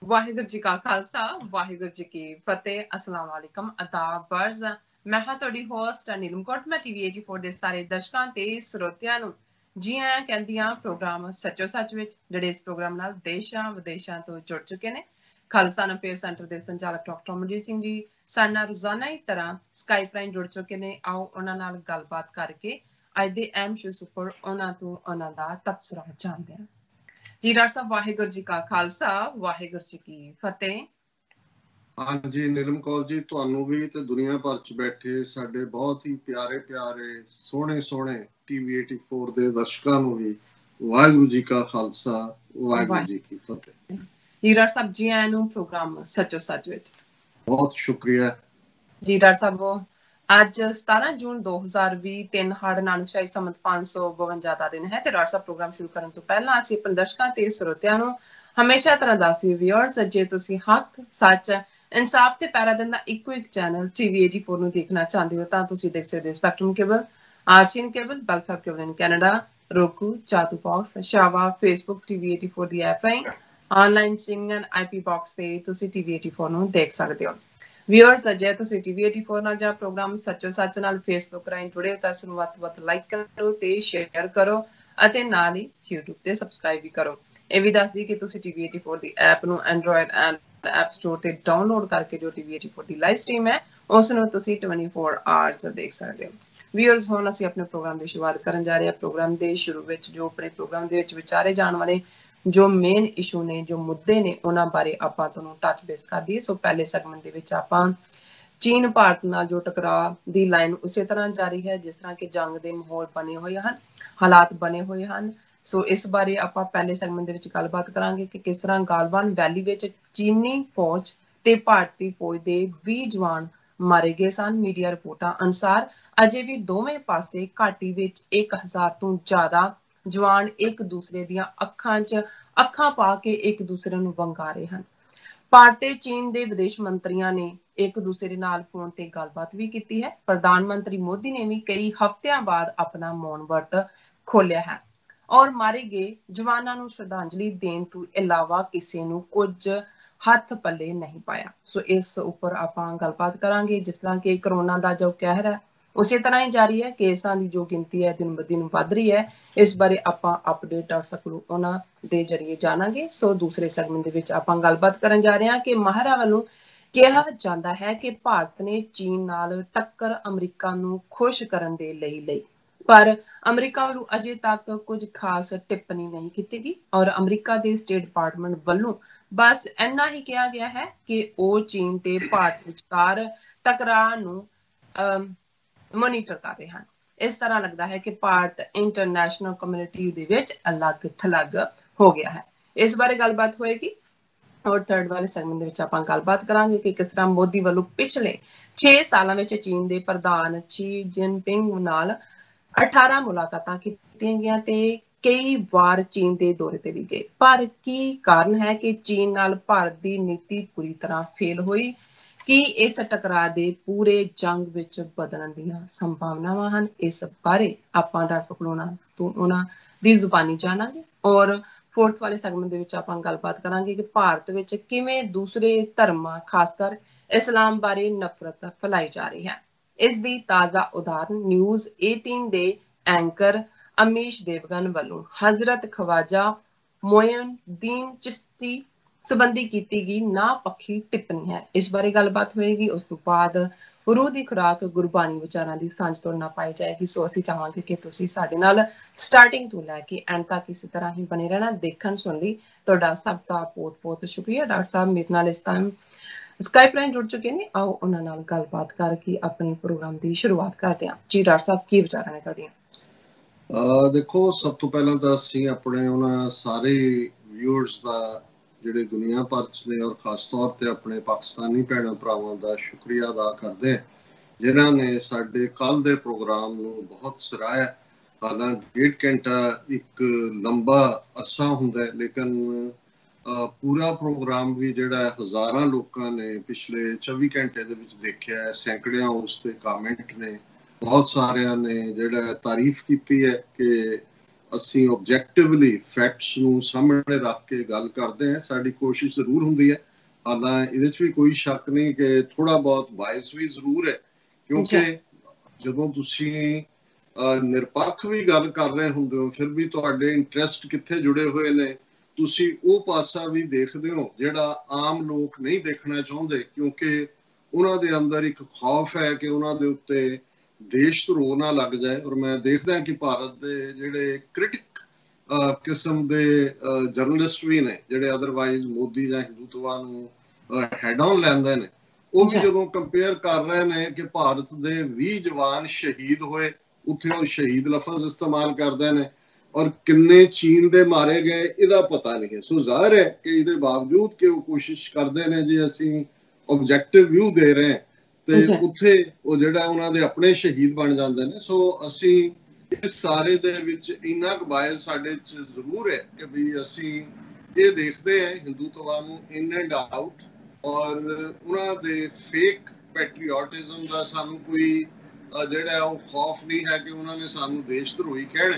ਵਾਹਿਗੁਰੂ ਜੀ ਕਾ ਖਾਲਸਾ ਵਾਹਿਗੁਰੂ ਜੀ ਕੀ ਫਤਿਹ। ਅਸਲਾਮ ਵਾਲੇਕਮ। ਆਦਾਬ ਬਰਜ਼। ਮੈਂ ਹਾਂ ਤੁਹਾਡੀ ਹੋਸਟ ਨੀਲਮ ਕੌਰ। ਮੈਂ ਟੀਵੀ 84 ਦੇ ਸਾਰੇ ਦਰਸ਼ਕਾਂ ਤੇ ਸਰੋਤਿਆਂ ਨੂੰ ਜੀ ਆਇਆਂ ਕਹਿੰਦੀ ਹਾਂ ਪ੍ਰੋਗਰਾਮ ਸੱਚੋ ਸੱਚ ਵਿੱਚ, ਜਿਹੜੇ ਇਸ ਪ੍ਰੋਗਰਾਮ ਨਾਲ ਦੇਸ਼ਾਂ ਵਿਦੇਸ਼ਾਂ ਤੋਂ ਜੁੜ ਚੁੱਕੇ ਨੇ। ਖਾਲਸਾ ਅਫੇਅਰ ਸੈਂਟਰ ਦੇ ਸੰਚਾਲਕ ਡਾਕਟਰ ਅਮਰਜੀਤ ਸਿੰਘ ਜੀ ਸਾਡੇ ਨਾਲ ਰੋਜ਼ਾਨਾ ਹੀ ਤਰ੍ਹਾਂ ਸਕਾਈਪ ਰਾਹੀਂ ਜੁੜ ਚੁੱਕੇ ਨੇ। ਆਓ ਉਹਨਾਂ ਨਾਲ ਗੱਲਬਾਤ ਕਰਕੇ ਅੱਜ ਦੇ ਅਹਿਮ ਇਸ਼ੂਜ਼ ਉੱਪਰ ਉਹਨਾਂ ਤੋਂ ਉਹਨਾਂ ਦਾ ਤਬਸਰਾ ਜਾਣਦੇ ਹਾਂ। ਜੀ ਡਾਕਟਰ ਸਾਹਿਬ, ਵਾਹਿਗੁਰੂ ਜੀ ਕਾ ਖਾਲਸਾ ਵਾਹਿਗੁਰੂ ਜੀ ਕੀ ਫਤਿਹ। ਹਾਂਜੀ ਨੀਲਮ ਕੌਰ ਜੀ, ਤੁਹਾਨੂੰ ਵੀ ਤੇ ਦੁਨੀਆ ਭਰ ਚ ਬੈਠੇ ਸਾਡੇ ਬਹੁਤ ਹੀ ਪਿਆਰੇ ਪਿਆਰੇ ਸੋਹਣੇ ਟੀਵੀ 84 ਦੇ ਦਰਸ਼ਕਾਂ ਨੂੰ ਵੀ ਵਾਹਿਗੁਰੂ ਜੀ ਕਾ ਖਾਲਸਾ ਵਾਹਿਗੁਰੂ ਜੀ ਕੀ ਫਤਿਹ। ਜੀ ਡਾਕਟਰ ਸਾਹਿਬ, ਜੀ ਆਇਆਂ ਨੂੰ ਪ੍ਰੋਗਰਾਮ ਸੱਚੋ ਸੱਚ ਵਿੱਚ। ਬਹੁਤ ਸ਼ੁਕਰੀਆ ਜੀ ਡਾਕਟਰ ਸਾਹਿਬ, ਅੱਜ 17 ਜੂਨ 2020 3 ਹੜ ਨਾਨਕਸ਼ਾਹੀ ਸੰਮਤ 552 ਦਾ ਦਿਨ ਹੈ ਤੇ ਡਾਕਟਰ ਸਾਹਿਬ ਪ੍ਰੋਗਰਾਮ ਸ਼ੁਰੂ ਕਰਨ ਤੋਂ ਪਹਿਲਾਂ ਅਸੀਂ ਆਪਣੇ ਦਰਸ਼ਕਾਂ ਤੇ ਸਰੋਤਿਆਂ ਨੂੰ ਹਮੇਸ਼ਾ ਤਰ੍ਹਾਂ ਦੱਸਦੇ ਵੀਅਰਸ, ਜੇ ਤੁਸੀਂ ਹੱਕ ਸੱਚ ਇਨਸਾਫ ਤੇ ਪੈਰਾ ਦਿੰਦਾ ਇੱਕੋ ਇੱਕ ਚੈਨਲ ਟੀਵੀ 84 ਨੂੰ ਦੇਖਣਾ ਚਾਹੁੰਦੇ ਹੋ ਤਾਂ ਤੁਸੀਂ ਦੇਖ ਸਕਦੇ ਹੋ ਸਪੈਕਟਰਮ ਕੇਬਲ, ਆਰਸੀਐਨ ਕੇਬਲ, ਬਲਫਰ ਕੇਬਲ ਇਨ ਕੈਨੇਡਾ, roku, ਚਾਤੂ ਬਾਕਸ, ਸ਼ਾਵਾ, ਫੇਸਬੁੱਕ ਟੀਵੀ 84 ਦੀ ਐਪ ਹੈ, online streaming and IP box ਤੇ ਤੁਸੀਂ ਟੀਵੀ 84 ਨੂੰ ਦੇਖ ਸਕਦੇ ਹੋ। ਵੀਅਰਸ, ਜੇ ਤੁਸੀਂ ਟੀਵੀ 84 ਨਾਲ ਜਾਂ ਪ੍ਰੋਗਰਾਮ ਸੱਚੋ ਸੱਚ ਨਾਲ ਫੇਸਬੁੱਕ ਰਾਹੀਂ ਜੁੜੇ ਹੋ ਤਾਂ ਇਸ ਨੂੰ ਵੱਧ ਤੋਂ ਵੱਧ ਲਾਈਕ ਕਰੋ ਤੇ ਸ਼ੇਅਰ ਕਰੋ ਅਤੇ ਨਾਲ ਹੀ YouTube ਤੇ ਸਬਸਕ੍ਰਾਈਬ ਵੀ ਕਰੋ। ਇਹ ਵੀ ਦੱਸਦੀ ਕਿ ਤੁਸੀਂ ਟੀਵੀ 84 ਦੀ ਐਪ ਨੂੰ ਐਂਡਰੋਇਡ ਐਂਡ ਐਪ ਸਟੋਰ ਤੇ ਡਾਊਨਲੋਡ ਕਰਕੇ ਜੋ ਟੀਵੀ 84 ਦੀ ਲਾਈਵ ਸਟ੍ਰੀਮ ਹੈ ਉਸ ਨੂੰ ਤੁਸੀਂ 24 ਆਵਰਸ ਦੇਖ ਸਕਦੇ ਹੋ। ਵੀਅਰਸ, ਹੁਣ ਅਸੀਂ ਆਪਣੇ ਪ੍ਰੋਗਰਾਮ ਦੀ ਸ਼ੁਰੂਆਤ ਕਰਨ ਜਾ ਰਹੇ ਹਾਂ। ਪ੍ਰੋਗਰਾਮ ਦੇ ਸ਼ੁਰੂ ਵਿੱਚ ਜੋ ਆਪਣੇ ਪ੍ਰੋਗਰਾਮ ਦੇ ਵਿੱਚ ਵਿਚਾਰੇ ਜਾਣ ਵਾਲੇ ਜੋ ਮੇਨ ਇਸ਼ੂ ਨੇ, ਜੋ ਮੁੱਦੇ ਨੇ, ਉਹਨਾਂ ਬਾਰੇ ਆਪਾਂ ਤੁਹਾਨੂੰ ਟੱਚ ਬੇਸ ਕਰ ਦਈਏ। ਸੋ ਪਹਿਲੇ ਸੈਗਮੈਂਟ ਦੇ ਵਿੱਚ ਆਪਾਂ ਚੀਨ ਭਾਰਤ ਨਾਲ ਜੋ ਟਕਰਾਅ ਦੀ ਲਾਈਨ ਉਸੇ ਤਰ੍ਹਾਂ ਜਾਰੀ ਹੈ ਜਿਸ ਤਰ੍ਹਾਂ ਕਿ ਜੰਗ ਦੇ ਮਾਹੌਲ ਬਣੇ ਹੋਏ ਹਨ, ਹਾਲਾਤ ਬਣੇ ਹੋਏ ਹਨ। ਸੋ ਇਸ ਬਾਰੇ ਆਪਾਂ ਪਹਿਲੇ ਸੈਗਮੈਂਟ ਦੇ ਵਿੱਚ ਗੱਲਬਾਤ ਕਰਾਂਗੇ ਕਿ ਕਿਸ ਤਰ੍ਹਾਂ ਗਾਲਵਾਨ ਵੈਲੀ ਵਿੱਚ ਚੀਨੀ ਫੌਜ ਤੇ ਭਾਰਤੀ ਫੌਜ ਦੇ 20 ਜਵਾਨ ਮਾਰੇ ਗਏ ਸਨ। ਮੀਡੀਆ ਰਿਪੋਰਟਾਂ ਅਨੁਸਾਰ ਅਜੇ ਵੀ ਦੋਵੇਂ ਪਾਸੇ ਘਾਟੀ ਵਿੱਚ 1000 ਤੋਂ ਜ਼ਿਆਦਾ ਜਵਾਨ ਇੱਕ ਦੂਸਰੇ ਦੀਆਂ ਅੱਖਾਂ 'ਚ ਅੱਖਾਂ ਪਾ ਕੇ ਇੱਕ ਦੂਸਰੇ ਨੂੰ ਵੰਗਾ ਰਹੇ ਹਨ। ਭਾਰਤ ਤੇ ਚੀਨ ਦੇ ਵਿਦੇਸ਼ ਮੰਤਰੀਆਂ ਨੇ ਇੱਕ ਦੂਸਰੇ ਨਾਲ ਫੋਨ ਤੇ ਗੱਲਬਾਤ ਵੀ ਕੀਤੀ ਹੈ। ਪ੍ਰਧਾਨ ਮੰਤਰੀ ਮੋਦੀ ਨੇ ਵੀ ਕਈ ਹਫ਼ਤਿਆਂ ਬਾਅਦ ਆਪਣਾ ਮੌਨ ਵਰਤ ਖੋਲਿਆ ਹੈ ਔਰ ਮਾਰੇ ਗਏ ਜਵਾਨਾਂ ਨੂੰ ਸ਼ਰਧਾਂਜਲੀ ਦੇਣ ਤੋਂ ਇਲਾਵਾ ਕਿਸੇ ਨੂੰ ਕੁਝ ਹੱਥ ਪੱਲੇ ਨਹੀਂ ਪਾਇਆ। ਸੋ ਇਸ ਉੱਪਰ ਆਪਾਂ ਗੱਲਬਾਤ ਕਰਾਂਗੇ। ਜਿਸ ਤਰ੍ਹਾਂ ਕਿ ਕਰੋਨਾ ਦਾ ਜੋ ਕਹਿਰ ਹੈ ਉਸੇ ਤਰ੍ਹਾਂ ਹੀ ਜਾਰੀ ਹੈ, ਕੇਸਾਂ ਦੀ ਜੋ ਗਿਣਤੀ ਹੈ ਦਿਨ ਬ ਦਿਨ ਵੱਧ ਰਹੀ ਹੈ। ਇਸ ਬਾਰੇ ਆਪਾਂ ਅਪਡੇਟ ਡਾਕਟਰ ਸਾਹਿਬ ਉਹਨਾਂ ਦੇ ਜਰੀਏ ਜਾਣਾਂਗੇ। ਸੋ ਦੂਸਰੇ ਸੈਗਮੈਂਟ ਦੇ ਵਿੱਚ ਆਪਾਂ ਗੱਲਬਾਤ ਕਰਨ ਜਾ ਰਹੇ ਹਾਂ ਕਿ ਮਾਹਰਾਂ ਵੱਲੋਂ ਕਿਹਾ ਜਾਂਦਾ ਹੈ ਕਿ ਭਾਰਤ ਨੇ ਚੀਨ ਨਾਲ ਟੱਕਰ ਅਮਰੀਕਾ ਨੂੰ ਖੁਸ਼ ਕਰਨ ਦੇ ਲਈ ਪਰ ਅਮਰੀਕਾ ਵੱਲੋਂ ਅਜੇ ਤੱਕ ਕੁਝ ਖਾਸ ਟਿੱਪਣੀ ਨਹੀਂ ਕੀਤੀ ਗਈ ਔਰ ਅਮਰੀਕਾ ਦੇ ਸਟੇਟ ਡਿਪਾਰਟਮੈਂਟ ਵੱਲੋਂ ਬਸ ਇੰਨਾ ਹੀ ਕਿਹਾ ਗਿਆ ਹੈ ਕਿ ਉਹ ਚੀਨ ਤੇ ਭਾਰਤ ਵਿਚਕਾਰ ਟਕਰਾਅ ਨੂੰ ਮੋਨੀਟਰ ਕਰ ਰਹੇ ਹਨ। ਇਸ ਤਰ੍ਹਾਂ ਲੱਗਦਾ ਹੈ ਕਿ ਭਾਰਤ ਇੰਟਰਨੈਸ਼ਨਲ ਕਮਿਊਨਿਟੀ ਦੇ ਵਿੱਚ ਅਲੱਗ ਥਲੱਗ ਹੋ ਗਿਆ ਹੈ। ਇਸ ਬਾਰੇ ਗੱਲਬਾਤ ਹੋਏਗੀ ਔਰ ਥਰਡ ਵਾਲੇ ਸੈਗਮੈਂਟ ਦੇ ਵਿੱਚ ਆਪਾਂ ਗੱਲਬਾਤ ਕਰਾਂਗੇ ਕਿ ਕਿਸ ਤਰ੍ਹਾਂ ਮੋਦੀ ਵੱਲੋਂ ਪਿਛਲੇ 6 ਸਾਲਾਂ ਵਿੱਚ ਚੀਨ ਦੇ ਪ੍ਰਧਾਨ ਸ਼ੀ ਜਿਨਪਿੰਗ ਨਾਲ 18 ਮੁਲਾਕਾਤਾਂ ਕੀਤੀਆਂ ਗਈਆਂ ਤੇ ਕਈ ਵਾਰ ਚੀਨ ਦੇ ਦੌਰੇ ਤੇ ਵੀ ਗਏ। ਪਰ ਕੀ ਕਾਰਨ ਹੈ ਕਿ ਚੀਨ ਨਾਲ ਭਾਰਤ ਦੀ ਨੀਤੀ ਪੂਰੀ ਤਰ੍ਹਾਂ ਫੇਲ ਹੋਈ? ਕੀ ਇਸ ਟਕਰਾਅ ਦੇ ਪੂਰੇ ਜੰਗ ਵਿੱਚ ਬਦਲਣ ਦੀਆਂ ਸੰਭਾਵਨਾਵਾਂ ਹਨ? ਇਸ ਬਾਰੇ ਆਪਾਂ ਡਾਕਟਰ ਕੋਲੋਂ ਤੋਂ ਉਹਨਾਂ ਦੀ ਜ਼ੁਬਾਨੀ ਜਾਣਾਂਗੇ ਔਰ ਫੋਰਥ ਵਾਲੇ ਸੈਗਮੈਂਟ ਦੇ ਵਿੱਚ ਆਪਾਂ ਗੱਲਬਾਤ ਕਰਾਂਗੇ ਕਿ ਭਾਰਤ ਵਿੱਚ ਕਿਵੇਂ ਦੂਸਰੇ ਧਰਮਾਂ ਖਾਸ ਕਰ ਇਸਲਾਮ ਬਾਰੇ ਨਫ਼ਰਤ ਫੈਲਾਈ ਜਾ ਰਹੀ ਹੈ। ਇਸ ਦੀ ਤਾਜ਼ਾ ਉਦਾਹਰਨ ਨਿਊਜ਼ 18 ਦੇ ਐਂਕਰ ਅਮੀਸ਼ ਦੇਵਗਨ ਵੱਲੋਂ ਹਜ਼ਰਤ ਖਵਾਜਾ ਮੋਇਨੁਦੀਨ ਚਿਸ਼ਤੀ ਸੰਬੰਧੀ ਕੀਤੀ ਗਈ ਨਾਪੱਖੀ ਟਿੱਪਣੀ ਹੈ। ਇਸ ਬਾਰੇ ਗੱਲਬਾਤ ਹੋਏਗੀ। ਉਸ ਤੋਂ ਬਾਅਦ ਰੂਹ ਦੀ ਖੁਰਾਕ ਗੁਰਬਾਣੀ ਵਿਚਾਰਾਂ ਦੀ ਸਾਂਝ ਤੋਂ ਨਾ ਪਾਈ ਜਾਏਗੀ। ਸੋ ਅਸੀਂ ਚਾਹਾਂਗੇ ਕਿ ਤੁਸੀਂ ਸਾਡੇ ਨਾਲ ਸਟਾਰਟਿੰਗ ਤੋਂ ਲੈ ਕੇ ਐਂਡ ਤੱਕ ਇਸੇ ਤਰ੍ਹਾਂ ਹੀ ਬਣੇ ਰਹਿਣਾ। ਦੇਖਣ ਸੁਣ ਲਈ ਤੁਹਾਡਾ ਸਭ ਦਾ ਬਹੁਤ ਬਹੁਤ ਸ਼ੁਕਰੀਆ। ਡਾਕਟਰ ਸਾਹਿਬ ਮੇਰੇ ਨਾਲ ਇਸ ਟਾਈਮ ਸਕਾਈਪ ਰਾਹੀਂ ਜੁੜ ਚੁੱਕੇ ਨੇ। ਆਓ ਉਹਨਾਂ ਨਾਲ ਗੱਲਬਾਤ ਕਰਕੇ ਆਪਣੇ ਪ੍ਰੋਗਰਾਮ ਦੀ ਸ਼ੁਰੂਆਤ ਕਰਦੇ ਹਾਂ। ਜੀ ਡਾਕਟਰ ਸਾਹਿਬ, ਕੀ ਵਿਚਾਰਾਂ ਨੇ ਤੁਹਾਡੀਆਂ? ਦੇਖੋ, ਸਭ ਤੋਂ ਪਹਿਲਾਂ ਤਾਂ ਅਸੀਂ ਆਪਣੇ ਉਹਨਾਂ ਸਾਰੇ ਵਿਊਅਰਸ ਦਾ ਜਿਹੜੇ ਦੁਨੀਆ ਭਰ 'ਚ ਨੇ ਔਰ ਖਾਸ ਤੌਰ ਤੇ ਆਪਣੇ ਪਾਕਿਸਤਾਨੀ ਭੈਣਾਂ ਭਰਾਵਾਂ ਦਾ ਸ਼ੁਕਰੀਆ ਅਦਾ ਕਰਦੇ ਜਿਨ੍ਹਾਂ ਨੇ ਸਾਡੇ ਕੱਲ੍ਹ ਦੇ ਪ੍ਰੋਗਰਾਮ ਨੂੰ ਬਹੁਤ ਸਰਾਹਿਆ। ਹਾਲਾਂਕਿ 1.5 ਘੰਟਾ ਇੱਕ ਲੰਬਾ ਅਰਸਾ ਹੁੰਦਾ ਹੈ ਲੇਕਿਨ ਪੂਰਾ ਪ੍ਰੋਗਰਾਮ ਵੀ ਜਿਹੜਾ ਹਜ਼ਾਰਾਂ ਲੋਕਾਂ ਨੇ ਪਿਛਲੇ 24 ਘੰਟੇ ਦੇ ਵਿੱਚ ਦੇਖਿਆ ਹੈ। ਸੈਂਕੜਿਆਂ ਉਸ ਤੇ ਕਾਮੈਂਟ ਨੇ, ਬਹੁਤ ਸਾਰਿਆਂ ਨੇ ਜਿਹੜਾ ਤਾਰੀਫ ਕੀਤੀ ਹੈ ਕਿ ਅਸੀਂ ਆਬਜੈਕਟਿਵਲੀ ਫੈਕਟਸ ਨੂੰ ਸਾਹਮਣੇ ਰੱਖ ਕੇ ਗੱਲ ਕਰਦੇ ਹਾਂ। ਸਾਡੀ ਕੋਸ਼ਿਸ਼ ਜ਼ਰੂਰ ਹੁੰਦੀ ਹੈ, ਹਾਲਾਂ ਇਹਦੇ 'ਚ ਵੀ ਕੋਈ ਸ਼ੱਕ ਨਹੀਂ ਕਿ ਥੋੜਾ ਬਹੁਤ ਬਾਇਸ ਵੀ ਜ਼ਰੂਰ ਹੈ, ਕਿਉਂਕਿ ਜਦੋਂ ਤੁਸੀਂ ਨਿਰਪੱਖ ਵੀ ਗੱਲ ਕਰ ਰਹੇ ਹੁੰਦੇ ਹੋ, ਫਿਰ ਵੀ ਤੁਹਾਡੇ ਇੰਟਰਸਟ ਕਿੱਥੇ ਜੁੜੇ ਹੋਏ ਨੇ, ਤੁਸੀਂ ਉਹ ਪਾਸਾ ਵੀ ਦੇਖਦੇ ਹੋ ਜਿਹੜਾ ਆਮ ਲੋਕ ਨਹੀਂ ਦੇਖਣਾ ਚਾਹੁੰਦੇ, ਕਿਉਂਕਿ ਉਹਨਾਂ ਦੇ ਅੰਦਰ ਇੱਕ ਖੌਫ ਹੈ ਕਿ ਉਹਨਾਂ ਦੇ ਉੱਤੇ ਦੇਸ਼ ਧਰੋਹ ਨਾ ਲੱਗ ਜਾਏ। ਔਰ ਮੈਂ ਦੇਖਦਾ ਕਿ ਭਾਰਤ ਦੇ ਜਿਹੜੇ ਕ੍ਰਿਟਿਕ ਕਿਸਮ ਦੇ ਜਰਨਲਿਸਟ ਵੀ ਨੇ, ਜਿਹੜੇ ਅਦਰਵਾਈਜ਼ ਮੋਦੀ ਜਾਂ ਹਿੰਦੂਤਵਾ ਨੂੰ ਹੈਡ ਔਨ ਲੈਂਦੇ ਨੇ, ਉਹ ਵੀ ਜਦੋਂ ਕੰਪੇਅਰ ਕਰ ਰਹੇ ਨੇ ਕਿ ਭਾਰਤ ਦੇ 20 ਜਵਾਨ ਸ਼ਹੀਦ ਹੋਏ, ਉੱਥੇ ਉਹ ਸ਼ਹੀਦ ਲਫ਼ਜ਼ ਇਸਤੇਮਾਲ ਕਰਦੇ ਨੇ, ਔਰ ਕਿੰਨੇ ਚੀਨ ਦੇ ਮਾਰੇ ਗਏ ਇਹਦਾ ਪਤਾ ਨਹੀਂ ਹੈ। ਸੋ ਜ਼ਾਹਿਰ ਹੈ ਕਿ ਇਹਦੇ ਬਾਵਜੂਦ ਕਿ ਉਹ ਕੋਸ਼ਿਸ਼ ਕਰਦੇ ਨੇ ਜੀ ਅਸੀਂ ਆਬਜੈਕਟਿਵ ਵਿਊ ਦੇ ਰਹੇ, ਤੇ ਉੱਥੇ ਉਹ ਜਿਹੜਾ ਉਹਨਾਂ ਦੇ ਆਪਣੇ ਸ਼ਹੀਦ ਬਣ ਜਾਂਦੇ ਨੇ। ਸੋ ਅਸੀਂ ਇਸ ਸਾਰੇ ਦੇ ਵਿੱਚ ਇੰਨਾ ਕੁ ਬਾਇਸ ਸਾਡੇ 'ਚ ਜ਼ਰੂਰ ਹੈ ਕਿ ਵੀ ਅਸੀਂ ਇਹ ਦੇਖਦੇ ਹਾਂ ਹਿੰਦੂਤਵਾ ਨੂੰ ਇਨ ਐਂਡ ਆਊਟ, ਔਰ ਉਹਨਾਂ ਦੇ ਫੇਕ ਪੈਟਰੀਓਟਿਜ਼ਮ ਦਾ ਸਾਨੂੰ ਕੋਈ ਜਿਹੜਾ ਉਹ ਖੌਫ ਨਹੀਂ ਹੈ ਕਿ ਉਹਨਾਂ ਨੇ ਸਾਨੂੰ ਦੇਸ਼ ਧਰੋਹੀ ਕਹਿਣਾ।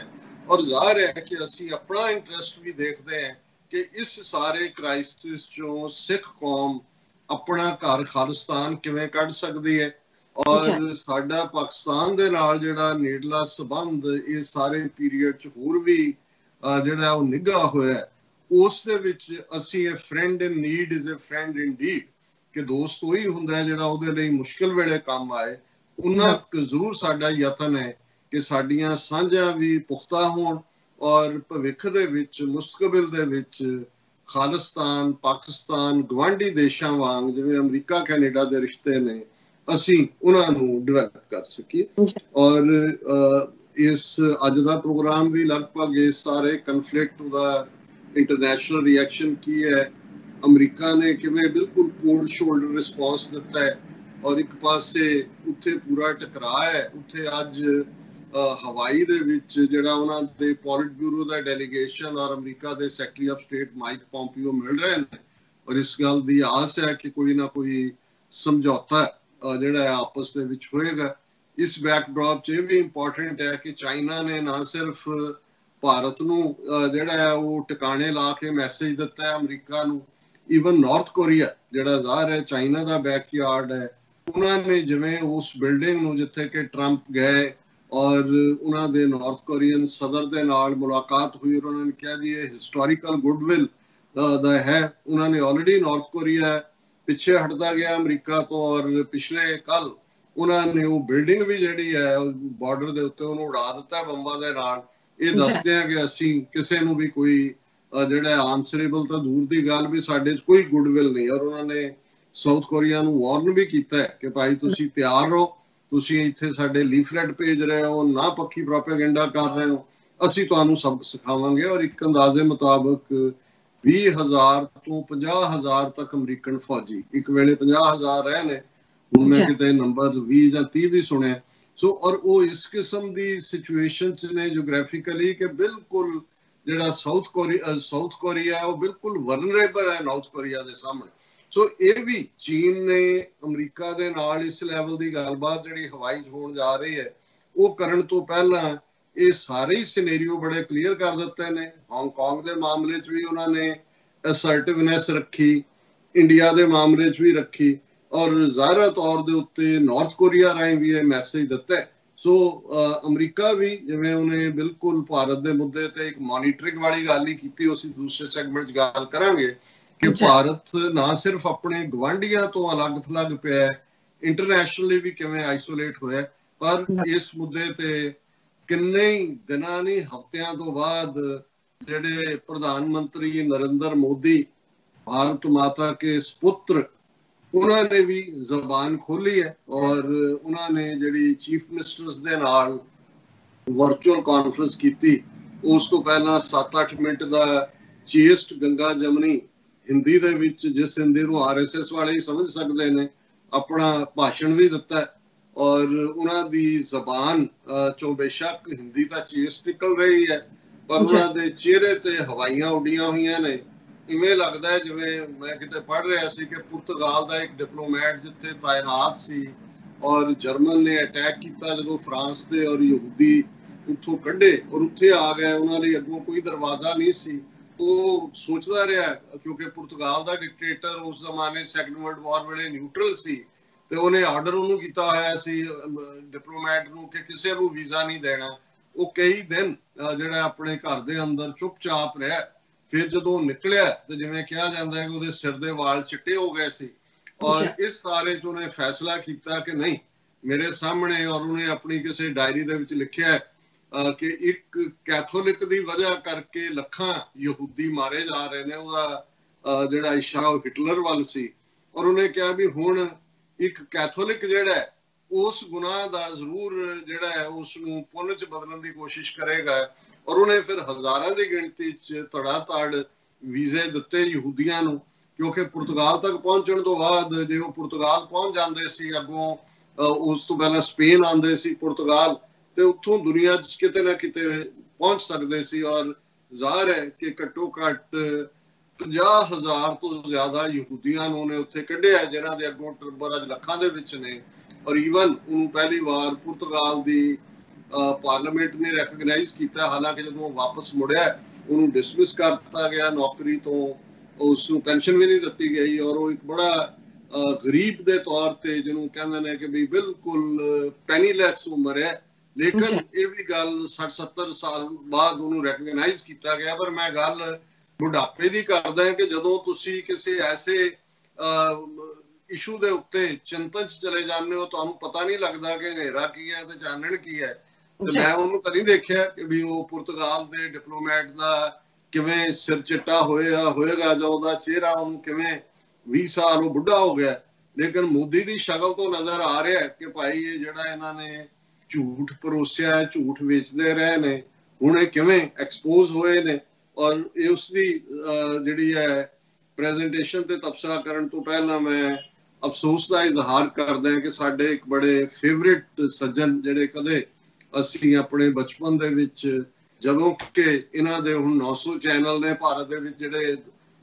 ਔਰ ਜ਼ਾਹਿਰ ਹੈ ਕਿ ਅਸੀਂ ਆਪਣਾ ਇੰਟਰਸਟ ਵੀ ਦੇਖਦੇ ਹਾਂ ਕਿ ਇਸ ਸਾਰੇ ਕ੍ਰਾਈਸਿਸ ਚੋਂ ਸਿੱਖ ਕੌਮ ਆਪਣਾ ਘਰ ਖਾਲਿਸਤਾਨ ਕਿਵੇਂ ਕੱਢ ਸਕਦੀ ਹੈ, ਔਰ ਸਾਡਾ ਪਾਕਿਸਤਾਨ ਦੇ ਨਾਲ ਜਿਹੜਾ ਨੇੜਲਾ ਸੰਬੰਧ ਇਹ ਸਾਰੇ ਪੀਰੀਅਡ 'ਚ ਹੋਰ ਵੀ ਜਿਹੜਾ ਉਹ ਨਿੱਘਾ ਹੋਇਆ, ਉਸ ਦੇ ਵਿੱਚ ਅਸੀਂ ਇਹ friend in need is a friend indeed, ਕਿ ਦੋਸਤ ਉਹੀ ਹੁੰਦਾ ਜਿਹੜਾ ਉਹਦੇ ਲਈ ਮੁਸ਼ਕਿਲ ਵੇਲੇ ਕੰਮ ਆਏ। ਉਹਨਾਂ ਜ਼ਰੂਰ ਸਾਡਾ ਯਤਨ ਹੈ ਕਿ ਸਾਡੀਆਂ ਸਾਂਝਾਂ ਵੀ ਪੁਖਤਾ ਹੋਣ, ਔਰ ਭਵਿੱਖ ਦੇ ਵਿੱਚ ਮੁਸਤਕਬਲ ਦੇ ਵਿੱਚ ਖਾਲਿਸਤਾਨ ਪਾਕਿਸਤਾਨ ਗਵਾਂਢੀ ਦੇਸ਼ਾਂ ਵਾਂਗ ਜਿਵੇਂ ਅਮਰੀਕਾ ਕੈਨੇਡਾ ਦੇ ਰਿਸ਼ਤੇ ਨੇ, ਅਸੀਂ ਉਹਨਾਂ ਨੂੰ ਡਿਵੈਲਪ ਕਰ ਸਕੀਏ। ਔਰ ਇਸ ਅੱਜ ਦਾ ਪ੍ਰੋਗਰਾਮ ਵੀ ਲਗਭਗ ਇਸ ਸਾਰੇ ਕਨਫਲਿਕਟ ਦਾ ਇੰਟਰਨੈਸ਼ਨਲ ਰਿਐਕਸ਼ਨ ਕੀ ਹੈ, ਅਮਰੀਕਾ ਨੇ ਕਿਵੇਂ ਬਿਲਕੁਲ ਕੋਲਡ ਸ਼ੋਲਡਰ ਰਿਸਪੌਂਸ ਦਿੱਤਾ ਹੈ, ਔਰ ਇੱਕ ਪਾਸੇ ਉੱਥੇ ਪੂਰਾ ਟਕਰਾਅ ਹੈ। ਉੱਥੇ ਅੱਜ ਹਵਾਈ ਦੇ ਵਿੱਚ ਜਿਹੜਾ ਉਹਨਾਂ ਦੇ ਪੋਲਿਟ ਬਿਊਰੋ ਦਾ ਡੈਲੀਗੇਸ਼ਨ ਔਰ ਅਮਰੀਕਾ ਦੇ secretary of state Mike Pompeo ਮਿਲ ਰਹੇ ਨੇ, ਔਰ ਇਸ ਗੱਲ ਦੀ ਆਸ ਹੈ ਕਿ ਕੋਈ ਨਾ ਕੋਈ ਸਮਝੌਤਾ ਜਿਹੜਾ ਹੈ ਆਪਸ ਦੇ ਵਿੱਚ ਹੋਏਗਾ। ਇਸ ਬੈਕਡ੍ਰੌਪ 'ਚ ਇਹ ਵੀ ਇੰਪੋਰਟੈਂਟ ਹੈ ਕਿ ਚਾਈਨਾ ਨੇ ਨਾ ਸਿਰਫ ਭਾਰਤ ਨੂੰ ਜਿਹੜਾ ਹੈ ਉਹ ਟਿਕਾਣੇ ਲਾ ਕੇ ਮੈਸੇਜ ਦਿੱਤਾ ਹੈ ਅਮਰੀਕਾ ਨੂੰ, ਈਵਨ ਨਾਰਥ ਕੋਰੀਆ ਜਿਹੜਾ ਜ਼ਾਹਿਰ ਹੈ ਚਾਈਨਾ ਦਾ ਬੈਕਯਾਰਡ ਹੈ, ਉਹਨਾਂ ਨੇ ਜਿਵੇਂ ਉਸ ਬਿਲਡਿੰਗ ਨੂੰ ਜਿੱਥੇ ਕਿ ਟਰੰਪ ਗਏ ਔਰ ਉਹਨਾਂ ਦੇ ਨਾਰਥ ਕੋਰੀਅਨ ਸਦਰ ਦੇ ਨਾਲ ਮੁਲਾਕਾਤ ਹੋਈ, ਔਰ ਉਹਨਾਂ ਨੇ ਕਿਹਾ ਜੀ ਇਹ ਹਿਸਟੋਰੀਕਲ ਗੁੱਡਵਿਲ ਦਾ ਹੈ। ਉਹਨਾਂ ਨੇ ਆਲਰੇਡੀ ਨਾਰਥ ਕੋਰੀਆ ਪਿੱਛੇ ਹਟਦਾ ਗਿਆ ਅਮਰੀਕਾ ਤੋਂ, ਔਰ ਪਿਛਲੇ ਕੱਲ ਉਹਨਾਂ ਨੇ ਉਹ ਬਿਲਡਿੰਗ ਵੀ ਜਿਹੜੀ ਹੈ ਬਾਰਡਰ ਦੇ ਉੱਤੇ ਉਹਨੂੰ ਉਡਾ ਦਿੱਤਾ ਬੰਬਾਂ ਦੇ ਨਾਲ। ਇਹ ਦੱਸਦੇ ਆ ਕਿ ਅਸੀਂ ਕਿਸੇ ਨੂੰ ਵੀ ਕੋਈ ਜਿਹੜਾ ਆਨਸਰੇਬਲ ਤਾਂ ਦੂਰ ਦੀ ਗੱਲ ਵੀ ਸਾਡੇ 'ਚ ਕੋਈ ਗੁੱਡਵਿਲ ਨਹੀਂ। ਔਰ ਉਹਨਾਂ ਨੇ ਸਾਊਥ ਕੋਰੀਆ ਨੂੰ ਵਾਰਨ ਵੀ ਕੀਤਾ ਹੈ ਕਿ ਭਾਈ ਤੁਸੀਂ ਤਿਆਰ ਰਹੋ, ਤੁਸੀਂ ਇੱਥੇ ਸਾਡੇ ਲੀਫਲੈਟ ਭੇਜ ਰਹੇ ਹੋ, ਨਾ ਪੱਖੀ ਪ੍ਰੋਪੇਗੈਂਡਾ ਕਰ ਰਹੇ ਹੋ, ਅਸੀਂ ਤੁਹਾਨੂੰ ਸਬਕ ਸਿਖਾਵਾਂਗੇ। ਔਰ ਇੱਕ ਅੰਦਾਜ਼ੇ ਮੁਤਾਬਕ 20,000 ਤੋਂ 50,000 ਤੱਕ ਅਮਰੀਕਨ ਫੌਜੀ, ਇੱਕ ਵੇਲੇ 50,000 ਰਹੇ ਨੇ, ਹੁਣ ਮੈਂ ਕਿਤੇ ਨੰਬਰ 20 ਜਾਂ 30 ਵੀ ਸੁਣਿਆ। ਸੋ ਔਰ ਉਹ ਇਸ ਕਿਸਮ ਦੀ ਸਿਚੁਏਸ਼ਨ 'ਚ ਨੇ ਜੋਗ੍ਰਾਫਿਕਲੀ ਕਿ ਬਿਲਕੁਲ ਜਿਹੜਾ ਸਾਊਥ ਕੋਰੀਆ ਹੈ ਉਹ ਬਿਲਕੁਲ ਵਲਨਰੇਬਲ ਹੈ ਨਾਰਥ ਕੋਰੀਆ ਦੇ ਸਾਹਮਣੇ। ਸੋ ਇਹ ਵੀ ਚੀਨ ਨੇ ਅਮਰੀਕਾ ਦੇ ਨਾਲ ਇਸ ਲੈਵਲ ਦੀ ਗੱਲਬਾਤ ਜਿਹੜੀ ਹਵਾਈ 'ਚ ਹੋਣ ਜਾ ਰਹੀ ਹੈ, ਉਹ ਕਰਨ ਤੋਂ ਪਹਿਲਾਂ ਇਹ ਸਾਰੇ ਹੀ ਸਿਨੈਰੀਓ ਬੜੇ ਕਲੀਅਰ ਕਰ ਦਿੱਤੇ ਨੇ। ਹਾਂਗਕਾਂਗ ਦੇ ਮਾਮਲੇ 'ਚ ਵੀ ਉਹਨਾਂ ਨੇ ਅਸਰਟਿਵਨੈਸ ਰੱਖੀ, ਇੰਡੀਆ ਦੇ ਮਾਮਲੇ 'ਚ ਵੀ ਰੱਖੀ, ਔਰ ਜ਼ਾਹਿਰ ਤੌਰ ਦੇ ਉੱਤੇ ਨਾਰਥ ਕੋਰੀਆ ਰਾਹੀਂ ਵੀ ਇਹ ਮੈਸੇਜ ਦਿੱਤਾ। ਸੋ ਅਮਰੀਕਾ ਵੀ ਜਿਵੇਂ ਉਹਨੇ ਬਿਲਕੁਲ ਭਾਰਤ ਦੇ ਮੁੱਦੇ ਤੇ ਇੱਕ ਮੋਨੀਟਰਿੰਗ ਵਾਲੀ ਗੱਲ ਹੀ ਕੀਤੀ, ਅਸੀਂ ਦੂਸਰੇ ਸੈਗਮੈਂਟ 'ਚ ਗੱਲ ਕਰਾਂਗੇ ਕਿ ਭਾਰਤ ਨਾ ਸਿਰਫ ਆਪਣੇ ਗਵਾਂਢੀਆਂ ਤੋਂ ਅਲੱਗ-ਥਲੱਗ ਪਿਆ, ਇੰਟਰਨੈਸ਼ਨਲੀ ਵੀ ਕਿਵੇਂ ਆਈਸੋਲੇਟ ਹੋਇਆ, ਪਰ ਇਸ ਮੁੱਦੇ ਤੇ ਕਿੰਨੇ ਹੀ ਦਿਨਾਂ ਨਹੀਂ ਹਫ਼ਤਿਆਂ ਤੋਂ ਬਾਅਦ ਜਿਹੜੇ ਪ੍ਰਧਾਨ ਮੰਤਰੀ ਨਰਿੰਦਰ ਮੋਦੀ ਭਾਰਤ ਮਾਤਾ ਕੇ ਸੁਪੁੱਤਰ, ਉਹਨਾਂ ਨੇ ਵੀ ਜ਼ਬਾਨ ਖੋਲੀ ਹੈ। ਔਰ ਉਹਨਾਂ ਨੇ ਜਿਹੜੀ ਚੀਫ ਮਿਨਿਸਟਰਸ ਦੇ ਨਾਲ ਵਰਚੁਅਲ ਕਾਨਫਰੰਸ ਕੀਤੀ, ਉਸ ਤੋਂ ਪਹਿਲਾਂ 7-8 ਮਿੰਟ ਦਾ ਚੇਸਟ ਗੰਗਾ ਜਮਨੀ ਹਿੰਦੀ ਦੇ ਵਿੱਚ, ਜਿਸ ਹਿੰਦੀ ਨੂੰ RSS ਵਾਲੇ ਹੀ ਸਮਝ ਸਕਦੇ ਨੇ, ਆਪਣਾ ਭਾਸ਼ਣ ਵੀ ਦਿੱਤਾ। ਔਰ ਉਹਨਾਂ ਦੀ ਜ਼ਬਾਨ ਚੋਂ ਬੇਸ਼ੱਕ ਹਿੰਦੀ ਦਾ ਚੇਸਟ ਨਿਕਲ ਰਹੀ ਹੈ, ਪਰ ਉਹਨਾਂ ਦੇ ਚਿਹਰੇ ਤੇ ਹਵਾਈਆਂ ਉੱਡੀਆਂ ਹੋਈਆਂ ਨੇ। ਇਵੇਂ ਲੱਗਦਾ ਹੈ ਜਿਵੇਂ ਮੈਂ ਕਿਤੇ ਪੜ੍ਹ ਰਿਹਾ ਸੀ ਕਿ ਪੁਰਤਗਾਲ ਦਾ ਇੱਕ ਡਿਪਲੋਮੈਟ ਜਿੱਥੇ ਤਾਇਨਾਤ ਸੀ ਔਰ ਜਰਮਨ ਨੇ ਅਟੈਕ ਕੀਤਾ ਜਦੋਂ ਫਰਾਂਸ ਤੇ, ਔਰ ਯਹੂਦੀ ਉੱਥੋਂ ਕੱਢੇ ਔਰ ਉੱਥੇ ਆ ਗਏ। ਉਹਨਾਂ ਲਈ ਅੱਗੋਂ ਕੋਈ ਦਰਵਾਜ਼ਾ ਨਹੀਂ ਸੀ। ਉਹ ਸੋਚਦਾ ਰਿਹਾ, ਕਿਉਂਕਿ ਪੁਰਤਗਾਲ ਦਾ ਡਿਕਟੇਟਰ ਉਸ ਜ਼ਮਾਨੇ ਸੈਕੰਡ ਵਰਲਡ ਵਾਰ ਵੇਲੇ ਨਿਊਟਰਲ ਸੀ, ਤੇ ਉਹਨੇ ਆਰਡਰ ਉਹਨੂੰ ਕੀਤਾ ਹੋਇਆ ਸੀ ਡਿਪਲੋਮੈਟ ਨੂੰ ਕਿ ਕਿਸੇ ਨੂੰ ਵੀਜ਼ਾ ਨਹੀਂ ਦੇਣਾ। ਉਹ ਕਈ ਦਿਨ ਜਿਹੜਾ ਆਪਣੇ ਘਰ ਦੇ ਅੰਦਰ ਚੁੱਪਚਾਪ ਰਿਹਾ। ਫਿਰ ਜਦੋਂ ਨਿਕਲਿਆ ਤੇ ਜਿਵੇਂ ਕਿਹਾ ਜਾਂਦਾ ਹੈ ਕਿ ਉਹਦੇ ਸਿਰ ਦੇ ਵਾਲ ਚਿੱਟੇ ਹੋ ਗਏ ਸੀ। ਔਰ ਇਸ ਸਾਰੇ 'ਚ ਉਹਨੇ ਫੈਸਲਾ ਕੀਤਾ ਕਿ ਨਹੀਂ, ਮੇਰੇ ਸਾਹਮਣੇ, ਔਰ ਉਹਨੇ ਆਪਣੀ ਕਿਸੇ ਡਾਇਰੀ ਦੇ ਵਿੱਚ ਲਿਖਿਆ ਕਿ ਇੱਕ ਕੈਥੋਲਿਕ ਦੀ ਵਜ੍ਹਾ ਕਰਕੇ ਲੱਖਾਂ ਯਹੂਦੀ ਮਾਰੇ ਜਾ ਰਹੇ ਨੇ। ਉਹਦਾ ਜਿਹੜਾ ਇਸ਼ਾਰਾ ਉਹ ਹਿਟਲਰ ਵੱਲ ਸੀ। ਔਰ ਉਹਨੇ ਕਿਹਾ ਵੀ ਹੁਣ ਇੱਕ ਕੈਥੋਲਿਕ ਜਿਹੜਾ ਹੈ ਉਸ ਗੁਨਾਹ ਦਾ ਜ਼ਰੂਰ ਜਿਹੜਾ ਹੈ ਉਸ ਨੂੰ ਪੁੰਨ 'ਚ ਬਦਲਣ ਦੀ ਕੋਸ਼ਿਸ਼ ਕਰੇਗਾ। ਔਰ ਉਹਨੇ ਫਿਰ ਹਜ਼ਾਰਾਂ ਦੀ ਗਿਣਤੀ 'ਚ ਧੜਾ-ਧੜ ਵੀਜ਼ੇ ਦਿੱਤੇ ਯਹੂਦੀਆਂ ਨੂੰ, ਕਿਉਂਕਿ ਪੁਰਤਗਾਲ ਤੱਕ ਪਹੁੰਚਣ ਤੋਂ ਬਾਅਦ ਜੇ ਉਹ ਪੁਰਤਗਾਲ ਪਹੁੰਚ ਜਾਂਦੇ ਸੀ, ਅੱਗੋਂ ਉਸ ਤੋਂ ਪਹਿਲਾਂ ਸਪੇਨ ਆਉਂਦੇ ਸੀ ਪੁਰਤਗਾਲ, ਤੇ ਉੱਥੋਂ ਦੁਨੀਆ 'ਚ ਕਿਤੇ ਨਾ ਕਿਤੇ ਪਹੁੰਚ ਸਕਦੇ ਸੀ। ਔਰ ਜ਼ਾਹਰ ਹੈ ਕਿ ਘੱਟੋ ਘੱਟ 50,000 ਤੋਂ ਜ਼ਿਆਦਾ ਯਹੂਦੀਆਂ ਨੂੰ ਉਹਨੇ ਉੱਥੇ ਕੱਢਿਆ, ਜਿਹਨਾਂ ਦੇ ਅੱਗੋਂ ਟਰੰਬਰ ਅੱਜ ਲੱਖਾਂ ਦੇ ਵਿੱਚ ਨੇ। ਔਰ ਈਵਨ ਉਹਨੂੰ ਪਹਿਲੀ ਵਾਰ ਪੁਰਤਗਾਲ ਦੀ ਪਾਰਲੀਮੈਂਟ ਨੇ ਰੈਕਗਨਾਈਜ਼ ਕੀਤਾ। ਹਾਲਾਂਕਿ ਜਦੋਂ ਉਹ ਵਾਪਸ ਮੁੜਿਆ ਉਹਨੂੰ ਡਿਸਮਿਸ ਕਰ ਦਿੱਤਾ ਗਿਆ ਨੌਕਰੀ ਤੋਂ, ਉਸ ਨੂੰ ਪੈਨਸ਼ਨ ਵੀ ਨਹੀਂ ਦਿੱਤੀ ਗਈ। ਔਰ ਉਹ ਇੱਕ ਬੜਾ ਗਰੀਬ ਦੇ ਤੌਰ ਤੇ ਜਿਹਨੂੰ ਕਹਿੰਦੇ ਨੇ ਕਿ ਵੀ ਬਿਲਕੁਲ ਪੈਨੀਲੈਸ ਉਮਰ ਹੈ, ਲੇਕਿਨ ਇਹ ਵੀ ਗੱਲ 60-70 ਸਾਲ ਬਾਅਦ ਉਹਨੂੰ ਰੈਕਗਨਾਈਜ਼ ਕੀਤਾ ਗਿਆ। ਪਰ ਮੈਂ ਗੱਲ ਬੁਢਾਪੇ ਦੀ ਕਰਦਾ ਕਿ ਜਦੋਂ ਤੁਸੀਂ ਕਿਸੇ ਐਸੇ ਇਸ਼ੂ ਦੇ ਉੱਤੇ ਚਿੰਤਨ 'ਚ ਚਲੇ ਜਾਂਦੇ ਹੋ, ਤੁਹਾਨੂੰ ਪਤਾ ਨਹੀਂ ਲੱਗਦਾ ਕਿ ਹਨੇਰਾ ਕੀ ਹੈ ਤੇ ਚਾਨਣ ਕੀ ਹੈ। ਤੇ ਮੈਂ ਉਹਨੂੰ ਤਾਂ ਨਹੀਂ ਦੇਖਿਆ ਕਿ ਵੀ ਉਹ ਪੁਰਤਗਾਲ ਦੇ ਡਿਪਲੋਮੈਟ ਦਾ ਕਿਵੇਂ ਸਿਰ ਚਿੱਟਾ ਹੋਏਗਾ ਜਾਂ ਉਹਦਾ ਚਿਹਰਾ ਉਹਨੂੰ ਕਿਵੇਂ 20 ਸਾਲ ਉਹ ਬੁੱਢਾ ਹੋ ਗਿਆ। ਲੇਕਿਨ ਮੋਦੀ ਦੀ ਸ਼ਕਲ ਤੋਂ ਨਜ਼ਰ ਆ ਰਿਹਾ ਕਿ ਭਾਈ ਇਹ ਜਿਹੜਾ ਇਹਨਾਂ ਨੇ ਝੂਠ ਪਰੋਸਿਆ ਹੈ, ਝੂਠ ਵੇਚਦੇ ਰਹੇ ਨੇ, ਹੁਣ ਇਹ ਕਿਵੇਂ ਐਕਸਪੋਜ਼ ਹੋਏ ਨੇ। ਔਰ ਇਹ ਉਸ ਦੀ ਜਿਹੜੀ ਹੈ ਪ੍ਰੈਜੈਂਟੇਸ਼ਨ ਤੇ ਤਬਸਰਾ ਕਰਨ ਤੋਂ ਪਹਿਲਾਂ ਮੈਂ ਅਫਸੋਸ ਦਾ ਇਜ਼ਹਾਰ ਕਰਦਾ ਕਿ ਸਾਡੇ ਇੱਕ ਬੜੇ ਫੇਵਰਿਟ ਸੱਜਣ ਜਿਹੜੇ ਕਦੇ ਅਸੀਂ ਆਪਣੇ ਬਚਪਨ ਦੇ ਵਿੱਚ, ਜਦੋਂ ਕਿ ਇਹਨਾਂ ਦੇ ਹੁਣ 900 ਚੈਨਲ ਨੇ ਭਾਰਤ ਦੇ ਵਿੱਚ ਜਿਹੜੇ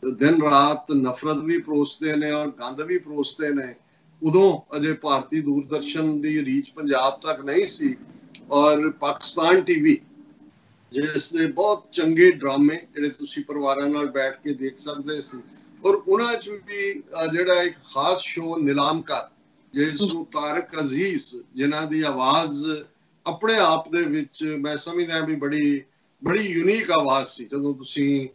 ਦਿਨ ਰਾਤ ਨਫ਼ਰਤ ਵੀ ਪਰੋਸਦੇ ਨੇ ਔਰ ਗੰਦ ਵੀ ਪਰੋਸਦੇ ਨੇ, ਉਦੋਂ ਅਜੇ ਭਾਰਤੀ ਦੂਰਦਰਸ਼ਨ ਦੀ ਰੀਚ ਪੰਜਾਬ ਤੱਕ ਨਹੀਂ ਸੀ। ਔਰ ਪਾਕਿਸਤਾਨ ਟੀਵੀ ਜਿਸ ਦੇ ਬਹੁਤ ਚੰਗੇ ਡਰਾਮੇ ਜਿਹੜੇ ਤੁਸੀਂ ਪਰਿਵਾਰਾਂ ਨਾਲ ਬੈਠ ਕੇ ਦੇਖ ਸਕਦੇ ਸੀ, ਔਰ ਉਹਨਾਂ 'ਚ ਵੀ ਜਿਹੜਾ ਇੱਕ ਖਾਸ ਸ਼ੋਅ ਨਿਲਾਮਕਾਰ, ਜਿਸ ਨੂੰ ਤਾਰਿਕ ਅਜ਼ੀਜ਼, ਜਿਨ੍ਹਾਂ ਦੀ ਆਵਾਜ਼ ਆਪਣੇ ਆਪ ਦੇ ਵਿੱਚ ਮੈਂ ਸਮਝਦਾ ਵੀ ਬੜੀ ਯੂਨੀਕ ਆਵਾਜ਼ ਸੀ। ਜਦੋਂ ਤੁਸੀਂ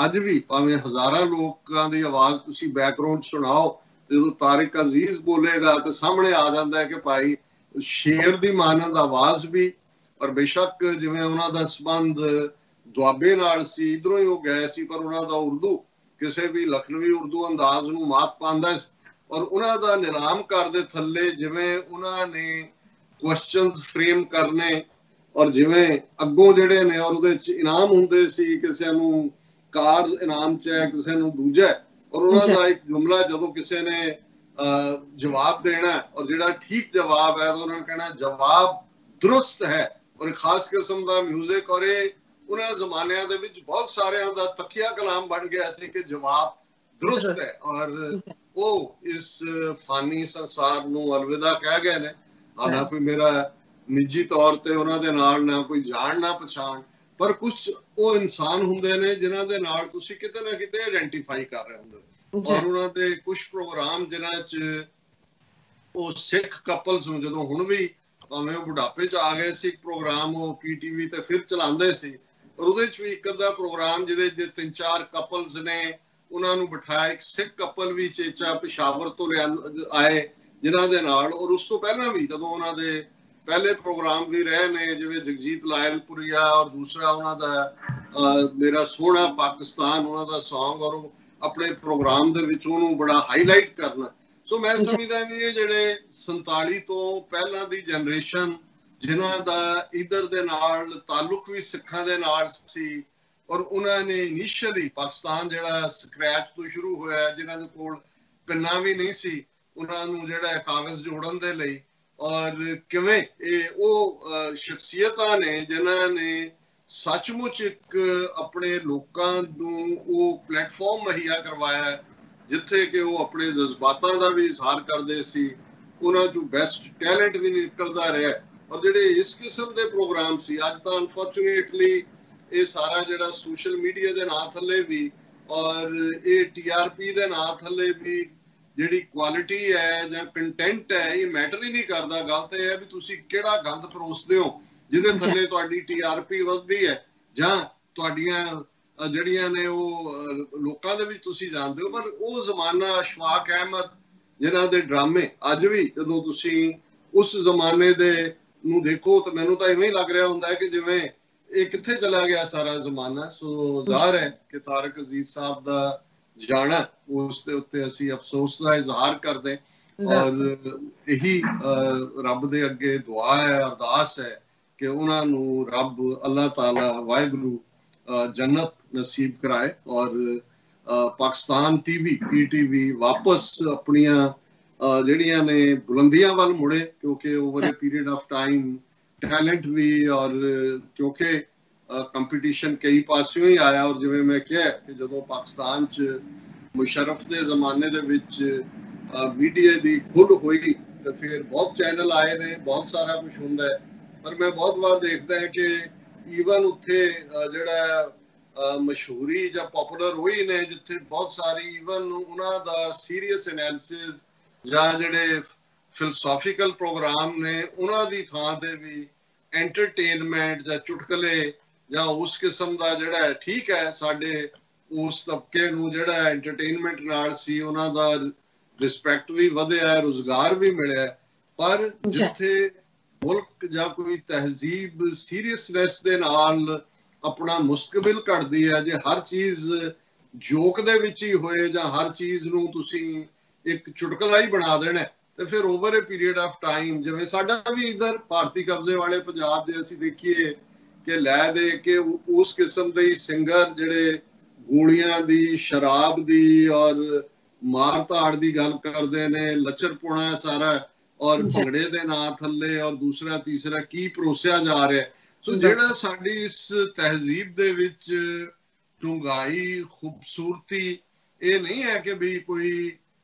ਅੱਜ ਵੀ ਭਾਵੇਂ ਹਜ਼ਾਰਾਂ ਲੋਕਾਂ ਦੀ ਆਵਾਜ਼ ਤੁਸੀਂ ਬੈਕਗ੍ਰਾਉਂਡ ਸੁਣਾਓ, ਜਦੋਂ ਤਾਰਿਕ ਅਜ਼ੀਜ਼ ਬੋਲੇਗਾ ਤੇ ਸਾਹਮਣੇ ਆ ਜਾਂਦਾ ਹੈ ਕਿ ਭਾਈ ਸ਼ੇਰ ਦੀ ਮਾਨੰਦ ਆਵਾਜ਼ ਵੀ। ਔਰ ਬੇਸ਼ੱਕ ਜਿਵੇਂ ਉਹਨਾਂ ਦਾ ਸੰਬੰਧ ਦੁਆਬੇ ਨਾਲ ਸੀ, ਇਧਰੋਂ ਹੀ ਉਹ ਗਏ ਸੀ, ਪਰ ਉਹਨਾਂ ਦਾ ਉਰਦੂ ਕਿਸੇ ਵੀ ਲਖਨਵੀ ਉਰਦੂ ਅੰਦਾਜ਼ ਨੂੰ ਮਾਤ ਪਾਉਂਦਾ। ਔਰ ਉਹਨਾਂ ਦਾ ਨਿਲਾਮਕਾਰ ਦੇ ਥੱਲੇ ਜਿਵੇਂ ਉਹਨਾਂ ਨੇ ਕੁਐਸਚਨਸ ਫਰੇਮ ਕਰਨੇ, ਔਰ ਜਿਵੇਂ ਅੱਗੋਂ ਜਿਹੜੇ ਨੇ ਔਰ ਉਹਦੇ 'ਚ ਇਨਾਮ ਹੁੰਦੇ ਸੀ, ਕਿਸੇ ਨੂੰ ਕਾਰ ਇਨਾਮ 'ਚ ਹੈ, ਕਿਸੇ ਨੂੰ ਦੂਜਾ। ਔਰ ਉਹਨਾਂ ਦਾ ਇੱਕ ਜੁਮਲਾ ਜਦੋਂ ਕਿਸੇ ਨੇ ਜਵਾਬ ਦੇਣਾ ਔਰ ਜਿਹੜਾ ਠੀਕ ਜਵਾਬ ਹੈ ਤਾਂ ਉਹਨਾਂ ਨੇ ਕਹਿਣਾ ਜਵਾਬ ਦਰੁਸਤ ਹੈ। ਔਰ ਖਾਸ ਕਿਸਮ ਦਾ ਮਿਊਜ਼ਿਕ, ਔਰ ਇਹ ਉਹਨਾਂ ਜ਼ਮਾਨਿਆਂ ਦੇ ਵਿੱਚ ਬਹੁਤ ਸਾਰਿਆਂ ਦਾ ਤਕੀਆ ਕਲਾਮ ਬਣ ਗਿਆ ਸੀ ਕਿ ਜਵਾਬ ਦਰੁਸਤ ਹੈ। ਔਰ ਉਹ ਇਸ ਫਾਨੀ ਸੰਸਾਰ ਨੂੰ ਅਲਵਿਦਾ ਕਹਿ ਗਏ ਨੇ। ਹਾਲਾਂਕਿ ਮੇਰਾ ਨਿੱਜੀ ਤੌਰ ਤੇ ਉਹਨਾਂ ਦੇ ਨਾਲ ਨਾ ਕੋਈ ਜਾਣ ਨਾ ਪਛਾਣ, ਪਰ ਕੁਝ ਉਹ ਇਨਸਾਨ ਹੁੰਦੇ ਨੇ ਜਿਨ੍ਹਾਂ ਦੇ ਨਾਲ ਤੁਸੀਂ ਕਿਤੇ ਨਾ ਕਿਤੇ ਆਇਡੈਂਟੀਫਾਈ ਕਰ ਰਹੇ ਹੁੰਦੇ। ਔਰ ਉਹਨਾਂ ਦੇ ਕੁਝ ਪ੍ਰੋਗਰਾਮ ਜਿਨ੍ਹਾਂ 'ਚ ਉਹ ਸਿੱਖ ਕਪਲਸ ਨੂੰ, ਜਦੋਂ ਹੁਣ ਵੀ ਭਾਵੇਂ ਉਹ ਬੁਢਾਪੇ 'ਚ ਆ ਗਏ ਸੀ, ਇੱਕ ਪ੍ਰੋਗਰਾਮ ਉਹ PTV ਤੇ ਫਿਰ ਚਲਾਉਂਦੇ ਸੀ, ਔਰ ਉਹਦੇ 'ਚ ਵੀ ਇੱਕ ਅੱਧਾ ਪ੍ਰੋਗਰਾਮ ਜਿਹਦੇ 'ਚ 3-4 ਕਪਲਸ ਨੇ, ਉਹਨਾਂ ਨੂੰ ਬਿਠਾਇਆ। ਇੱਕ ਸਿੱਖ ਕਪਲ ਵੀ ਚੇਚਾ ਪਿਸ਼ਾਵਰ ਤੋਂ ਆਏ ਜਿਨ੍ਹਾਂ ਦੇ ਨਾਲ, ਔਰ ਉਸ ਤੋਂ ਪਹਿਲਾਂ ਵੀ ਜਦੋਂ ਉਹਨਾਂ ਦੇ ਪਹਿਲੇ ਪ੍ਰੋਗਰਾਮ ਵੀ ਰਹੇ ਨੇ, ਜਿਵੇਂ ਜਗਜੀਤ ਲਾਇਲਪੁਰੀਆ, ਔਰ ਦੂਸਰਾ ਉਹਨਾਂ ਦਾ ਮੇਰਾ ਸੋਹਣਾ ਪਾਕਿਸਤਾਨ, ਉਹਨਾਂ ਦਾ ਸੌਂਗ, ਔਰ ਆਪਣੇ ਪ੍ਰੋਗਰਾਮ ਦੇ ਵਿੱਚ ਉਹਨੂੰ ਬੜਾ ਹਾਈਲਾਈਟ ਕਰਨਾ। ਸੋ ਮੈਂ ਸਮਝਦਾ ਵੀ ਇਹ ਜਿਹੜੇ 47 ਤੋਂ ਪਹਿਲਾਂ ਦੀ ਜਨਰੇਸ਼ਨ, ਜਿਨ੍ਹਾਂ ਦਾ ਇਧਰ ਦੇ ਨਾਲ ਤਾਲੁਕ ਵੀ ਸਿੱਖਾਂ ਦੇ ਨਾਲ ਸੀ, ਔਰ ਉਹਨਾਂ ਨੇ ਇਨੀਸ਼ੀਅਲੀ ਪਾਕਿਸਤਾਨ ਜਿਹੜਾ ਸਕ੍ਰੈਚ ਤੋਂ ਸ਼ੁਰੂ ਹੋਇਆ, ਜਿਨ੍ਹਾਂ ਦੇ ਕੋਲ ਪਿੰਨਾ ਵੀ ਨਹੀਂ ਸੀ, ਉਹਨਾਂ ਨੂੰ ਜਿਹੜਾ ਕਾਗਜ਼ ਜੋੜਨ ਦੇ ਲਈ, ਔਰ ਕਿਵੇਂ ਇਹ ਉਹ ਸ਼ਖਸੀਅਤਾਂ ਨੇ ਜਿਨ੍ਹਾਂ ਨੇ ਸੱਚਮੁੱਚ ਇੱਕ ਆਪਣੇ ਲੋਕਾਂ ਨੂੰ ਉਹ ਪਲੇਟਫਾਰਮ ਮੁਹੱਈਆ ਕਰਵਾਇਆ ਜਿੱਥੇ ਕਿ ਉਹ ਆਪਣੇ ਜਜ਼ਬਾਤਾਂ ਦਾ ਵੀ ਇਜ਼ਹਾਰ ਕਰਦੇ ਸੀ। ਉਹਨਾਂ 'ਚੋਂ ਬੈਸਟ ਟੈਲੈਂਟ ਵੀ ਨਿਕਲਦਾ ਰਿਹਾ, ਔਰ ਜਿਹੜੇ ਇਸ ਕਿਸਮ ਦੇ ਪ੍ਰੋਗਰਾਮ ਸੀ, ਅੱਜ ਤਾਂ ਅਨਫੋਰਚੂਨੇਟਲੀ ਇਹ ਸਾਰਾ ਜਿਹੜਾ ਸੋਸ਼ਲ ਮੀਡੀਆ ਦੇ ਨਾਂ ਥੱਲੇ ਵੀ ਔਰ ਇਹ TRP ਦੇ ਨਾਂ ਥੱਲੇ ਵੀ ਜਿਹੜੀ ਕੁਆਲਿਟੀ ਹੈ ਜਾਂ ਕੰਟੈਂਟ ਹੈ ਇਹ ਮੈਟਰ ਹੀ ਨਹੀਂ ਕਰਦਾ। ਗੱਲ ਤਾਂ ਇਹ ਹੈ ਵੀ ਤੁਸੀਂ ਕਿਹੜਾ ਗੰਦ ਪਰੋਸਦੇ ਹੋ ਜਿਹਦੇ ਥੱਲੇ ਤੁਹਾਡੀ TRP ਵੱਧਦੀ ਹੈ ਜਾਂ ਤੁਹਾਡੀਆਂ ਜਿਹੜੀਆਂ ਨੇ ਉਹ ਲੋਕਾਂ ਦੇ ਵਿੱਚ ਤੁਸੀਂ ਜਾਣਦੇ ਹੋ। ਪਰ ਉਹ ਜ਼ਮਾਨਾ ਅਸ਼ਫਾਕ ਅਹਿਮਦ ਜਿਨ੍ਹਾਂ ਦੇ ਡਰਾਮੇ ਅੱਜ ਵੀ ਜਦੋਂ ਤੁਸੀਂ ਉਸ ਜ਼ਮਾਨੇ ਦੇ ਨੂੰ ਦੇਖੋ ਤਾਂ ਮੈਨੂੰ ਤਾਂ ਇਵੇਂ ਹੀ ਲੱਗ ਰਿਹਾ ਹੁੰਦਾ ਹੈ ਕਿ ਜਿਵੇਂ ਇਹ ਕਿੱਥੇ ਚਲਾ ਗਿਆ ਸਾਰਾ ਜ਼ਮਾਨਾ। ਸੋ ਜ਼ਾਹਰ ਹੈ ਕਿ ਤਾਰਿਕ ਅਜ਼ੀਜ਼ ਸਾਹਿਬ ਦਾ ਜਾਣਾ ਉਸ ਦੇ ਉੱਤੇ ਅਸੀਂ ਅਫਸੋਸ ਦਾ ਇਜ਼ਹਾਰ ਕਰਦੇ ਔਰ ਇਹੀ ਰੱਬ ਦੇ ਅੱਗੇ ਦੁਆ ਹੈ, ਅਰਦਾਸ ਹੈ ਕਿ ਉਹਨਾਂ ਨੂੰ ਰੱਬ ਅੱਲਾਹ ਤਾਲਾ ਵਾਹਿਗੁਰੂ ਜन्नत नसीब कराए और पाकिस्तान TV PTV वापस अपनिया ਜਿਹੜੀਆਂ ਨੇ ਬੁਲੰਦੀਆਂ ਵੱਲ ਮੁੜੇ ਕਿਉਂਕਿ over a period of time talent ਵੀ ਔਰ ਕਿਉਂਕਿ ਕੰਪੀਟੀਸ਼ਨ ਕਈ ਪਾਸਿਓਂ ਹੀ ਆਇਆ ਔਰ ਜਿਵੇਂ ਮੈਂ ਕਿਹਾ ਕਿ ਜਦੋਂ ਪਾਕਿਸਤਾਨ 'ਚ ਮੁਸ਼ਰਫ ਦੇ ਜ਼ਮਾਨੇ ਦੇ ਵਿੱਚ ਮੀਡੀਆ ਦੀ ਖੁੱਲ੍ਹ ਹੋਈ ਤਾਂ ਫਿਰ ਬਹੁਤ ਚੈਨਲ ਆਏ ਨੇ, ਬਹੁਤ ਸਾਰਾ ਕੁਝ ਹੁੰਦਾ ਹੈ। ਪਰ ਮੈਂ ਬਹੁਤ ਵਾਰ ਦੇਖਦਾ ਹੈ ਕਿ ਈਵਨ ਉੱਥੇ ਜਿਹੜਾ ਮਸ਼ਹੂਰੀ ਜਾਂ ਪਪੂਲਰ ਹੋਈ ਨੇ ਜਿੱਥੇ ਬਹੁਤ ਸਾਰੀ ਈਵਨ ਉਹਨਾਂ ਦਾ ਸੀਰੀਅਸ ਐਨਾਲਿਸਿਸ ਜਾਂ ਜਿਹੜੇ ਫਿਲਸਫੀਕਲ ਪ੍ਰੋਗਰਾਮ ਨੇ ਉਹਨਾਂ ਦੀ ਥਾਂ ਤੇ ਵੀ ਐਂਟਰਟੇਨਮੈਂਟ ਜਾਂ ਚੁਟਕਲੇ ਜਾਂ ਉਸ ਕਿਸਮ ਦਾ ਜਿਹੜਾ ਹੈ, ਠੀਕ ਹੈ ਸਾਡੇ ਉਸ ਤਬਕੇ ਨੂੰ ਜਿਹੜਾ ਐਂਟਰਟੇਨਮੈਂਟ ਨਾਲ ਸੀ ਉਹਨਾਂ ਦਾ ਰਿਸਪੈਕਟ ਵੀ ਵਧਿਆ, ਰੁਜ਼ਗਾਰ ਵੀ ਮਿਲਿਆ। ਪਰ ਜਿੱਥੇ ਮੁਲਕ ਜਾਂ ਕੋਈ ਤਹਿਜ਼ੀਬ ਸੀਰੀਅਸਨੈਸ ਦੇ ਨਾਲ ਆਪਣਾ ਮੁਸਤਕਬਲ ਕੱਢਦੀ ਹੈ, ਜੇ ਹਰ ਚੀਜ਼ ਜੋਕ ਦੇ ਵਿੱਚ ਹੀ ਹੋਏ ਜਾਂ ਹਰ ਚੀਜ਼ ਨੂੰ ਤੁਸੀਂ ਇੱਕ ਚੁਟਕਲਾ ਹੀ ਬਣਾ ਦੇਣਾ ਤੇ ਫਿਰ over a period of time ਜਿਵੇਂ ਸਾਡਾ ਵੀ ਇਧਰ ਭਾਰਤੀ ਕਬਜ਼ੇ ਵਾਲੇ ਪੰਜਾਬ ਦੇ ਅਸੀਂ ਦੇਖੀਏ ਕਿ ਲੈ ਦੇ ਕੇ ਉਸ ਕਿਸਮ ਦੇ ਹੀ ਸਿੰਗਰ ਜਿਹੜੇ ਗੋਲੀਆਂ ਦੀ, ਸ਼ਰਾਬ ਦੀ ਔਰ ਮਾਰ ਧਾੜ ਦੀ ਗੱਲ ਕਰਦੇ ਨੇ, ਲੱਚਰਪੁਣਾ ਸਾਰਾ ਔਰ ਭੰਗੜੇ ਦੇ ਨਾਂ ਥੱਲੇ ਔਰ ਦੂਸਰਾ ਤੀਸਰਾ ਕੀ ਪਰੋਸਿਆ ਜਾ ਰਿਹਾ। ਸੋ ਜਿਹੜਾ ਸਾਡੀ ਇਸ ਤਹਿਜ਼ੀਬ ਦੇ ਵਿੱਚ ਡੂੰਘਾਈ, ਖੂਬਸੂਰਤੀ ਇਹ ਨਹੀਂ ਹੈ ਕਿ ਵੀ ਕੋਈ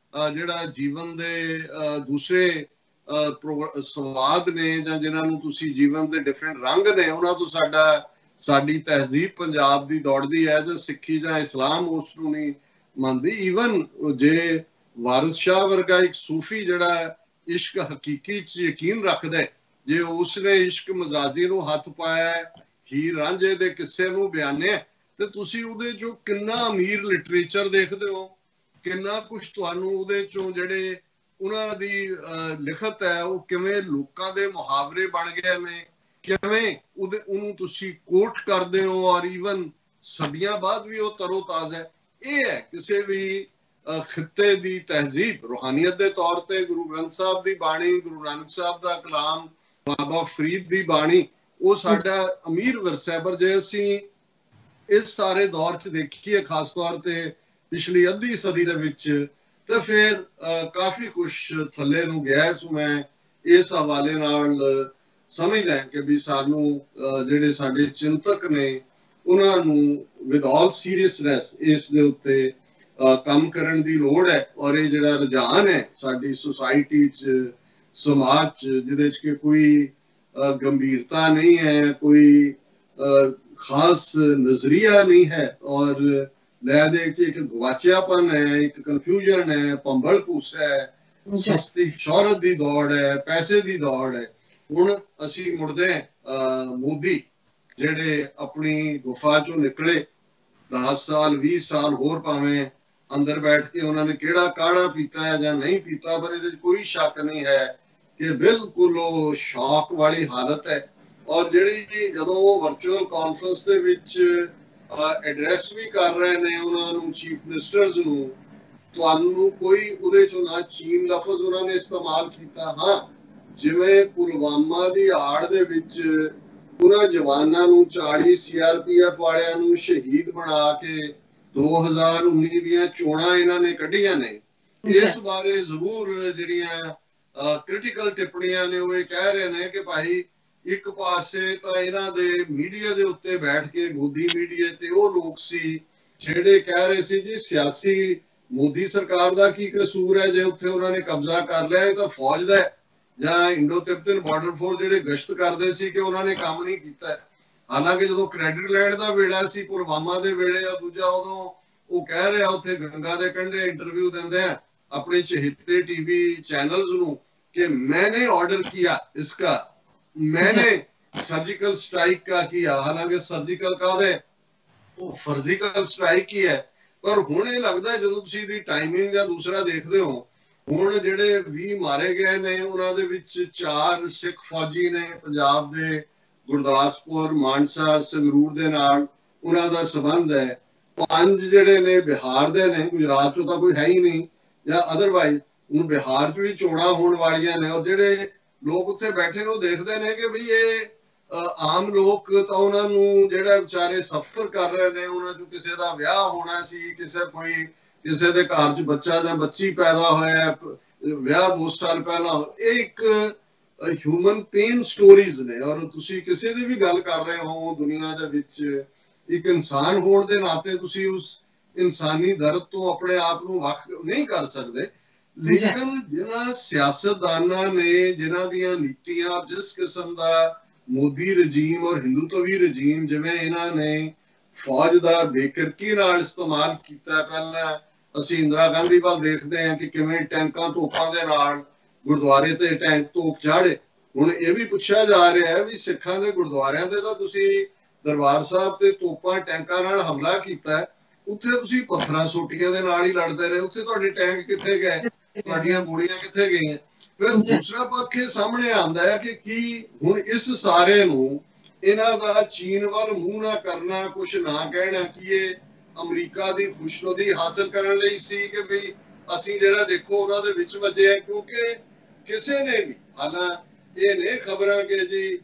ਜਿਹੜਾ ਜੀਵਨ ਦੇ ਦੂਸਰੇ ਸਵਾਦ ਨੇ ਜਾਂ ਜਿਨ੍ਹਾਂ ਨੂੰ ਤੁਸੀਂ ਜੀਵਨ ਦੇ ਡਿਫਰੈਂਟ ਰੰਗ ਨੇ ਉਹਨਾਂ ਤੋਂ ਸਾਡੀ ਤਹਿਜ਼ੀਬ ਪੰਜਾਬ ਦੀ ਦੌੜਦੀ ਹੈ ਜਾਂ ਸਿੱਖੀ ਜਾਂ ਇਸਲਾਮ ਉਸ ਨੂੰ ਨਹੀਂ ਮੰਨਦੀ। ਈਵਨ ਜੇ ਵਾਰਿਸ ਸ਼ਾਹ ਵਰਗਾ ਇੱਕ ਸੂਫੀ ਜਿਹੜਾ ਇਸ਼ਕ ਹਕੀਕੀ 'ਚ ਯਕੀਨ ਰੱਖਦਾ, ਜੇ ਉਸਨੇ ਇਸ਼ਕ ਮਜ਼ਾਜੀ ਨੂੰ ਹੱਥ ਪਾਇਆ, ਹੀਰ ਰਾਂਝੇ ਦੇ ਕਿੱਸੇ ਨੂੰ ਬਿਆਨਿਆ ਤੇ ਤੁਸੀਂ ਉਹਦੇ 'ਚੋਂ ਕਿੰਨਾ ਅਮੀਰ ਲਿਟਰੇਚਰ ਦੇਖਦੇ ਹੋ, ਕਿੰਨਾ ਕੁਛ ਤੁਹਾਨੂੰ ਉਹਦੇ 'ਚੋਂ ਜਿਹੜੇ ਉਹਨਾਂ ਦੀ ਲਿਖਤ ਹੈ ਉਹ ਕਿਵੇਂ ਲੋਕਾਂ ਦੇ ਮੁਹਾਵਰੇ ਬਣ ਗਏ ਨੇ, ਕਿਵੇਂ ਉਹਨੂੰ ਤੁਸੀਂ ਕੋਟ ਕਰਦੇ ਹੋ ਔਰ ਈਵਨ ਸਦੀਆਂ ਬਾਅਦ ਵੀ ਉਹ ਤਰੋ ਤਾਜ਼ਾ। ਇਹ ਹੈ ਕਿਸੇ ਵੀ ਖਿੱਤੇ ਦੀ ਤਹਿਜ਼ੀਬ। ਰੂਹਾਨੀਅਤ ਦੇ ਤੌਰ ਤੇ ਗੁਰੂ ਗ੍ਰੰਥ ਸਾਹਿਬ ਦੀ ਬਾਣੀ, ਗੁਰੂ ਨਾਨਕ ਸਾਹਿਬ ਦਾ ਕਲਾਮ, ਬਾਬਾ ਫਰੀਦ ਦੀ ਬਾਣੀ ਉਹ ਸਾਡਾ ਅਮੀਰ ਵਿਰਸਾ ਹੈ। ਪਰ ਜੇ ਅਸੀਂ ਇਸ ਸਾਰੇ ਦੌਰ 'ਚ ਦੇਖੀਏ ਖਾਸ ਤੌਰ ਤੇ ਪਿਛਲੀ ਅੱਧੀ ਸਦੀ ਦੇ ਵਿੱਚ ਤੇ ਫਿਰ ਕਾਫੀ ਕੁਛ ਥੱਲੇ ਨੂੰ ਗਿਆ। ਸੋ ਮੈਂ ਇਸ ਹਵਾਲੇ ਨਾਲ ਸਮਝਦਾ ਕਿ ਵੀ ਸਾਨੂੰ ਜਿਹੜੇ ਸਾਡੇ ਚਿੰਤਕ ਨੇ ਉਹਨਾਂ ਨੂੰ ਵਿਦ ਆਲ ਸੀਰੀਅਸਨੈਸ ਇਸ ਦੇ ਉੱਤੇ ਕੰਮ ਕਰਨ ਦੀ ਲੋੜ ਹੈ। ਔਰ ਇਹ ਜਿਹੜਾ ਰੁਝਾਨ ਹੈ ਸਾਡੀ ਸੁਸਾਇਟੀ 'ਚ, ਸਮਾਜ 'ਚ, ਜਿਹਦੇ 'ਚ ਕਿ ਕੋਈ ਗੰਭੀਰਤਾ ਨਹੀਂ ਹੈ, ਕੋਈ ਖਾਸ ਨਜ਼ਰੀਆ ਨਹੀਂ ਹੈ ਔਰ ਲੈ ਦੇ ਕੇ ਇੱਕ ਗਵਾਚਿਆਪਨ ਹੈ, ਇੱਕ ਕਨਫਿਊਜ਼ਨ ਹੈ, ਭੰਬਲ ਭੂਸ ਹੈ, ਸਸਤੀ ਸ਼ੌਹਰਤ ਦੀ ਦੌੜ ਹੈ, ਪੈਸੇ ਦੀ ਦੌੜ ਹੈ। ਹੁਣ ਅਸੀਂ ਮੁੜਦੇ ਮੋਦੀ ਜਿਹੜੇ ਆਪਣੀ ਗੁਫਾ 'ਚੋਂ ਨਿਕਲੇ 10 ਸਾਲ 20 ਸਾਲ ਹੋਰ ਭਾਵੇਂ ਅੰਦਰ ਬੈਠ ਕੇ ਉਹਨਾਂ ਨੇ ਕਿਹੜਾ ਕਾੜਾ ਪੀਤਾ ਹੈ ਜਾਂ ਨਹੀਂ ਪੀਤਾ, ਪਰ ਇਹਦੇ 'ਚ ਕੋਈ ਸ਼ੱਕ ਨਹੀਂ ਹੈ ਕਿ ਬਿਲਕੁਲ ਉਹ ਸ਼ੌਕ ਵਾਲੀ ਹਾਲਤ ਹੈ। ਔਰ ਜਿਹੜੀ ਜਦੋਂ ਉਹ ਵਰਚੁਅਲ ਕਾਨਫਰੰਸ ਦੇ ਵਿੱਚ ਐਡਰੈਸ ਵੀ ਕਰ ਰਹੇ ਨੇ ਉਹਨਾਂ ਨੂੰ, ਚੀਫ ਮਿਨਿਸਟਰਸ ਨੂੰ, ਤੁਹਾਨੂੰ ਕੋਈ ਉਹਦੇ 'ਚੋਂ ਨਾ ਚੀਨ ਲਫ਼ਜ਼ ਉਹਨਾਂ ਨੇ ਇਸਤੇਮਾਲ ਕੀਤਾ। ਹਾਂ, ਜਿਵੇਂ ਪੁਲਵਾਮਾ ਦੀ ਆੜ ਦੇ ਵਿੱਚ ਉਹਨਾਂ ਜਵਾਨਾਂ ਨੂੰ 40 CRPF ਵਾਲਿਆਂ ਨੂੰ ਸ਼ਹੀਦ ਬਣਾ ਕੇ 2019 ਦੀਆਂ ਚੋਣਾਂ ਇਹਨਾਂ ਨੇ ਕੱਢੀਆਂ ਨੇ, ਇਸ ਬਾਰੇ ਜ਼ਰੂਰ ਜਿਹੜੀਆਂ ਕ੍ਰਿਟੀਕਲ ਟਿੱਪਣੀਆਂ ਨੇ ਉਹ ਇਹ ਕਹਿ ਰਹੇ ਨੇ ਕਿ ਭਾਈ ਇੱਕ ਪਾਸੇ ਤਾਂ ਇਹਨਾਂ ਦੇ ਮੀਡੀਆ ਦੇ ਉੱਤੇ ਬੈਠ ਕੇ ਮੋਦੀ ਮੀਡੀਆ ਤੇ ਉਹ ਲੋਕ ਸੀ ਜਿਹੜੇ ਕਹਿ ਰਹੇ ਸੀ ਜੀ ਸਿਆਸੀ ਮੋਦੀ ਸਰਕਾਰ ਦਾ ਕੀ ਕਸੂਰ ਹੈ ਜੇ ਉੱਥੇ ਉਹਨਾਂ ਨੇ ਕਬਜ਼ਾ ਕਰ ਲਿਆ, ਇਹ ਤਾਂ ਫੌਜ ਦਾ ਹੈ ਜਾਂ ਇੰਡੋ ਤਿੱਬਤਨ ਬਾਰਡਰ ਫੋਰਸ ਜਿਹੜੇ ਗਸ਼ਤ ਕਰਦੇ ਸੀ ਕਿ ਉਹਨਾਂ ਨੇ ਕੰਮ ਨਹੀਂ ਕੀਤਾ। ਹਾਲਾਂਕਿ ਜਦੋਂ ਕ੍ਰੈਡਿਟ ਲੈਣ ਦਾ ਵੇਲਾ ਸੀ ਪੁਲਵਾਮਾ ਦੇ ਵੇਲੇ ਜਾਂ ਦੂਜਾ, ਉਦੋਂ ਉਹ ਕਹਿ ਰਿਹਾ ਉੱਥੇ ਗੰਗਾ ਦੇ ਕੰਢੇ ਇੰਟਰਵਿਊ ਦਿੰਦੇ ਆ अपने चहेते टीवी चैनल्स ਨੂੰ कि मैंने ऑर्डर किया इसका, मैंने सर्जिकल स्ट्राइक का किया। हालांकि सर्जिकल का दे वो सर्जिकल स्ट्राइक ही है, पर हुण ये लगदा है ਜਦੋਂ ਤੁਸੀਂ ਦੀ ਟਾਈਮਿੰਗ ਜਾਂ ਦੂਸਰਾ ਦੇਖਦੇ ਹੋ, ਹੁਣ ਜਿਹੜੇ 20 ਮਾਰੇ ਗਏ ਨੇ ਉਹਨਾਂ ਦੇ ਵਿੱਚ 4 ਸਿੱਖ ਫੌਜੀ ਨੇ ਪੰਜਾਬ ਦੇ, ਗੁਰਦਾਸਪੁਰ ਮਾਨਸਾ ਸੰਗਰੂਰ ਦੇ ਨਾਲ ਉਹਨਾਂ ਦਾ ਸੰਬੰਧ ਹੈ। 5 ਜਿਹੜੇ ਨੇ ਬਿਹਾਰ ਦੇ ਨੇ, ਗੁਜਰਾਤ ਚੋਂ ਤਾਂ ਕੋਈ ਹੈ ਹੀ ਨਹੀਂ, ਜਾਂ ਅਦਰਵਾਈਜ਼ ਹੁਣ ਬਿਹਾਰ 'ਚ ਵੀ ਚੋਣਾਂ ਹੋਣ ਵਾਲੀਆਂ ਨੇ। ਔਰ ਜਿਹੜੇ ਲੋਕ ਉੱਥੇ ਬੈਠੇ ਨੇ ਉਹ ਦੇਖਦੇ ਨੇ ਕਿ ਬਈ ਇਹ ਆਮ ਲੋਕ ਤਾਂ ਉਹਨਾਂ ਨੂੰ ਜਿਹੜਾ ਵਿਚਾਰੇ ਸਫਰ ਕਰ ਰਹੇ ਨੇ, ਉਹਨਾਂ 'ਚੋਂ ਕਿਸੇ ਦਾ ਵਿਆਹ ਹੋਣਾ ਸੀ, ਕਿਸੇ ਦੇ ਘਰ 'ਚ ਬੱਚਾ ਜਾਂ ਬੱਚੀ ਪੈਦਾ ਹੋਇਆ, ਵਿਆਹ 2 ਸਾਲ ਪਹਿਲਾਂ, ਇਹ ਇੱਕ ਹਿਊਮਨ ਪੇਨ ਸਟੋਰੀਜ਼ ਨੇ। ਔਰ ਤੁਸੀਂ ਕਿਸੇ ਦੀ ਵੀ ਗੱਲ ਕਰ ਰਹੇ ਹੋ ਦੁਨੀਆ ਦੇ ਵਿੱਚ, ਇੱਕ ਇਨਸਾਨ ਹੋਣ ਦੇ ਨਾਤੇ ਤੁਸੀਂ ਉਸ ਇਨਸਾਨੀ ਦਰਦ ਤੋਂ ਆਪਣੇ ਆਪ ਨੂੰ ਵੱਖ ਨਹੀਂ ਕਰ ਸਕਦੇ। ਲੇਕਿਨ ਜਿਨ੍ਹਾਂ ਸਿਆਸਤਦਾਨਾਂ ਨੇ, ਜਿਨ੍ਹਾਂ ਦੀਆਂ ਨੀਤੀਆਂ, ਜਿਸ ਕਿਸਮ ਦਾ ਮੋਦੀ ਰਜੀਮ ਔਰ ਹਿੰਦੂਤਵੀ ਰਜੀਮ, ਜਿਵੇਂ ਇਹਨਾਂ ਨੇ ਫੌਜ ਦਾ ਬੇਕਰਕੀ ਨਾਲ ਇਸਤੇਮਾਲ ਕੀਤਾ। ਪਹਿਲਾਂ ਅਸੀਂ ਇੰਦਰਾ ਗਾਂਧੀ ਵੱਲ ਦੇਖਦੇ ਹਾਂ ਕਿ ਕਿਵੇਂ ਟੈਂਕਾਂ ਤੋਪਾਂ ਦੇ ਨਾਲ ਗੁਰਦੁਆਰੇ ਤੇ ਟੈਂਕ ਤੋਪ ਚਾੜੇ। ਹੁਣ ਇਹ ਵੀ ਪੁੱਛਿਆ ਜਾ ਰਿਹਾ ਹੈ ਵੀ ਸਿੱਖਾਂ ਦੇ ਗੁਰਦੁਆਰਿਆਂ ਤੇ ਤਾਂ ਤੁਸੀਂ ਦਰਬਾਰ ਸਾਹਿਬ ਤੇ ਤੋਪਾਂ ਟੈਂਕਾਂ ਨਾਲ ਹਮਲਾ ਕੀਤਾ, ਉੱਥੇ ਤੁਸੀਂ ਪੱਥਰਾਂ ਸੋਟੀਆਂ ਦੇ ਨਾਲ ਹੀ ਲੜਦੇ ਰਹੇ, ਉੱਥੇ ਤੁਹਾਡੇ ਟੈਂਕ ਕਿੱਥੇ ਗਏ, ਤੁਹਾਡੀਆਂ ਗੋਲੀਆਂ ਕਿੱਥੇ ਗਈਆਂ। ਫਿਰ ਦੂਸਰਾ ਪੱਖ ਇਹ ਸਾਹਮਣੇ ਆਉਂਦਾ ਹੈ ਕਿ ਕੀ ਹੁਣ ਇਸ ਸਾਰੇ ਨੂੰ ਇਹਨਾਂ ਦਾ ਚੀਨ ਵੱਲ ਮੂੰਹ ਨਾ ਕਰਨਾ, ਕੁਛ ਨਾ ਕਹਿਣਾ, ਕਿ ਇਹ ਅਮਰੀਕਾ ਦੀ ਖੁਸ਼ਨੁਦੀ ਹਾਸਲ ਕਰਨ ਲਈ ਸੀ ਕਿ ਵੀ ਅਸੀਂ ਜਿਹੜਾ ਦੇਖੋ ਉਹਨਾਂ ਦੇ ਵਿੱਚ ਵੱਜੇ। ਕਿਉਂਕਿ ਕਿਸੇ ਨੇ ਵੀ, ਹਾਲਾਂ ਇਹ ਨੇ ਖਬਰਾਂ ਕਿ ਜੀ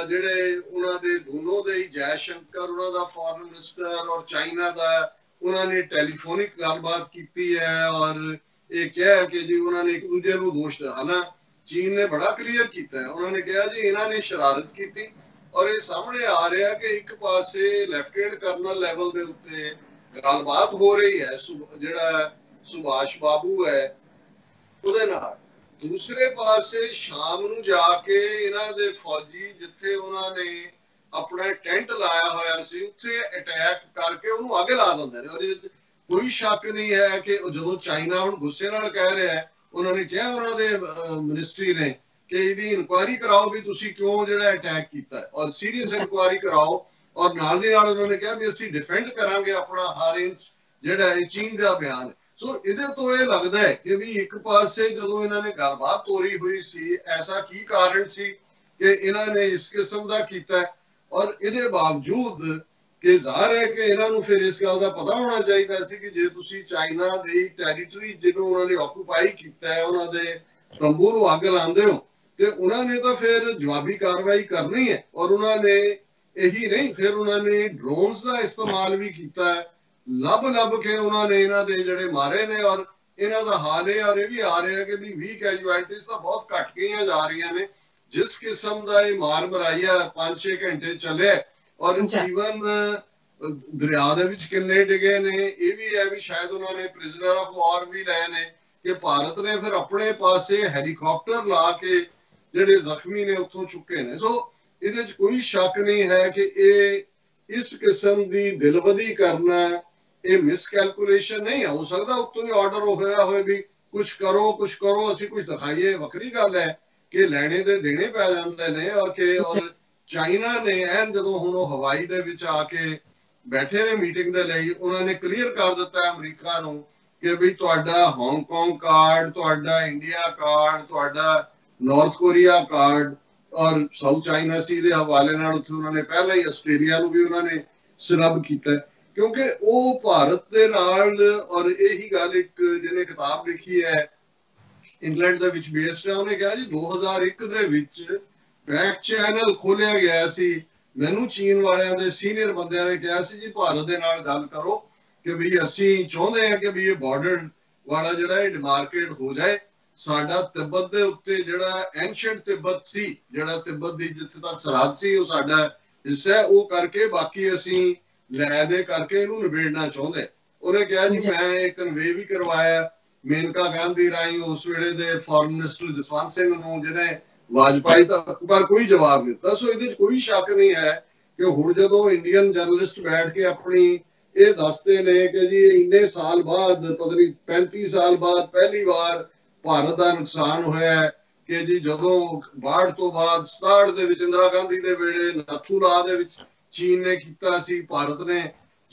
ਜਿਹੜੇ ਉਹਨਾਂ ਦੇ ਦੋਨੋਂ ਦੇ ਹੀ, ਜੈ ਸ਼ੰਕਰ ਉਹਨਾਂ ਦਾ ਫੋਰਨ ਮਿਨਿਸਟਰ ਔਰ ਚਾਈਨਾ ਦਾ, ਉਹਨਾਂ ਨੇ ਟੈਲੀਫੋਨਿਕ ਗੱਲਬਾਤ ਕੀਤੀ ਹੈ ਔਰ ਇਹ ਕਿਹਾ ਕਿ ਜੀ ਉਹਨਾਂ ਨੇ ਇੱਕ ਦੂਜੇ ਨੂੰ ਦੋਸ਼ ਦਿੱਤਾ। ਹਾਲਾਂ ਚੀਨ ਨੇ ਬੜਾ ਕਲੀਅਰ ਕੀਤਾ ਹੈ, ਉਹਨਾਂ ਨੇ ਕਿਹਾ ਜੀ ਇਹਨਾਂ ਨੇ ਸ਼ਰਾਰਤ ਕੀਤੀ। ਔਰ ਇਹ ਸਾਹਮਣੇ ਆ ਰਿਹਾ ਕਿ ਇੱਕ ਪਾਸੇ ਲੈਫਟੀਨੈਂਟ ਕਰਨਲ ਲੈਵਲ ਦੇ ਉੱਤੇ ਗੱਲਬਾਤ ਹੋ ਰਹੀ ਹੈ ਜਿਹੜਾ ਸੁਭਾਸ਼ ਬਾਬੂ ਹੈ ਉਹਦੇ ਨਾਲ, ਦੂਸਰੇ ਪਾਸੇ ਸ਼ਾਮ ਨੂੰ ਜਾ ਕੇ ਇਹਨਾਂ ਦੇ ਫੌਜੀ ਜਿੱਥੇ ਉਹਨਾਂ ਨੇ ਆਪਣਾ ਟੈਂਟ ਲਾਇਆ ਹੋਇਆ ਸੀ ਉੱਥੇ ਅਟੈਕ ਕਰਕੇ ਉਹਨੂੰ ਅੱਗ ਲਾ ਦਿੰਦੇ ਨੇ। ਔਰ ਇਹਦੇ ਵਿੱਚ ਕੋਈ ਸ਼ੱਕ ਨਹੀਂ ਹੈ ਕਿ ਜਦੋਂ ਚਾਈਨਾ ਹੁਣ ਗੁੱਸੇ ਨਾਲ ਕਹਿ ਰਿਹਾ ਹੈ, ਉਹਨਾਂ ਨੇ ਕਿਹਾ ਉਹਨਾਂ ਦੇ ਮਿਨਿਸਟਰੀ ਨੇ ਕਿ ਇਹਦੀ ਇਨਕੁਆਇਰੀ ਕਰਾਓ ਵੀ ਤੁਸੀਂ ਕਿਉਂ ਜਿਹੜਾ ਅਟੈਕ ਕੀਤਾ, ਔਰ ਸੀਰੀਅਸ ਇਨਕੁਆਇਰੀ ਕਰਾਓ। ਔਰ ਨਾਲ ਦੀ ਨਾਲ ਉਹਨਾਂ ਨੇ ਕਿਹਾ ਵੀ ਅਸੀਂ ਡਿਫੈਂਡ ਕਰਾਂਗੇ ਆਪਣਾ ਹਰ ਇੰਚ, ਜਿਹੜਾ ਚੀਨ ਦਾ ਬਿਆਨ। ਸੋ ਇਹਦੇ ਤੋਂ ਇਹ ਲੱਗਦਾ ਹੈ ਕਿ ਵੀ ਇੱਕ ਪਾਸੇ ਜਦੋਂ ਇਹਨਾਂ ਨੇ ਗੱਲਬਾਤ ਤੋਰੀ ਹੋਈ ਸੀ, ਐਸਾ ਕੀ ਕਾਰਨ ਸੀ ਕਿ ਇਹਨਾਂ ਨੇ ਇਸ ਕਿਸਮ ਦਾ ਕੀਤਾ, ਔਰ ਇਹਦੇ ਬਾਵਜੂਦ ਕਿ ਜ਼ਾਹਰ ਹੈ ਕਿ ਇਹਨਾਂ ਨੂੰ ਫਿਰ ਇਸ ਗੱਲ ਦਾ ਪਤਾ ਹੋਣਾ ਚਾਹੀਦਾ ਸੀ ਕਿ ਜੇ ਤੁਸੀਂ ਚਾਈਨਾ ਦੀ ਟੈਰੀਟਰੀ ਜਿਹਨੂੰ ਉਹਨਾਂ ਨੇ ਆਕੂਪਾਈ ਕੀਤਾ ਹੈ, ਉਹਨਾਂ ਦੇ ਤੰਬੂ ਨੂੰ ਅੱਗ ਲਾਉਂਦੇ ਹੋ, ਤੇ ਉਹਨਾਂ ਨੇ ਤਾਂ ਫਿਰ ਜਵਾਬੀ ਕਾਰਵਾਈ ਕਰਨੀ ਹੈ। ਔਰ ਉਹਨਾਂ ਨੇ ਇਹੀ ਨਹੀਂ, ਫਿਰ ਉਹਨਾਂ ਨੇ ਡਰੋਨਸ ਦਾ ਇਸਤੇਮਾਲ ਵੀ ਕੀਤਾ ਹੈ, ਲੱਭ ਕੇ ਉਹਨਾਂ ਨੇ ਇਹਨਾਂ ਦੇ ਜਿਹੜੇ ਮਾਰੇ ਨੇ। ਔਰ ਇਹਨਾਂ ਦਾ ਹਾਲ ਇਹ ਔਰ ਇਹ ਵੀ ਆ ਰਿਹਾ ਕਿ ਵੀ 20 ਕੈਜੁਅਲਟੀਜ਼ ਤਾਂ ਬਹੁਤ ਘੱਟ ਗਈਆਂ ਜਾ ਰਹੀਆਂ ਨੇ। ਜਿਸ ਕਿਸਮ ਦਾ ਇਹ ਮਾਰ ਮਰਾਈਆ 5-6 ਘੰਟੇ ਚੱਲੇ, ਔਰ ਜੀਵਨ ਦਰਿਆ ਦੇ ਵਿੱਚ ਕਿੰਨੇ ਡਿਗੇ ਨੇ, ਇਹ ਵੀ ਹੈ ਵੀ ਸ਼ਾਇਦ ਉਹਨਾਂ ਨੇ ਪ੍ਰਿਜ਼ਨਰ ਆਫ ਵਾਰ ਵੀ ਲਏ ਨੇ ਕਿ ਭਾਰਤ ਨੇ ਫਿਰ ਆਪਣੇ ਪਾਸੇ ਹੈਲੀਕਾਪਟਰ ਲਾ ਕੇ ਜਿਹੜੇ ਜ਼ਖਮੀ ਨੇ ਉੱਥੋਂ ਚੁੱਕੇ ਨੇ। ਸੋ ਇਹਦੇ 'ਚ ਕੋਈ ਸ਼ੱਕ ਨਹੀਂ ਹੈ ਕਿ ਇਹ ਇਸ ਕਿਸਮ ਦੀ ਦਿਲਬਦੀ ਕਰਨਾ, ਇਹ ਮਿਸਕੈਲਕੂਲੇਸ਼ਨ ਨਹੀਂ ਹੋ ਸਕਦਾ। ਉੱਤੋਂ ਹੀ ਆਰਡਰ ਹੋਇਆ ਹੋਵੇ ਵੀ ਕੁਛ ਕਰੋ ਅਸੀਂ ਕੁਝ ਦਿਖਾਈਏ, ਵੱਖਰੀ ਗੱਲ ਹੈ ਕਿ ਲੈਣੇ ਦੇ ਦੇਣੇ ਪੈ ਜਾਂਦੇ ਨੇ। ਔਰ ਚਾਈਨਾ ਨੇ ਐਨ ਜਦੋਂ ਹੁਣ ਉਹ ਹਵਾਈ ਦੇ ਵਿੱਚ ਆ ਕੇ ਬੈਠੇ ਨੇ ਮੀਟਿੰਗ ਦੇ ਲਈ, ਉਹਨਾਂ ਨੇ ਕਲੀਅਰ ਕਰ ਦਿੱਤਾ ਅਮਰੀਕਾ ਨੂੰ ਕਿ ਵੀ ਤੁਹਾਡਾ ਹਾਂਗਕਾਂਗ ਕਾਰਡ, ਤੁਹਾਡਾ ਇੰਡੀਆ ਕਾਰਡ, ਤੁਹਾਡਾ ਨਾਰਥ ਕੋਰੀਆ ਕਾਰਡ, ਔਰ ਸਾਊਥ ਚਾਈਨਾ ਸੀ ਦੇ ਹਵਾਲੇ ਨਾਲ ਉੱਥੇ ਉਹਨਾਂ ਨੇ ਪਹਿਲਾਂ ਹੀ ਆਸਟ੍ਰੇਲੀਆ ਨੂੰ ਵੀ ਉਹਨਾਂ ਨੇ ਸਨਬ ਕੀਤਾ, ਕਿਉਂਕਿ ਉਹ ਭਾਰਤ ਦੇ ਨਾਲ। ਔਰ ਇਹੀ ਗੱਲ ਇੱਕ ਜਿਹਨੇ ਕਿਤਾਬ ਲਿਖੀ ਹੈ ਇੰਗਲੈਂਡ ਦੇ ਵਿੱਚ ਬੇਸਡ ਹੈ, ਉਹਨੇ ਕਿਹਾ ਜੀ 2001 ਦੇ ਵਿੱਚ ਬੈਕ ਚੈਨਲ ਖੋਲਿਆ ਗਿਆ ਸੀ। ਮੈਨੂੰ ਚੀਨ ਵਾਲਿਆਂ ਦੇ ਸੀਨੀਅਰ ਬੰਦਿਆਂ ਨੇ ਕਿਹਾ ਸੀ ਜੀ ਭਾਰਤ ਦੇ ਨਾਲ ਗੱਲ ਕਰੋ ਕਿ ਵੀ ਅਸੀਂ ਚਾਹੁੰਦੇ ਹਾਂ ਕਿ ਵੀ ਇਹ ਬਾਰਡਰ ਵਾਲਾ ਜਿਹੜਾ ਇਹ ਡਿਮਾਰਕੇਟ ਹੋ ਜਾਏ। ਸਾਡਾ ਤਿੱਬਤ ਦੇ ਉੱਤੇ ਜਿਹੜਾ ਐਂਸ਼ੀਅੰਟ ਤਿੱਬਤ ਸੀ, ਜਿਹੜਾ ਤਿੱਬਤ ਦੀ ਜਿੱਥੇ ਤੱਕ ਸਰਹੱਦ ਸੀ, ਉਹ ਸਾਡਾ ਹਿੱਸਾ, ਉਹ ਕਰਕੇ ਬਾਕੀ ਅਸੀਂ ਲੈ ਦੇ ਕਰਕੇ ਇਹਨੂੰ ਨਿਬੇੜਨਾ ਚਾਹੁੰਦੇ। ਉਹਨੇ ਕਿਹਾ ਜੀ ਮੈਂ ਇਹ ਕਨਵੇ ਵੀ ਕਰਵਾਇਆ, ਮੇਨਕਾ ਗਾਂਧੀ ਰਾਹੀਂ ਉਸ ਵੇਲੇ ਦੇ ਫੋਰਨ ਮਿਨਿਸਟਰ ਜਸਵੰਤ ਸਿੰਘ ਨੂੰ, ਜਿਹਨੇ ਵਾਜਪਾਈ ਦਾ ਪਰ ਕੋਈ ਜਵਾਬ ਨਹੀਂ ਦਿੱਤਾ। ਸੋ ਇਹਦੇ 'ਚ ਕੋਈ ਸ਼ੱਕ ਨਹੀਂ ਹੈ ਕਿ ਹੁਣ ਜਦੋਂ ਇੰਡੀਅਨ ਜਰਨਲਿਸਟ ਬੈਠ ਕੇ ਆਪਣੀ ਇਹ ਦੱਸਦੇ ਨੇ ਕਿ ਜੀ ਇੰਨੇ ਸਾਲ ਬਾਅਦ, ਪਤਾ ਨਹੀਂ 35 ਸਾਲ ਬਾਅਦ ਪਹਿਲੀ ਵਾਰ ਭਾਰਤ ਦਾ ਨੁਕਸਾਨ ਹੋਇਆ ਕਿ ਜੀ ਜਦੋਂ 62 ਤੋਂ ਬਾਅਦ 67 ਦੇ ਵਿੱਚ ਇੰਦਰਾ ਗਾਂਧੀ ਦੇ ਵੇਲੇ ਨਥੂਲਾ ਦੇ ਵਿੱਚ ਚੀਨ ਨੇ ਕੀਤਾ ਸੀ, ਭਾਰਤ ਨੇ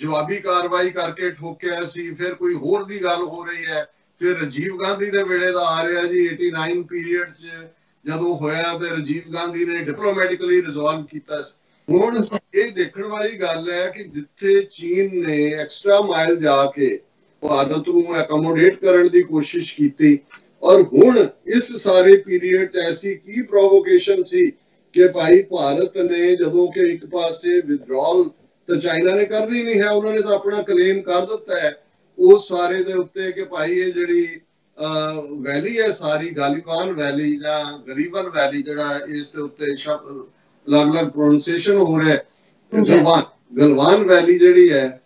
ਜਵਾਬੀ ਕਾਰਵਾਈ ਕਰਕੇ ਠੋਕਿਆ ਸੀ। ਫਿਰ ਕੋਈ ਹੋਰ ਦੀ ਗੱਲ ਹੋ ਰਹੀ ਹੈ, ਫਿਰ ਰਾਜੀਵ ਗਾਂਧੀ ਦੇ ਵੇਲੇ ਦਾ ਆ ਰਿਹਾ ਜੀ 89 ਪੀਰੀਅਡ 'ਚ ਜਦੋਂ ਹੋਇਆ ਤੇ ਰਾਜੀਵ ਗਾਂਧੀ ਨੇ ਡਿਪਲੋਮੈਟਿਕਲੀ ਰਿਜ਼ੋਲਵ ਕੀਤਾ ਸੀ। ਹੁਣ ਇਹ ਦੇਖਣ ਵਾਲੀ ਗੱਲ ਹੈ ਕਿ ਜਿੱਥੇ ਚੀਨ ਨੇ ਐਕਸਟਰਾ ਮਾਈਲ ਜਾ ਕੇ ਭਾਰਤ ਨੂੰ ਐਕੋਮੋਡੇਟ ਕਰਨ ਦੀ ਕੋਸ਼ਿਸ਼ ਕੀਤੀ, ਔਰ ਹੁਣ ਇਸ ਸਾਰੇ ਪੀਰੀਅਡ 'ਚ ਐਸੀ ਕੀ ਪ੍ਰੋਵੋਕੇਸ਼ਨ ਸੀ ਕਿ ਭਾਈ ਭਾਰਤ ਨੇ ਜਦੋਂ ਕਿ ਇੱਕ ਪਾਸੇ ਵਿਦਡਰਾਅਲ ਤਾਂ ਚਾਈਨਾ ਨੇ ਕਰਨੀ ਨਹੀਂ ਹੈ, ਉਹਨਾਂ ਨੇ ਤਾਂ ਆਪਣਾ ਕਲੇਮ ਕਰ ਦਿੱਤਾ ਹੈ ਉਸ ਸਾਰੇ ਦੇ ਉੱਤੇ ਕਿ ਭਾਈ ਇਹ ਜਿਹੜੀ ਵੈਲੀ ਹੈ ਸਾਰੀ ਗਾਲੀਵਾਨ ਵੈਲੀ ਜਾਂ ਗਰੀਬਨ ਵੈਲੀ, ਜਿਹੜਾ ਇਸ ਦੇ ਉੱਤੇ ਅਲੱਗ-ਅਲੱਗ ਪ੍ਰੋਨਾਂਸੀਏਸ਼ਨ ਹੋ ਰਿਹਾ ਹੈ, ਗਲਵਾਨ ਵੈਲੀ ਜਿਹੜੀ ਹੈ,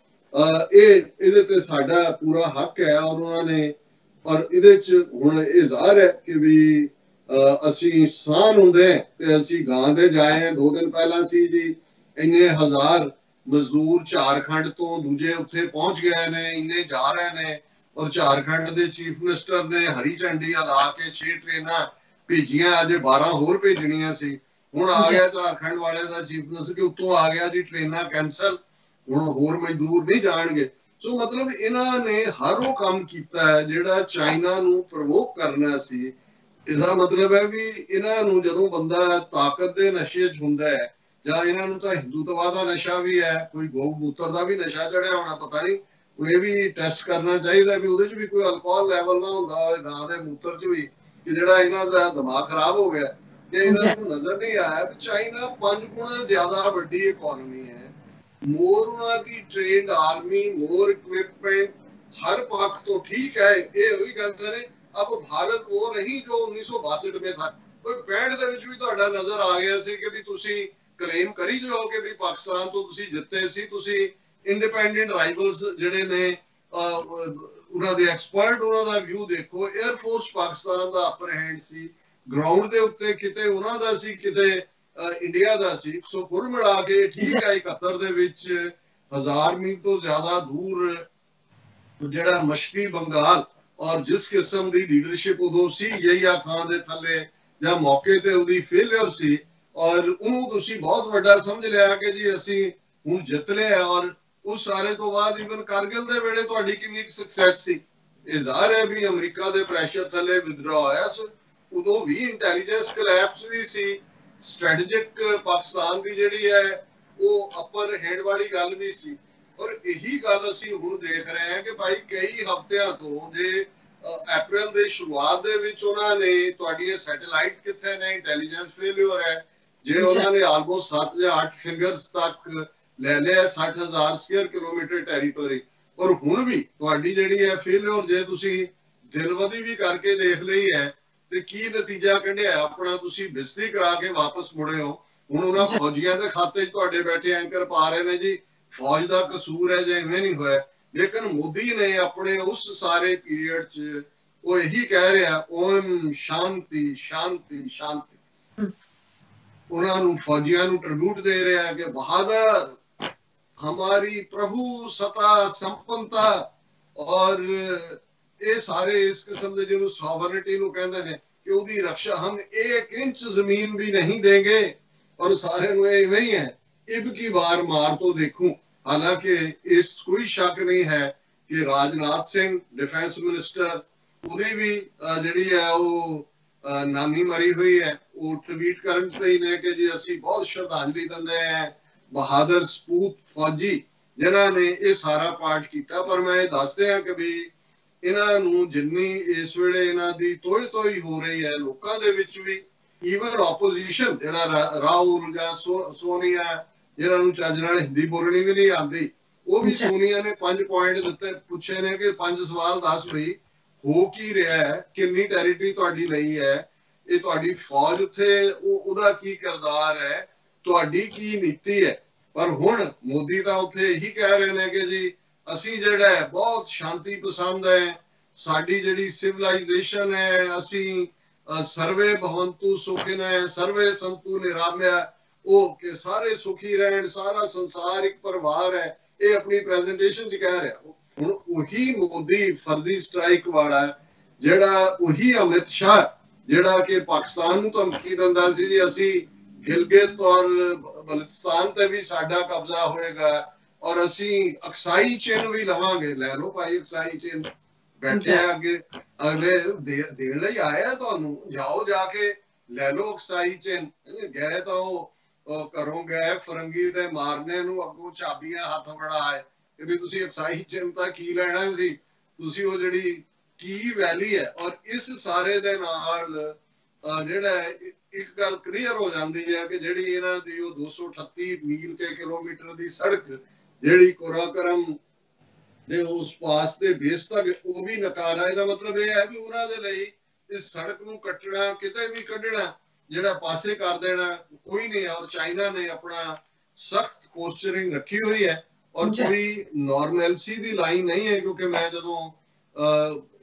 ਇਹਦੇ ਤੇ ਸਾਡਾ ਪੂਰਾ ਹੱਕ ਹੈ। ਔਰ ਉਹਨਾਂ ਨੇ ਔਰ ਇਹਦੇ 'ਚ ਹੁਣ ਇਹ ਜ਼ਾਹਰ ਹੈ ਕਿ ਵੀ ਅਸੀਂ ਇਨਸਾਨ ਹੁੰਦੇ ਤੇ ਅਸੀਂ ਗਾਂ ਦੇ ਜਾਏ। 2 ਦਿਨ ਪਹਿਲਾਂ ਸੀ ਜੀ ਇੰਨੇ ਹਜ਼ਾਰ ਮਜ਼ਦੂਰ ਝਾਰਖੰਡ ਤੋਂ ਦੂਜੇ ਉੱਥੇ ਪਹੁੰਚ ਗਏ ਨੇ, ਇੰਨੇ ਜਾ ਰਹੇ ਨੇ, ਔਰ ਝਾਰਖੰਡ ਦੇ ਚੀਫ ਮਿਨਿਸਟਰ ਨੇ ਹਰੀ ਝੰਡੀ ਲਾ ਕੇ 6 ਟ੍ਰੇਨਾਂ ਭੇਜੀਆਂ, ਅਜੇ 12 ਹੋਰ ਭੇਜਣੀਆਂ ਸੀ। ਹੁਣ ਆ ਗਿਆ ਝਾਰਖੰਡ ਵਾਲੇ ਦਾ ਚੀਫ ਮਿਨਿਸਟਰ ਕਿ ਉੱਤੋਂ ਆ ਗਿਆ ਜੀ ਟ੍ਰੇਨਾਂ ਕੈਂਸਲ, ਹੁਣ ਹੋਰ ਮਜ਼ਦੂਰ ਨਹੀਂ ਜਾਣਗੇ। ਸੋ ਮਤਲਬ ਇਹਨਾਂ ਨੇ ਹਰ ਉਹ ਕੰਮ ਕੀਤਾ ਹੈ ਜਿਹੜਾ ਚਾਈਨਾ ਨੂੰ ਪ੍ਰਵੋਕ ਕਰਨਾ ਸੀ। ਇਹਦਾ ਮਤਲਬ ਹੈ ਵੀ ਇਹਨਾਂ ਨੂੰ ਜਦੋਂ ਬੰਦਾ ਤਾਕਤ ਦੇ ਨਸ਼ੇ 'ਚ ਹੁੰਦਾ ਹੈ, ਜਾਂ ਇਹਨਾਂ ਨੂੰ ਤਾਂ ਹਿੰਦੂਤਵਾ ਦਾ ਨਸ਼ਾ ਵੀ ਹੈ, ਕੋਈ ਗਊ ਮੂਤਰ ਦਾ ਵੀ ਨਸ਼ਾ ਚੜਿਆ ਹੋਣਾ, ਪਤਾ ਨਹੀਂ, ਹੁਣ ਇਹ ਵੀ ਟੈਸਟ ਕਰਨਾ ਚਾਹੀਦਾ ਵੀ ਉਹਦੇ 'ਚ ਵੀ ਕੋਈ ਅਲਕੋਹਲ ਲੈਵਲ ਨਾ ਹੁੰਦਾ ਹੋਵੇ ਗਾਂ ਦੇ ਮੂਤਰ 'ਚ ਵੀ, ਕਿ ਜਿਹੜਾ ਇਹਨਾਂ ਦਾ ਦਿਮਾਗ ਖਰਾਬ ਹੋ ਗਿਆ ਕਿ ਇਹਨਾਂ ਨੂੰ ਨਜ਼ਰ ਨਹੀਂ ਆਇਆ ਵੀ ਚਾਈਨਾ 5 ਗੁਣਾ ਜ਼ਿਆਦਾ ਵੱਡੀ ਇਕਨੋਮੀ ਹੈ, ਮੋਰ ਉਹਨਾਂ ਦੀ ਟ੍ਰੇਨਡ ਆਰਮੀ, ਮੋਰ ਇਕਵਿਪਮੈਂਟ हर पक्ष तो ठीक है। ये वही कहते ने अब भारत वो नहीं जो 1962 में था। कोई 65 ਦੇ ਵਿੱਚ ਵੀ ਤੁਹਾਡਾ ਨਜ਼ਰ ਆ ਗਿਆ ਸੀ ਕਿ ਵੀ ਤੁਸੀਂ ਕਲੇਮ ਕਰੀ ਜਾਓ ਕਿ ਵੀ ਪਾਕਿਸਤਾਨ ਤੋਂ ਤੁਸੀਂ ਜਿੱਤੇ ਸੀ, ਤੁਸੀਂ ਇੰਡੀਪੈਂਡੈਂਟ ਰਾਈਵਲਸ ਜਿਹੜੇ ਨੇ ਉਹਨਾਂ ਦੇ ਐਕਸਪਰਟ, ਉਹਨਾਂ ਦਾ ਵਿਊ ਦੇਖੋ। 에ਅਰ ਫੋਰਸ ਪਾਕਿਸਤਾਨ ਦਾ ਅਪਰ ਹੈਂਡ ਸੀ, ਗਰਾਊਂਡ ਦੇ ਉੱਤੇ ਕਿਤੇ ਉਹਨਾਂ ਦਾ ਸੀ, ਕਿਤੇ ਇੰਡੀਆ ਦਾ ਸੀ। ਸੋ ਕੁੱਲ ਮਿਲਾ ਕੇ ਠੀਕ ਹੈ 71 ਦੇ ਵਿੱਚ 1000 ਮੀਲ ਤੋਂ ਜ਼ਿਆਦਾ ਦੂਰ ਜਿਹੜਾ ਮਸ਼ਰਕੀ ਬੰਗਾਲ ਔਰ ਜਿਸ ਕਿਸਮ ਦੀ ਲੀਡਰਸ਼ਿਪ ਉਦੋਂ ਸੀ ਯਹੀਆ ਖਾਨ ਦੇ ਥੱਲੇ, ਜਾਂ ਮੌਕੇ ਤੇ ਉਹਦੀ ਫੇਲਿਅਰ ਸੀ, ਔਰ ਉਹਨੂੰ ਤੁਸੀਂ ਬਹੁਤ ਵੱਡਾ ਸਮਝ ਲਿਆ ਕਿ ਜੀ ਅਸੀਂ ਹੁਣ ਜਿੱਤ ਲਿਆ। ਔਰ ਉਸ ਸਾਰੇ ਤੋਂ ਬਾਅਦ ਇਵਨ ਕਾਰਗਿਲ ਦੇ ਵੇਲੇ ਤੁਹਾਡੀ ਕਿੰਨੀ ਸਕਸੈਸ ਸੀ। ਇਹ ਜ਼ਾਹਰ ਹੈ ਵੀ ਅਮਰੀਕਾ ਦੇ ਪ੍ਰੈਸ਼ਰ ਥੱਲੇ ਵਿਦਡਰਾ ਹੋਇਆ ਸੀ, ਉਦੋਂ ਵੀ ਇੰਟੈਲੀਜੈਂਸ ਕਲੈਪਸ ਵੀ ਸੀ, ਸਟ੍ਰੈਟੇਜਿਕ ਪਾਕਿਸਤਾਨ ਦੀ ਜਿਹੜੀ ਹੈ ਉਹ ਅਪਰ ਹੈਂਡ ਵਾਲੀ ਗੱਲ ਵੀ ਸੀ। ਔਰ ਇਹੀ ਗੱਲ ਅਸੀਂ ਹੁਣ ਦੇਖ ਰਹੇ ਹਾਂ ਕਿ ਭਾਈ ਕਈ ਹਫ਼ਤਿਆਂ ਤੋਂ ਜੇ ਅਪ੍ਰੈਲ ਦੇ ਸ਼ੁਰੂਆਤ ਦੇ ਵਿੱਚ ਉਹਨਾਂ ਨੇ ਤੁਹਾਡੀ ਸੈਟੇਲਾਈਟ ਕਿੱਥੇ ਨੇ, ਇੰਟੈਲੀਜੈਂਸ ਫੇਲਿਅਰ ਹੈ, ਜੇ ਉਹਨਾਂ ਨੇ ਆਲਮੋਸਟ 7 ਜਾਂ 8 ਫਿਗਰਸ ਤੱਕ ਲੈ ਲਿਆ 60,000 ਸਕੁਅਰ ਕਿਲੋਮੀਟਰ ਟੈਰੀਟੋਰੀ। ਔਰ ਹੁਣ ਵੀ ਤੁਹਾਡੀ ਜਿਹੜੀ ਹੈ ਫੇਲਿਅਰ ਜੇ ਤੁਸੀਂ ਦਿਲਵਦੀ ਵੀ ਕਰਕੇ ਦੇਖ ਲਈ ਹੈ ਤੇ ਕੀ ਨਤੀਜਾ ਕੱਢਿਆ ਆਪਣਾ, ਤੁਸੀਂ ਬੇਇੱਜ਼ਤੀ ਕਰਾ ਕੇ ਵਾਪਸ ਮੁੜੇ ਹੋ। ਹੁਣ ਉਹਨਾਂ ਫੌਜੀਆਂ ਦੇ ਖਾਤੇ 'ਚ ਤੁਹਾਡੇ ਬੈਠੇ ਐਂਕਰ ਪਾ ਰਹੇ ਨੇ ਜੀ ਫੌਜ ਦਾ ਕਸੂਰ ਹੈ ਜੇ ਇਵੇਂ ਨਹੀਂ ਹੋਇਆ। ਲੇਕਿਨ ਮੋਦੀ ਨੇ ਆਪਣੇ ਉਸ ਸਾਰੇ ਪੀਰੀਅਡ 'ਚ ਉਹ ਇਹੀ ਕਹਿ ਰਿਹਾ ਓਮ ਸ਼ਾਂਤੀ ਸ਼ਾਂਤੀ ਸ਼ਾਂਤੀ, ਉਹਨਾਂ ਨੂੰ ਫੌਜੀਆਂ ਨੂੰ ਟ੍ਰਿਬਿਊਟ ਦੇ ਰਿਹਾ ਕਿ ਬਹਾਦਰ ਹਮਾਰੀ ਪ੍ਰਭੂ ਸਤਾ ਸੰਪੰਨਤਾ, ਔਰ ਇਹ ਸਾਰੇ ਇਸ ਕਿਸਮ ਦੇ ਜਿਹਨੂੰ ਸੋਵਰਨਿਟੀ ਨੂੰ ਕਹਿੰਦੇ ਨੇ ਕਿ ਉਹਦੀ ਰੱਖਿਆ ਹਮ 1 ਇੰਚ ਜ਼ਮੀਨ ਵੀ ਨਹੀਂ ਦੇਂਗੇ। ਔਰ ਸਾਰੇ ਨੂੰ ਇਵੇਂ ਹੀ ਹੈ इब की बार मार तो देखूं। हालांकि इस कोई शक नहीं है कि राजनाथ सिंह डिफेंस मिनिस्टर ਉਹਦੀ ਵੀ ਜਿਹੜੀ ਹੈ ਉਹ ਨਾਨੀ ਮਰੀ ਹੋਈ ਹੈ, ਉਹ ਟਵੀਟ ਕਰਨ ਤੇ ਹੀ ਨੇ ਕਿ ਜੀ ਅਸੀਂ ਬਹੁਤ ਸ਼ਰਧਾਂਜਲੀ ਦਿੰਦੇ ਹਾਂ ਬਹਾਦਰ ਸਪੂਤ ਫੌਜੀ ਜਿਨ੍ਹਾਂ ਨੇ ਇਹ ਸਾਰਾ ਪਾਠ ਕੀਤਾ। ਪਰ ਮੈਂ ਇਹ ਦੱਸਦੇ ਹਾਂ ਕਿ ਵੀ ਇਹਨਾਂ ਨੂੰ ਜਿੰਨੀ ਇਸ ਵੇਲੇ ਇਹਨਾਂ ਦੀ ਤੋਈ ਹੋ ਰਹੀ ਹੈ ਲੋਕਾਂ ਦੇ ਵਿੱਚ ਵੀ, ਈਵਨ ਆਪੋਜੀਸ਼ਨ ਜਿਹੜਾ ਰਾਹੁਲ ਜਾਂ ਸੋਨੀਆ ਜਿਹਨਾਂ ਨੂੰ ਚੱਜ ਨਾਲ ਹਿੰਦੀ ਬੋਲਣੀ ਵੀ ਨਹੀਂ ਆਉਂਦੀ, ਉਹ ਵੀ ਸੋਨੀਆ ਨੇ 5 ਪੁਆਇੰਟ ਦਿੱਤੇ, ਪੁੱਛੇ ਨੇ ਕਿ 5 ਸਵਾਲ ਦੱਸ ਬਈ ਹੋ ਕੀ ਰਿਹਾ ਹੈ, ਕਿੰਨੀ ਟੈਰੀਟਰੀ ਤੁਹਾਡੀ ਲਈ ਹੈ, ਇਹ ਤੁਹਾਡੀ ਫੌਜ ਉੱਥੇ ਉਹਦਾ ਕੀ ਕਿਰਦਾਰ ਹੈ, ਤੁਹਾਡੀ ਕੀ ਨੀਤੀ ਹੈ। ਪਰ ਹੁਣ ਮੋਦੀ ਤਾਂ ਉੱਥੇ ਇਹੀ ਕਹਿ ਰਹੇ ਨੇ ਕਿ ਜੀ ਅਸੀਂ ਜਿਹੜਾ ਹੈ ਬਹੁਤ ਸ਼ਾਂਤੀ ਪਸੰਦ ਹੈ, ਸਾਡੀ ਜਿਹੜੀ ਸਿਵਲਾਈਜੇਸ਼ਨ ਹੈ, ਅਸੀਂ ਸਰਵੇ ਭਵੰਤੂ ਸੁਖਿਨः ਸਰਵੇ ਸੰਤੂ ਨਿਰਾਮਯ, ਉਹ ਕਿ ਸਾਰੇ ਸੁਖੀ ਰਹਿਣ, ਸਾਰਾ ਸੰਸਾਰ ਇੱਕ ਪਰਿਵਾਰ ਹੈ, ਇਹ ਆਪਣੀ ਪ੍ਰੈਜੈਂਟੇਸ਼ਨ 'ਚ ਕਹਿ ਰਿਹਾ। ਹੁਣ ਉਹੀ ਮੋਦੀ ਫਰਜ਼ੀ ਸਟ੍ਰਾਈਕ ਵਾਲਾ, ਜਿਹੜਾ ਉਹੀ ਅਮਿਤ ਸ਼ਾਹ ਜਿਹੜਾ ਕਿ ਪਾਕਿਸਤਾਨ ਨੂੰ ਧਮਕੀ ਦਿੰਦਾ ਸੀ ਜੀ ਅਸੀਂ ਗਿਲਗਿਤ ਔਰ ਬਲੂਚਿਸਤਾਨ ਤੇ ਵੀ ਸਾਡਾ ਕਬਜ਼ਾ ਹੋਏਗਾ ਔਰ ਅਸੀਂ ਅਕਸਾਈ ਚਿੰਨ੍ਹ ਵੀ ਲਵਾਂਗੇ। ਲੈ ਲਓ ਭਾਈ ਅਕਸਾਈ ਚਿੰਨ੍ਹ, ਬੈਠੇ ਅੱਗੇ ਅਗਲੇ ਦੇਣ ਲਈ ਆਇਆ ਤੁਹਾਨੂੰ, ਜਾਓ ਜਾ ਕੇ ਲੈ ਲਓ ਅਕਸਾਈ ਚਿੰਨ੍ਹ। ਗਏ ਤਾਂ ਉਹ ਘਰੋਂ ਗਏ ਫਰੰਗੀ ਦੇ ਮਾਰਨੇ ਨੂੰ, ਅੱਗੋਂ ਚਾਬੀਆਂ ਹੱਥ ਫੜਾਏ ਕਿ ਵੀ ਤੁਸੀਂ ਅਕਸਾਈ ਚਿੰਨ੍ਹ ਤਾਂ ਕੀ ਲੈਣਾ ਸੀ, ਤੁਸੀਂ ਉਹ ਜਿਹੜੀ ਕੀ ਵੈਲੀ ਹੈ। ਔਰ ਇਸ ਸਾਰੇ ਦੇ ਨਾਲ ਜਿਹੜਾ ਇੱਕ ਗੱਲ ਕਲੀਅਰ ਹੋ ਜਾਂਦੀ ਹੈ ਕਿ ਜਿਹੜੀ ਇਹਨਾਂ ਦੀ ਉਹ 238 ਮੀਲ ਕੇ ਕਿਲੋਮੀਟਰ ਦੀ ਸੜਕ ਜਿਹੜੀ ਕੋਰਾਕਰਮ ਦੇ ਉਸ ਪਾਸ ਦੇ ਬੇਸ ਤੱਕ, ਉਹ ਵੀ ਨਕਾਰਾ। ਇਹਦਾ ਮਤਲਬ ਇਹ ਹੈ ਵੀ ਉਹਨਾਂ ਦੇ ਲਈ ਇਸ ਸੜਕ ਨੂੰ ਕੱਟਣਾ, ਕਿਤੇ ਵੀ ਕੱਢਣਾ, ਜਿਹੜਾ ਪਾਸੇ ਕਰ ਦੇਣਾ ਕੋਈ ਨਹੀਂ। ਔਰ ਚਾਈਨਾ ਨੇ ਆਪਣਾ ਸਖਤ ਪੋਸਚਰਿੰਗ ਰੱਖੀ ਹੋਈ ਹੈ ਔਰ ਕੋਈ ਨੋਰਮੈਲਸੀ ਦੀ ਲਾਈਨ ਨਹੀਂ ਹੈ। ਕਿਉਂਕਿ ਮੈਂ ਜਦੋਂ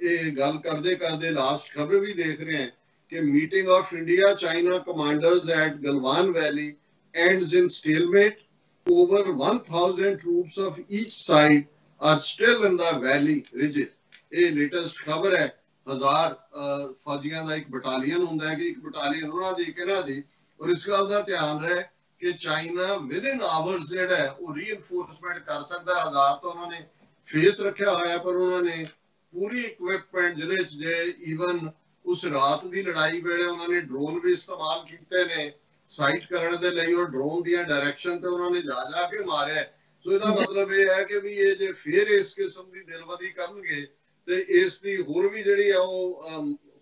ਇਹ ਗੱਲ ਕਰਦੇ ਕਰਦੇ ਲਾਸਟ ਖਬਰ ਵੀ ਦੇਖ ਰਹੇ ਹਾਂ ਕਿ meeting of India China commanders at Galwan valley ends in stalemate, over 1000 troops of each side are still in the valley ridges। ਇਹ ਲੇਟੈਸਟ ਖਬਰ ਹੈ। 1000 ਫੌਜੀਆਂ ਦਾ ਇੱਕ ਬਟਾਲੀਅਨ ਹੁੰਦਾ ਹੈ ਕਿ ਇੱਕ ਬਟਾਲੀਅਨ ਉਹਨਾਂ ਦੀ ਕਿਹਨਾਂ ਦੀ। ਔਰ ਇਸ ਗੱਲ ਦਾ ਧਿਆਨ ਰਹੇ ਕਿ ਚਾਈਨਾ ਵਿਦਿਨ ਆਵਰਸ ਜਿਹੜਾ ਹੈ ਉਹ ਰੀਇਨਫੋਰਸਮੈਂਟ ਕਰ ਸਕਦਾ। 1000 ਤਾਂ ਉਹਨਾਂ ਨੇ ਫੇਸ ਰੱਖਿਆ ਹੋਇਆ, ਪਰ ਉਹਨਾਂ ਨੇ ਪੂਰੀ ਇਕਵਿਪਮੈਂਟ ਜਿਹਦੇ ਚ ਜੇ ਈਵਨ ਉਸ ਰਾਤ ਦੀ ਲੜਾਈ ਵੇਲੇ ਉਹਨਾਂ ਨੇ ਡਰੋਨ ਵੀ ਇਸਤੇਮਾਲ ਕੀਤੇ ਨੇ ਸਾਈਟ ਕਰਨ ਦੇ ਲਈ, ਔਰ ਡਰੋਨ ਦੀਆਂ ਡਾਇਰੈਕਸ਼ਨ ਤੇ ਉਹਨਾਂ ਨੇ ਜਾ ਕੇ ਮਾਰਿਆ। ਸੋ ਇਹਦਾ ਮਤਲਬ ਇਹ ਹੈ ਕਿ ਵੀ ਇਹ ਜੇ ਫੇਰ ਇਸ ਕਿਸਮ ਦੀ ਦਿਲਬਦੀ ਕਰਨਗੇ ਤੇ ਇਸ ਦੀ ਹੋਰ ਵੀ ਜਿਹੜੀ ਆ ਉਹ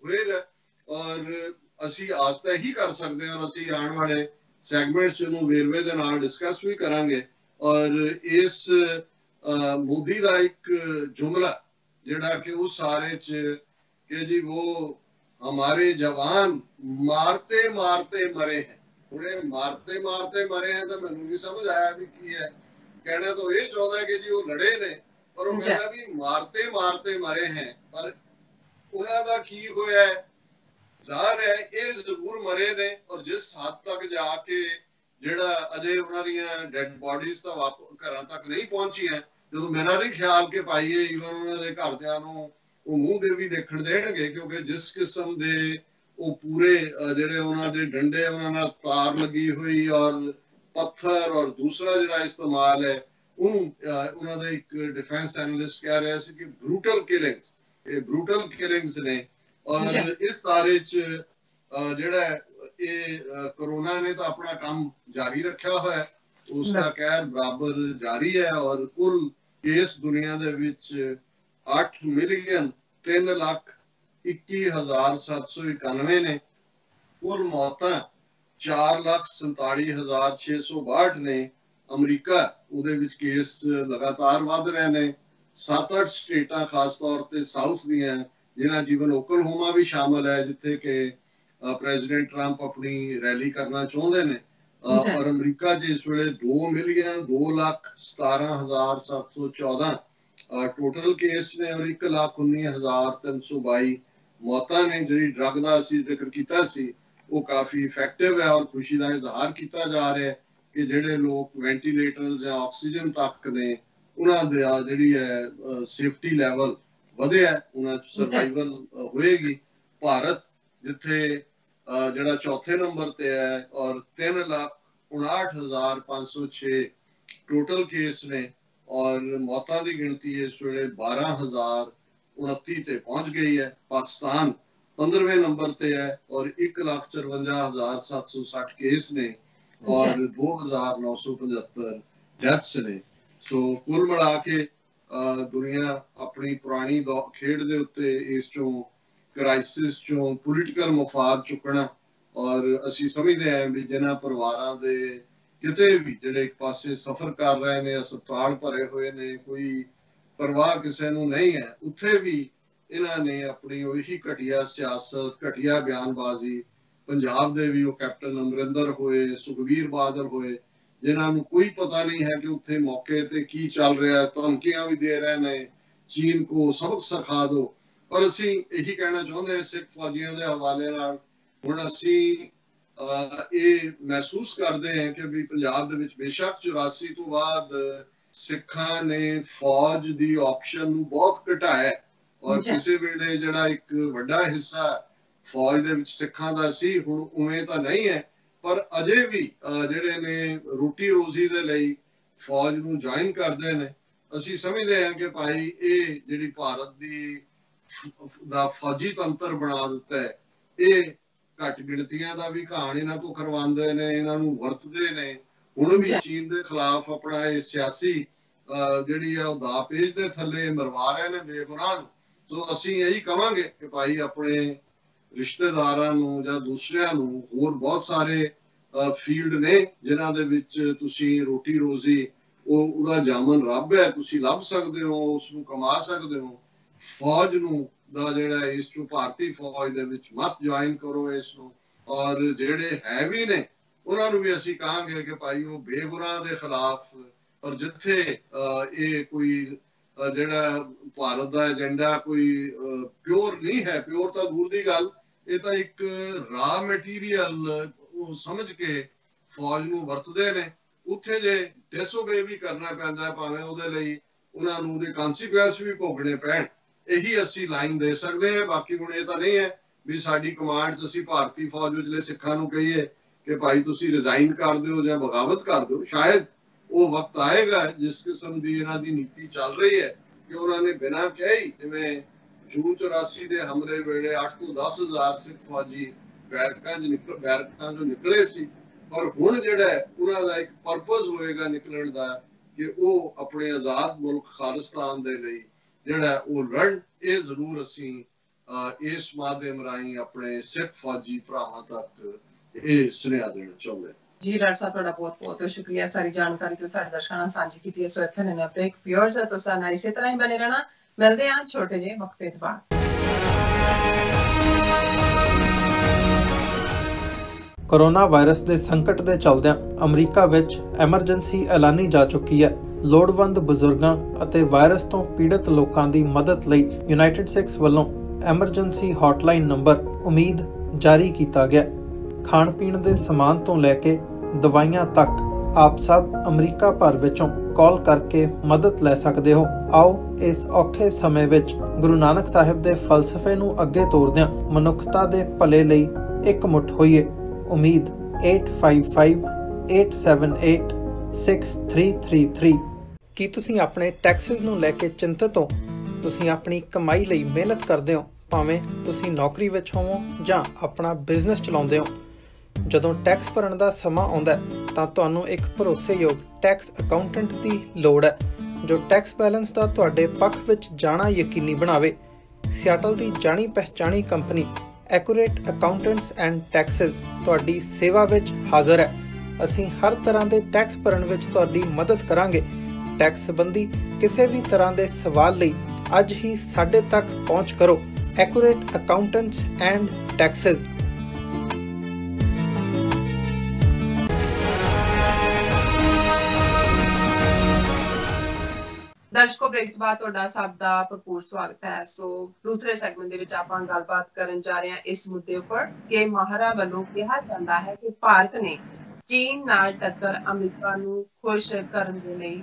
ਹੋਏਗਾ। ਔਰ ਅਸੀਂ ਆਸ ਤਾਂ ਇਹੀ ਕਰ ਸਕਦੇ ਹਾਂ, ਔਰ ਅਸੀਂ ਆਉਣ ਵਾਲੇ ਸੈਗਮੈਂਟਸ ਨੂੰ ਵੇਰਵੇ ਦੇ ਨਾਲ ਡਿਸਕਸ ਵੀ ਕਰਾਂਗੇ। ਔਰ ਇਸ ਮੋਦੀ ਦਾ ਇੱਕ ਜੁਮਲਾ ਜਿਹੜਾ ਕਿ ਉਸ ਸਾਰੇ ਚ ਕਿ ਜੀ ਉਹ हमारे जवान मारते मारते मरे हैं। हुणे मारते मारते मरे हैं तो मैनू नहीं समझ आया भी की है। कहना तो ये चाहता है कि जी वो लड़े ने, पर वो कहता भी मारते मारते मरे हैं, पर उन्हां दा की होया है ਜ਼ਾਹਰ ਹੈ ਇਹ ਜ਼ਰੂਰ ਮਰੇ ਨੇ। ਔਰ ਜਿਸ ਹੱਦ ਤੱਕ ਜਾ ਕੇ ਜਿਹੜਾ ਅਜੇ ਉਹਨਾਂ ਦੀਆਂ ਡੈਡ ਬੋਡੀਜ਼ ਤਾਂ ਘਰਾਂ ਤੱਕ ਨਹੀਂ ਪਹੁੰਚੀਆਂ, ਜਦੋਂ ਮੇਰਾ ਨਹੀਂ ਖਿਆਲ ਕਿ ਪਾਈਏ ਈਵਨ ਉਹਨਾਂ ਦੇ ਘਰਦਿਆਂ ਨੂੰ ਉਹ ਮੂੰਹ ਦੇ ਵੀ ਦੇਖਣ ਦੇਣਗੇ, ਕਿਉਂਕਿ ਜਿਸ ਕਿਸਮ ਦੇ ਉਹ ਪੂਰੇ ਜਿਹੜੇ ਉਹਨਾਂ ਦੇ ਡੰਡੇ, ਉਹਨਾਂ ਨਾਲ ਤਾਰ ਲੱਗੀ ਹੋਈ ਔਰ ਪੱਥਰ ਔਰ ਦੂਸਰਾ ਜਿਹੜਾ ਇਸਤੇਮਾਲ ਹੈ ਉਹਨੂੰ ਉਹਨਾਂ ਦਾ ਇੱਕ ਡਿਫੈਂਸ ਐਨਾਲਿਸਟ ਕਹਿ ਰਿਹਾ ਸੀ ਕਿ ਬਰੂਟਲ ਕਿਲਿੰਗਸ, ਇਹ ਬਰੂਟਲ ਕਿਲਿੰਗਸ ਨੇ। ਔਰ ਇਸ ਸਾਰੇ ਚ ਜਿਹੜਾ ਇਹ ਕੋਰੋਨਾ ਨੇ ਤਾਂ ਆਪਣਾ ਕੰਮ ਜਾਰੀ ਰੱਖਿਆ ਹੋਇਆ, ਉਸ ਦਾ ਕਹਿਰ ਬਰਾਬਰ ਜਾਰੀ ਹੈ। ਔਰ ਕੁੱਲ ਕੇਸ ਦੁਨੀਆ ਦੇ ਵਿੱਚ 8,21,791 ਨੇ। ਕੁੱਲ ਮੌਤਾਂ 4,47,662 ਨੇ। ਅਮਰੀਕਾ ਉਹਦੇ ਵਿੱਚ ਕੇਸ ਲਗਾਤਾਰ ਵੱਧ ਰਹੇ ਨੇ। 7-8 ਸਟੇਟਾਂ ਖਾਸ ਤੌਰ ਤੇ ਸਾਊਥ ਦੀਆਂ ਜਿਨ੍ਹਾਂ ਜੀਵਨ ਓਕਲਹੋਮਾ ਵੀ ਸ਼ਾਮਲ ਹੈ, ਜਿੱਥੇ ਕਿ ਪ੍ਰੈਜ਼ੀਡੈਂਟ ਟਰੰਪ ਆਪਣੀ ਰੈਲੀ ਕਰਨਾ ਚਾਹੁੰਦੇ ਨੇ। ਔਰ ਅਮਰੀਕਾ 'ਚ ਇਸ ਵੇਲੇ 2,02,17,714 ਟੋਟਲ ਕੇਸ ਨੇ ਔਰ 1,19,322 ਮੌਤਾਂ ਨੇ। ਜਿਹੜੀ ਡਰੱਗ ਦਾ ਅਸੀਂ ਜ਼ਿਕਰ ਕੀਤਾ ਸੀ ਉਹ ਕਾਫੀ ਇਫੈਕਟਿਵ ਹੈ ਔਰ ਖੁਸ਼ੀ ਦਾ ਇਜ਼ਹਾਰ ਕੀਤਾ ਜਾ ਰਿਹਾ ਹੈ ਕਿ ਜਿਹੜੇ ਲੋਕ ਵੈਂਟੀਲੇਟਰ ਜਾਂ ਆਕਸੀਜਨ ਤੱਕ ਨੇ ਉਹਨਾਂ ਦੇ ਜਿਹੜੀ ਹੈ ਸੇਫਟੀ ਲੈਵਲ ਵਧਿਆ, ਉਹਨਾਂ 'ਚ ਸਰਵਾਈਵਲ ਹੋਏਗੀ। ਭਾਰਤ ਜਿੱਥੇ ਜਿਹੜਾ ਚੌਥੇ ਨੰਬਰ ਤੇ ਹੈ ਔਰ 3,59,506 ਟੋਟਲ ਕੇਸ ਨੇ ਔਰ ਮੌਤਾਂ ਦੀ ਗਿਣਤੀ ਇਸ ਵੇਲੇ 12,029 ਤੇ ਪਹੁੰਚ ਗਈ ਹੈ। ਪਾਕਿਸਤਾਨ 15ਵੇਂ ਨੰਬਰ ਤੇ ਹੈ ਔਰ 1,54,760 ਕੇਸ ਨੇ ਔਰ 2,975 ਡੈਥਸ ਨੇ। ਸੋ ਕੁੱਲ ਮਿਲਾ ਕੇ ਦੁਨੀਆ ਆਪਣੀ ਪੁਰਾਣੀ ਖੇਡ ਦੇ ਉੱਤੇ ਇਸ ਚੋਂ ਕ੍ਰਾਈਸਿਸ ਚੋਂ ਪੋਲੀਟੀਕਲ ਮਫਾਦ ਚੁੱਕਣਾ। ਔਰ ਅਸੀਂ ਸਮਝਦੇ ਹਾਂ ਵੀ ਜਿਨ੍ਹਾਂ ਪਰਿਵਾਰਾਂ ਦੇ ਕਿਤੇ ਵੀ ਜਿਹੜੇ ਇੱਕ ਪਾਸੇ ਸਫ਼ਰ ਕਰ ਰਹੇ ਨੇ, ਹਸਪਤਾਲ ਭਰੇ ਹੋਏ ਨੇ, ਕੋਈ ਪਰਵਾਹ ਕਿਸੇ ਨੂੰ ਨਹੀਂ ਹੈ, ਉੱਥੇ ਵੀ ਇਹਨਾਂ ਨੇ ਆਪਣੀ ਉਹੀ ਘਟੀਆ ਸਿਆਸਤ, ਘਟੀਆ ਬਿਆਨਬਾਜ਼ੀ, ਪੰਜਾਬ ਦੇ ਵੀ ਉਹ ਕੈਪਟਨ ਅਮਰਿੰਦਰ ਹੋਏ, ਸੁਖਬੀਰ ਬਾਦਲ ਹੋਏ, ਜਿਨ੍ਹਾਂ ਨੂੰ ਕੋਈ ਪਤਾ ਨਹੀਂ ਹੈ ਕਿ ਉੱਥੇ ਮੌਕੇ ਤੇ ਕੀ ਚੱਲ ਰਿਹਾ ਹੈ। ਧਮਕੀਆਂ ਵੀ ਦੇ ਰਹੇ ਨੇ ਚੀਨ ਕੋ ਸਬਕ ਸਿਖਾ ਦੋ ਪਰ ਅਸੀਂ ਇਹੀ ਕਹਿਣਾ ਚਾਹੁੰਦੇ ਸਿੱਖ ਫੌਜੀਆਂ ਦੇ ਹਵਾਲੇ ਨਾਲ, ਹੁਣ ਅਸੀਂ ਇਹ ਮਹਿਸੂਸ ਕਰਦੇ ਹਾਂ ਕਿ ਵੀ ਪੰਜਾਬ ਦੇ ਵਿੱਚ ਬੇਸ਼ੱਕ 84 ਤੋਂ ਬਾਅਦ ਸਿੱਖਾਂ ਨੇ ਫੌਜ ਦੀ ਆਪਸ਼ਨ ਨੂੰ ਬਹੁਤ ਘਟਾਇਆ, ਔਰ ਕਿਸੇ ਵੇਲੇ ਜਿਹੜਾ ਇੱਕ ਵੱਡਾ ਹਿੱਸਾ ਫੌਜ ਦੇ ਵਿੱਚ ਸਿੱਖਾਂ ਦਾ ਸੀ, ਹੁਣ ਉਵੇਂ ਤਾਂ ਨਹੀਂ ਹੈ, ਪਰ ਅਜੇ ਵੀ ਜਿਹੜੇ ਨੇ ਰੋਟੀ ਰੋਜ਼ੀ ਦੇ ਲਈ ਫੌਜ ਨੂੰ ਜੁਆਇਨ ਕਰਦੇ ਨੇ। ਅਸੀਂ ਸਮਝਦੇ ਹਾਂ ਕਿ ਭਾਈ ਇਹ ਜਿਹੜੀ ਭਾਰਤ ਦਾ ਫੌਜੀ ਤੰਤਰ ਬਣਾ ਦਿੱਤਾ ਹੈ, ਇਹ ਘੱਟ ਗਿਣਤੀਆਂ ਦਾ ਵੀ ਘਾਣ ਇਹਨਾਂ ਤੋਂ ਕਰਵਾਉਂਦੇ ਨੇ, ਇਹਨਾਂ ਨੂੰ ਵਰਤਦੇ ਨੇ। ਹੁਣ ਵੀ ਚੀਨ ਦੇ ਖਿਲਾਫ ਆਪਣਾ ਇਹ ਸਿਆਸੀ ਜਿਹੜੀ ਆ ਉਹ ਦਾ ਪੇਜ ਦੇ ਥੱਲੇ ਮਰਵਾ ਰਹੇ ਨੇ ਬੇਗੁਨਾਹ ਨੂੰ। ਸੋ ਅਸੀਂ ਇਹੀ ਕਵਾਂਗੇ ਕਿ ਭਾਈ ਆਪਣੇ ਰਿਸ਼ਤੇਦਾਰਾਂ ਨੂੰ ਜਾਂ ਦੂਸਰਿਆਂ ਨੂੰ, ਹੋਰ ਬਹੁਤ ਸਾਰੇ ਫੀਲਡ ਨੇ ਜਿਨ੍ਹਾਂ ਦੇ ਵਿੱਚ ਤੁਸੀਂ ਰੋਟੀ ਰੋਜ਼ੀ ਉਹਦਾ ਜਾਮਨ ਰੱਬ ਹੈ, ਤੁਸੀਂ ਲੱਭ ਸਕਦੇ ਹੋ, ਉਸ ਨੂੰ ਕਮਾ ਸਕਦੇ ਹੋ। ਫੌਜ ਨੂੰ ਦਾ ਜਿਹੜਾ ਇਸ ਤੋਂ ਭਾਰਤੀ ਫੌਜ ਦੇ ਵਿੱਚ ਮਤ ਜੁਆਇਨ ਕਰੋ ਇਸ ਨੂੰ, ਔਰ ਜਿਹੜੇ ਹੈ ਵੀ ਨੇ ਉਹਨਾਂ ਨੂੰ ਵੀ ਅਸੀਂ ਕਹਾਂਗੇ ਕਿ ਭਾਈ ਉਹ ਬੇਗੁਨਾਹ ਦੇ ਖਿਲਾਫ, ਔਰ ਜਿੱਥੇ ਇਹ ਕੋਈ ਜਿਹੜਾ ਭਾਰਤ ਦਾ ਏਜੰਡਾ ਕੋਈ ਪਿਓਰ ਨਹੀਂ ਹੈ, ਪਿਓਰ ਤਾਂ ਦੂਰ ਦੀ ਗੱਲ, ਇਹ ਤਾਂ ਇੱਕ ਰਾ ਮਟੀਰੀਅਲ ਸਮਝ ਕੇ ਫੌਜ ਨੂੰ ਵਰਤਦੇ ਨੇ, ਉੱਥੇ ਜੇ ਡਿਸਓਬੇ ਵੀ ਕਰਨਾ ਪੈਂਦਾ ਭਾਵੇਂ ਉਹਦੇ ਲਈ ਉਹਨਾਂ ਨੂੰ ਉਹਦੇ ਕਨਸੀਕੁਐਂਸ ਵੀ ਭੋਗਣੇ ਪੈਣ, ਇਹੀ ਅਸੀਂ ਲਾਈਨ ਦੇ ਸਕਦੇ ਹਾਂ। ਬਾਕੀ ਹੁਣ ਇਹ ਤਾਂ ਨਹੀਂ ਹੈ ਵੀ ਸਾਡੀ ਕਮਾਂਡ 'ਚ ਅਸੀਂ ਭਾਰਤੀ ਫੌਜ ਵਿਚਲੇ ਸਿੱਖਾਂ ਨੂੰ ਕਹੀਏ ਕਿ ਭਾਈ ਤੁਸੀਂ ਰਿਜ਼ਾਈਨ ਕਰ ਦਿਓ ਜਾਂ ਬਗਾਵਤ ਕਰ ਦਿਓ। ਸ਼ਾਇਦ ਉਹ ਵਕਤ ਆਏਗਾ ਜਿਸ ਕਿਸਮ ਦੀ ਇਹਨਾਂ ਦੀ ਨੀਤੀ ਚੱਲ ਰਹੀ ਹੈ ਕਿ ਉਹਨਾਂ ਨੇ ਬਿਨਾਂ ਕਹੇ ਹੀ, ਜਿਵੇਂ ਜੂਨ 84 ਦੇ ਹਮਲੇ ਵੇਲੇ 8 ਤੋਂ 10 ਹਜ਼ਾਰ ਸਿੱਖ ਫੌਜੀ ਬੈਰਕਾਂ ਚੋਂ ਨਿਕਲੇ ਸੀ, ਪਰ ਹੁਣ ਜਿਹੜਾ ਉਹਨਾਂ ਦਾ ਇੱਕ ਪਰਪਸ ਹੋਏਗਾ ਨਿਕਲਣ ਦਾ ਕਿ ਉਹ ਆਪਣੇ ਆਜ਼ਾਦ ਮੁਲਕ ਖਾਲਿਸਤਾਨ ਦੇ ਲਈ ਜਿਹੜਾ ਉਹ ਲੜਨ। ਇਹ ਜ਼ਰੂਰ ਅਸੀਂ ਇਸ ਮਾਧਿਅਮ ਰਾਹੀਂ ਆਪਣੇ ਸਿੱਖ ਫੌਜੀ ਭਰਾਵਾਂ ਤੱਕ ਇਹ ਸੁਨੇਹਾ ਦੇਣਾ ਚਾਹੁੰਦੇ। ਜੀ ਡਾਕਟਰ ਸਾਹਿਬ, ਤੁਹਾਡਾ ਬਹੁਤ ਬਹੁਤ ਸ਼ੁਕਰੀਆ ਸਾਰੀ ਜਾਣਕਾਰੀ ਤੋਂ ਸਾਡੇ ਦਰਸ਼ਕਾਂ ਨਾਲ ਸਾਂਝੀ ਕੀਤੀ। ਸੋ ਇੱਥੇ ਨੇ ਬ੍ਰੇਕ ਵਿਊਅਰਸ ਤੋਂ ਸਾਨੂੰ ਇਸੇ ਤਰ੍ਹਾਂ ਹੀ ਬਣੇ ਰਹਿਣਾ। ਮਿਲਦੇ ਹਾਂ ਛੋਟੇ ਜਿਹੇ ਵਕਫੇ ਤੋਂ ਬਾਅਦ। ਕੋਰੋਨਾ ਵਾਇਰਸ ਦੇ ਸੰਕਟ ਦੇ ਚੱਲਦਿਆਂ ਅਮਰੀਕਾ ਵਿੱਚ ਐਮਰਜੈਂਸੀ ਐਲਾਨੀ ਜਾ ਚੁੱਕੀ ਹੈ। ਲੋੜਵੰਦ ਬਜ਼ੁਰਗਾਂ ਅਤੇ ਵਾਇਰਸ ਤੋਂ ਪੀੜਤ ਲੋਕਾਂ ਦੀ ਮਦਦ ਲਈ ਯੂਨਾਈਟਿਡ ਸਿੱਖਸ ਵੱਲੋਂ ਐਮਰਜੈਂਸੀ ਹੌਟਲਾਈਨ ਨੰਬਰ ਉਮੀਦ ਜਾਰੀ ਕੀਤਾ ਗਿਆ। ਖਾਣ ਪੀਣ ਦੇ ਸਮਾਨ ਤੋਂ ਲੈ ਕੇ ਦਵਾਈਆਂ ਤੱਕ ਆਪ ਸਭ ਅਮਰੀਕਾ ਭਰ ਵਿੱਚੋਂ ਕਾਲ ਕਰਕੇ ਮਦਦ ਲੈ ਸਕਦੇ ਹੋ। ਆਓ ਇਸ ਔਖੇ ਸਮੇਂ ਵਿੱਚ ਗੁਰੂ ਨਾਨਕ ਸਾਹਿਬ ਦੇ ਫਲਸਫੇ ਨੂੰ ਅੱਗੇ ਤੋਰਦਿਆਂ ਮਨੁੱਖਤਾ ਦੇ ਭਲੇ ਲਈ ਇਕਮੁੱਠ ਹੋਈਏ। ਉਮੀਦ 8558786333। ਕੀ ਤੁਸੀਂ ਆਪਣੇ ਟੈਕਸਿਸ ਨੂੰ ਲੈ ਕੇ ਚਿੰਤਤ ਹੋ? ਤੁਸੀਂ ਆਪਣੀ ਕਮਾਈ ਲਈ ਮਿਹਨਤ ਕਰਦੇ ਹੋ, ਭਾਵੇਂ ਤੁਸੀਂ ਨੌਕਰੀ ਵਿੱਚ ਹੋਵੋ ਜਾਂ ਆਪਣਾ ਬਿਜ਼ਨਸ ਚਲਾਉਂਦੇ ਹੋ। ਜਦੋਂ ਟੈਕਸ ਭਰਨ ਦਾ ਸਮਾਂ ਆਉਂਦਾ ਤਾਂ ਤੁਹਾਨੂੰ ਇੱਕ ਭਰੋਸੇਯੋਗ ਟੈਕਸ ਅਕਾਊਂਟੈਂਟ ਦੀ ਲੋੜ ਹੈ ਜੋ ਟੈਕਸ ਬੈਲੈਂਸ ਦਾ ਤੁਹਾਡੇ ਪੱਖ ਵਿੱਚ ਜਾਣਾ ਯਕੀਨੀ ਬਣਾਵੇ। ਸਿਆਟਲ ਦੀ ਜਾਣੀ ਪਹਿਚਾਣੀ company accurate accountants and taxes ਤੁਹਾਡੀ ਸੇਵਾ ਵਿੱਚ ਹਾਜ਼ਰ ਹੈ। ਅਸੀਂ ਹਰ ਤਰ੍ਹਾਂ ਦੇ ਟੈਕਸ ਭਰਨ ਵਿੱਚ ਤੁਹਾਡੀ ਮਦਦ ਕਰਾਂਗੇ। ਟੈਕਸ ਸੰਬੰਧੀ ਕਿਸੇ ਵੀ ਤਰ੍ਹਾਂ ਦੇ ਸਵਾਲ ਲਈ ਅੱਜ ਹੀ ਸਾਡੇ ਤੱਕ ਪਹੁੰਚ ਕਰੋ। Accurate accountants and taxes. ਦਰਸ਼ਕੋ, ਬ੍ਰੇਕ ਤੋਂ ਬਾਅਦ ਤੁਹਾਡਾ ਸਭ ਦਾ ਭਰਪੂਰ ਸਵਾਗਤ ਹੈ। ਸੋ ਦੂਸਰੇ ਸੈਗਮੈਂਟ ਦੇ ਵਿੱਚ ਆਪਾਂ ਗੱਲਬਾਤ ਕਰਨ ਜਾ ਰਹੇ ਹਾਂ ਇਸ ਮੁੱਦੇ ਉੱਪਰ ਕਿ ਮਾਹਰਾਂ ਵੱਲੋਂ ਕਿਹਾ ਜਾਂਦਾ ਹੈ ਕਿ ਭਾਰਤ ਨੇ ਚੀਨ ਨਾਲ ਟੱਕਰ ਅਮਰੀਕਾ ਨੂੰ ਖੁਸ਼ ਕਰਨ ਦੇ ਲਈ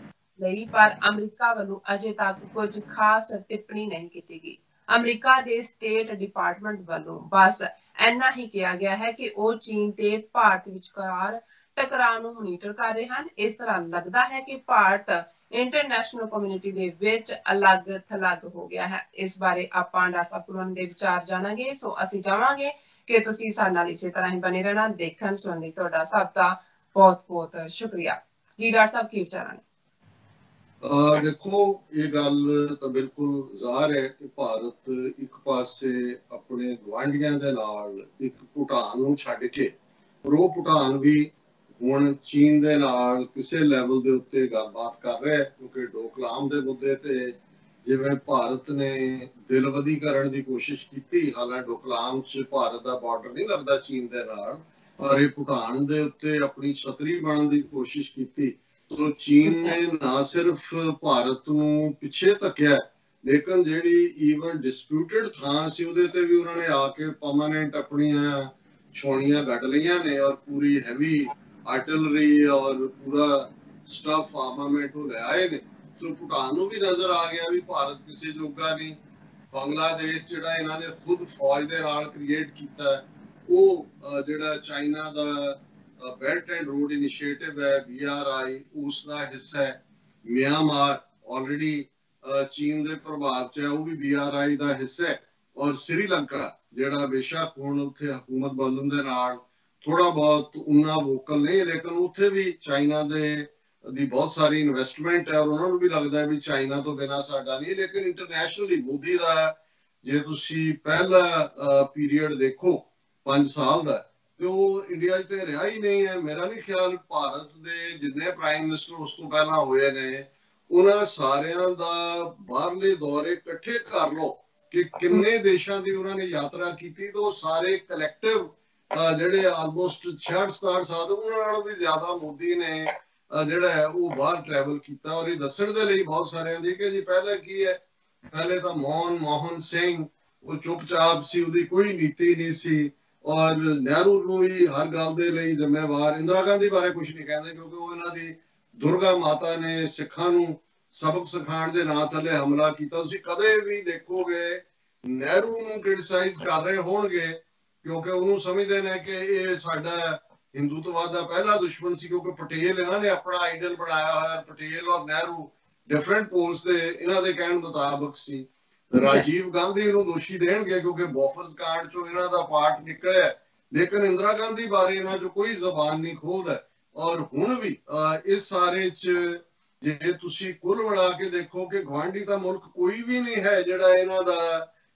ਪਰ ਅਮਰੀਕਾ ਵੱਲੋਂ ਅਜੇ ਤੱਕ ਕੁਝ ਖਾਸ ਟਿੱਪਣੀ ਨਹੀਂ ਕੀਤੀ ਗਈ। ਅਮਰੀਕਾ ਦੇ ਸਟੇਟ ਡਿਪਾਰਟਮੈਂਟ ਵੱਲੋਂ ਬਸ ਇੰਨਾ ਹੀ ਕਿਹਾ ਗਿਆ ਹੈ ਕਿ ਉਹ ਚੀਨ ਤੇ ਭਾਰਤ ਵਿਚਕਾਰ ਟਕਰਾਅ ਨੂੰ ਮੋਨੀਟਰ ਕਰ ਰਹੇ ਹਨ। ਇਸ ਤਰ੍ਹਾਂ ਲੱਗਦਾ ਹੈ ਕਿ ਭਾਰਤ ਇੰਟਰਨੈਸ਼ਨਲ ਕਮਿਊਨਿਟੀ ਦੇ ਵਿੱਚ ਅਲੱਗ ਥਲੱਗ ਹੋ ਗਿਆ ਹੈ। ਇਸ ਬਾਰੇ ਆਪਾਂ ਡਾਕਟਰ ਸਾਹਿਬ ਪੁਰਨ ਦੇ ਵਿਚਾਰ ਜਾਣਾਂਗੇ। ਸੋ ਅਸੀਂ ਚਾਹਾਂਗੇ ਕਿ ਤੁਸੀਂ ਸਾਡੇ ਨਾਲ ਇਸੇ ਤਰ੍ਹਾਂ ਹੀ ਬਣੇ ਰਹਿਣਾ। ਦੇਖਣ ਸੁਣਨ ਲਈ ਤੁਹਾਡਾ ਸਭ ਦਾ ਬਹੁਤ ਬਹੁਤ ਸ਼ੁਕਰੀਆ। ਜੀ ਡਾਕਟਰ ਸਾਹਿਬ, ਕੀ ਵਿਚਾਰ ਨੇ? ਦੇਖੋ, ਇਹ ਗੱਲ ਤਾਂ ਬਿਲਕੁਲ ਜ਼ਾਹਰ ਹੈ ਕਿ ਭਾਰਤ ਇੱਕ ਪਾਸੇ ਆਪਣੇ ਗੁਆਂਢੀਆਂ ਦੇ ਨਾਲ ਇੱਕ ਭੂਟਾਨ ਨੂੰ ਛੱਡ ਕੇ, ਪਰ ਉਹ ਭੂਟਾਨ ਵੀ ਹੁਣ ਚੀਨ ਦੇ ਨਾਲ ਕਿਸੇ ਲੈਵਲ ਦੇ ਉੱਤੇ ਗੱਲਬਾਤ ਕਰ ਰਿਹਾ, ਕਿਉਂਕਿ ਡੋਕਲਾਮ ਦੇ ਮੁੱਦੇ ਤੇ ਜਿਵੇਂ ਭਾਰਤ ਨੇ ਦਿਲਵਦੀ ਕਰਨ ਦੀ ਕੋਸ਼ਿਸ਼ ਕੀਤੀ। ਹਾਲਾਂਕਿ ਡੋਕਲਾਮ 'ਚ ਭਾਰਤ ਦਾ ਬਾਰਡਰ ਨਹੀਂ ਲੱਗਦਾ ਚੀਨ ਦੇ ਨਾਲ, ਪਰ ਇਹ ਭੂਟਾਨ ਦੇ ਉੱਤੇ ਆਪਣੀ ਛਤਰੀ ਬਣਨ ਦੀ ਕੋਸ਼ਿਸ਼ ਕੀਤੀ। ਸੋ ਚੀਨ ਨੇ ਨਾ ਸਿਰਫ ਭਾਰਤ ਨੂੰ ਪਿੱਛੇ ਧੱਕਿਆ, ਲੇਕਿਨ ਜਿਹੜੀ ਈਵਨ ਡਿਸਪਿਊਟਡ ਥਾਂ ਸੀ ਉਹਦੇ ਤੇ ਵੀ ਉਹਨਾਂ ਨੇ ਆ ਕੇ ਪਰਮਾਨੈਂਟ ਆਪਣੀਆਂ ਛਾਉਣੀਆਂ ਗੱਡ ਲਈਆਂ ਨੇ ਔਰ ਪੂਰੀ ਹੈਵੀ ਆਰਟਿਲਰੀ ਔਰ ਪੂਰਾ ਸਟਫ ਆਰਮਾਮੈਂਟ ਉਹ ਲੈ ਆਏ ਨੇ। ਸੋ ਭੂਟਾਨ ਨੂੰ ਵੀ ਨਜ਼ਰ ਆ ਗਿਆ ਵੀ ਭਾਰਤ ਕਿਸੇ ਜੋਗਾ ਨਹੀਂ। ਬੰਗਲਾਦੇਸ਼ ਜਿਹੜਾ ਇਹਨਾਂ ਨੇ ਖੁਦ ਫੌਜ ਦੇ ਨਾਲ ਕ੍ਰੀਏਟ ਕੀਤਾ, ਉਹ ਜਿਹੜਾ China the belt and road initiative ਹੈ BRI, ਉਸ ਦਾ ਹਿੱਸਾ ਹੈ। ਮਿਆਂਮਾਰ ਆਲਰੇਡੀ ਚੀਨ ਦੇ ਪ੍ਰਭਾਵ 'ਚ ਹੈ, ਉਹ ਵੀ BRI ਦਾ ਹਿੱਸਾ ਹੈ। ਔਰ ਸ੍ਰੀਲੰਕਾ ਜਿਹੜਾ ਬੇਸ਼ੱਕ ਹੁਣ ਉੱਥੇ ਹਕੂਮਤ ਬਦਲਣ ਦੇ ਨਾਲ ਥੋੜਾ ਬਹੁਤ ਉਨਾ ਵੋਕਲ ਨਹੀਂ, ਲੇਕਿਨ ਉੱਥੇ ਵੀ ਚਾਈਨਾ ਦੀ ਬਹੁਤ ਸਾਰੀ ਇਨਵੈਸਟਮੈਂਟ ਹੈ ਔਰ ਉਹਨਾਂ ਨੂੰ ਵੀ ਲੱਗਦਾ ਵੀ ਚਾਈਨਾ ਤੋਂ ਬਿਨਾਂ ਸਾਡਾ ਨਹੀਂ। ਲੇਕਿਨ ਇੰਟਰਨੈਸ਼ਨਲੀ ਮੋਦੀ ਦਾ ਜੇ ਤੁਸੀਂ ਪਹਿਲਾ ਪੀਰੀਅਡ ਦੇਖੋ 5 ਸਾਲ ਦਾ, ਤੇ ਉਹ ਇੰਡੀਆ 'ਚ ਤੇ ਰਿਹਾ ਹੀ ਨਹੀਂ ਹੈ। ਮੇਰਾ ਨਹੀਂ ਖਿਆਲ ਭਾਰਤ ਦੇ ਜਿੰਨੇ ਪ੍ਰਾਈਮ ਮਿਨਿਸਟਰ ਉਸ ਤੋਂ ਪਹਿਲਾਂ ਹੋਏ ਨੇ ਉਹਨਾਂ ਸਾਰਿਆਂ ਦਾ ਬਾਹਰਲੇ ਦੌਰੇ ਇਕੱਠੇ ਕਰ ਲਓ ਕਿ ਕਿੰਨੇ ਦੇਸ਼ਾਂ ਦੀ ਉਹਨਾਂ ਨੇ ਯਾਤਰਾ ਕੀਤੀ, ਤੇ ਉਹ ਸਾਰੇ ਕਲੈਕਟਿਵ ਜਿਹੜੇ ਆਲਮੋਸਟ 66-67 ਸਾਲ, ਉਹਨਾਂ ਨਾਲੋਂ ਵੀ ਜ਼ਿਆਦਾ ਮੋਦੀ ਨੇ ਜਿਹੜਾ ਹੈ ਉਹ ਬਾਹਰ ਟਰੈਵਲ ਕੀਤਾ। ਔਰ ਇਹ ਦੱਸਣ ਦੇ ਲਈ ਬਹੁਤ ਸਾਰਿਆਂ ਦੀ ਕਿ ਜੀ ਪਹਿਲਾਂ ਕੀ ਹੈ, ਪਹਿਲੇ ਤਾਂ ਮਨਮੋਹਨ ਸਿੰਘ ਉਹ ਚੁੱਪਚਾਪ ਸੀ, ਉਹਦੀ ਕੋਈ ਨੀਤੀ ਨਹੀਂ ਸੀ ਔਰ ਨਹਿਰੂ ਨੂੰ ਵੀ ਹਰ ਗੱਲ ਦੇ ਲਈ ਜ਼ਿੰਮੇਵਾਰ। ਇੰਦਰਾ ਗਾਂਧੀ ਬਾਰੇ ਕੁਝ ਨਹੀਂ ਕਹਿੰਦੇ ਕਿਉਂਕਿ ਉਹ ਇਹਨਾਂ ਦੀ ਦੁਰਗਾ ਮਾਤਾ ਨੇ ਸਿੱਖਾਂ ਨੂੰ ਸਬਕ ਸਿਖਾਉਣ ਦੇ ਨਾਂ ਥੱਲੇ ਹਮਲਾ ਕੀਤਾ। ਤੁਸੀਂ ਕਦੇ ਵੀ ਦੇਖੋਗੇ ਨਹਿਰੂ ਨੂੰ ਕ੍ਰਿਟਿਸਾਈਜ਼ ਕਰ ਰਹੇ ਹੋਣਗੇ ਕਿਉਂਕਿ ਉਹਨੂੰ ਸਮਝਦੇ ਨੇ ਕਿ ਇਹ ਸਾਡਾ ਹਿੰਦੂਤਵਾਦ ਦਾ ਪਹਿਲਾ ਦੁਸ਼ਮਣ ਸੀ, ਕਿਉਂਕਿ ਪਟੇਲ ਇਹਨਾਂ ਨੇ ਆਪਣਾ ਆਈਡਲ ਬਣਾਇਆ ਹੋਇਆ। ਪਟੇਲ ਔਰ ਨਹਿਰੂ ਡਿਫਰੈਂਟ ਪੋਲਸ ਦੇ ਇਹਨਾਂ ਦੇ ਕਹਿਣ ਮੁਤਾਬਕ ਸੀ। ਰਾਜੀਵ ਗਾਂਧੀ ਨੂੰ ਦੋਸ਼ੀ ਦੇਣਗੇ ਕਿਉਂਕਿ ਬੋਫਰਸ ਕਾਂਡ ਚੋਂ ਇਹਨਾਂ ਦਾ ਪਾਰਟ ਨਿਕਲਿਆ, ਲੇਕਿਨ ਇੰਦਰਾ ਗਾਂਧੀ ਬਾਰੇ ਇਹਨਾਂ ਚੋਂ ਕੋਈ ਜ਼ਬਾਨ ਨਹੀਂ ਖੋਲਦਾ। ਔਰ ਹੁਣ ਵੀ ਇਸ ਸਾਰੇ 'ਚ ਜੇ ਤੁਸੀਂ ਕੁੱਲ ਮਿਲਾ ਕੇ ਦੇਖੋ ਕਿ ਗੁਆਂਢੀ ਦਾ ਮੁਲਕ ਕੋਈ ਵੀ ਨਹੀਂ ਹੈ ਜਿਹੜਾ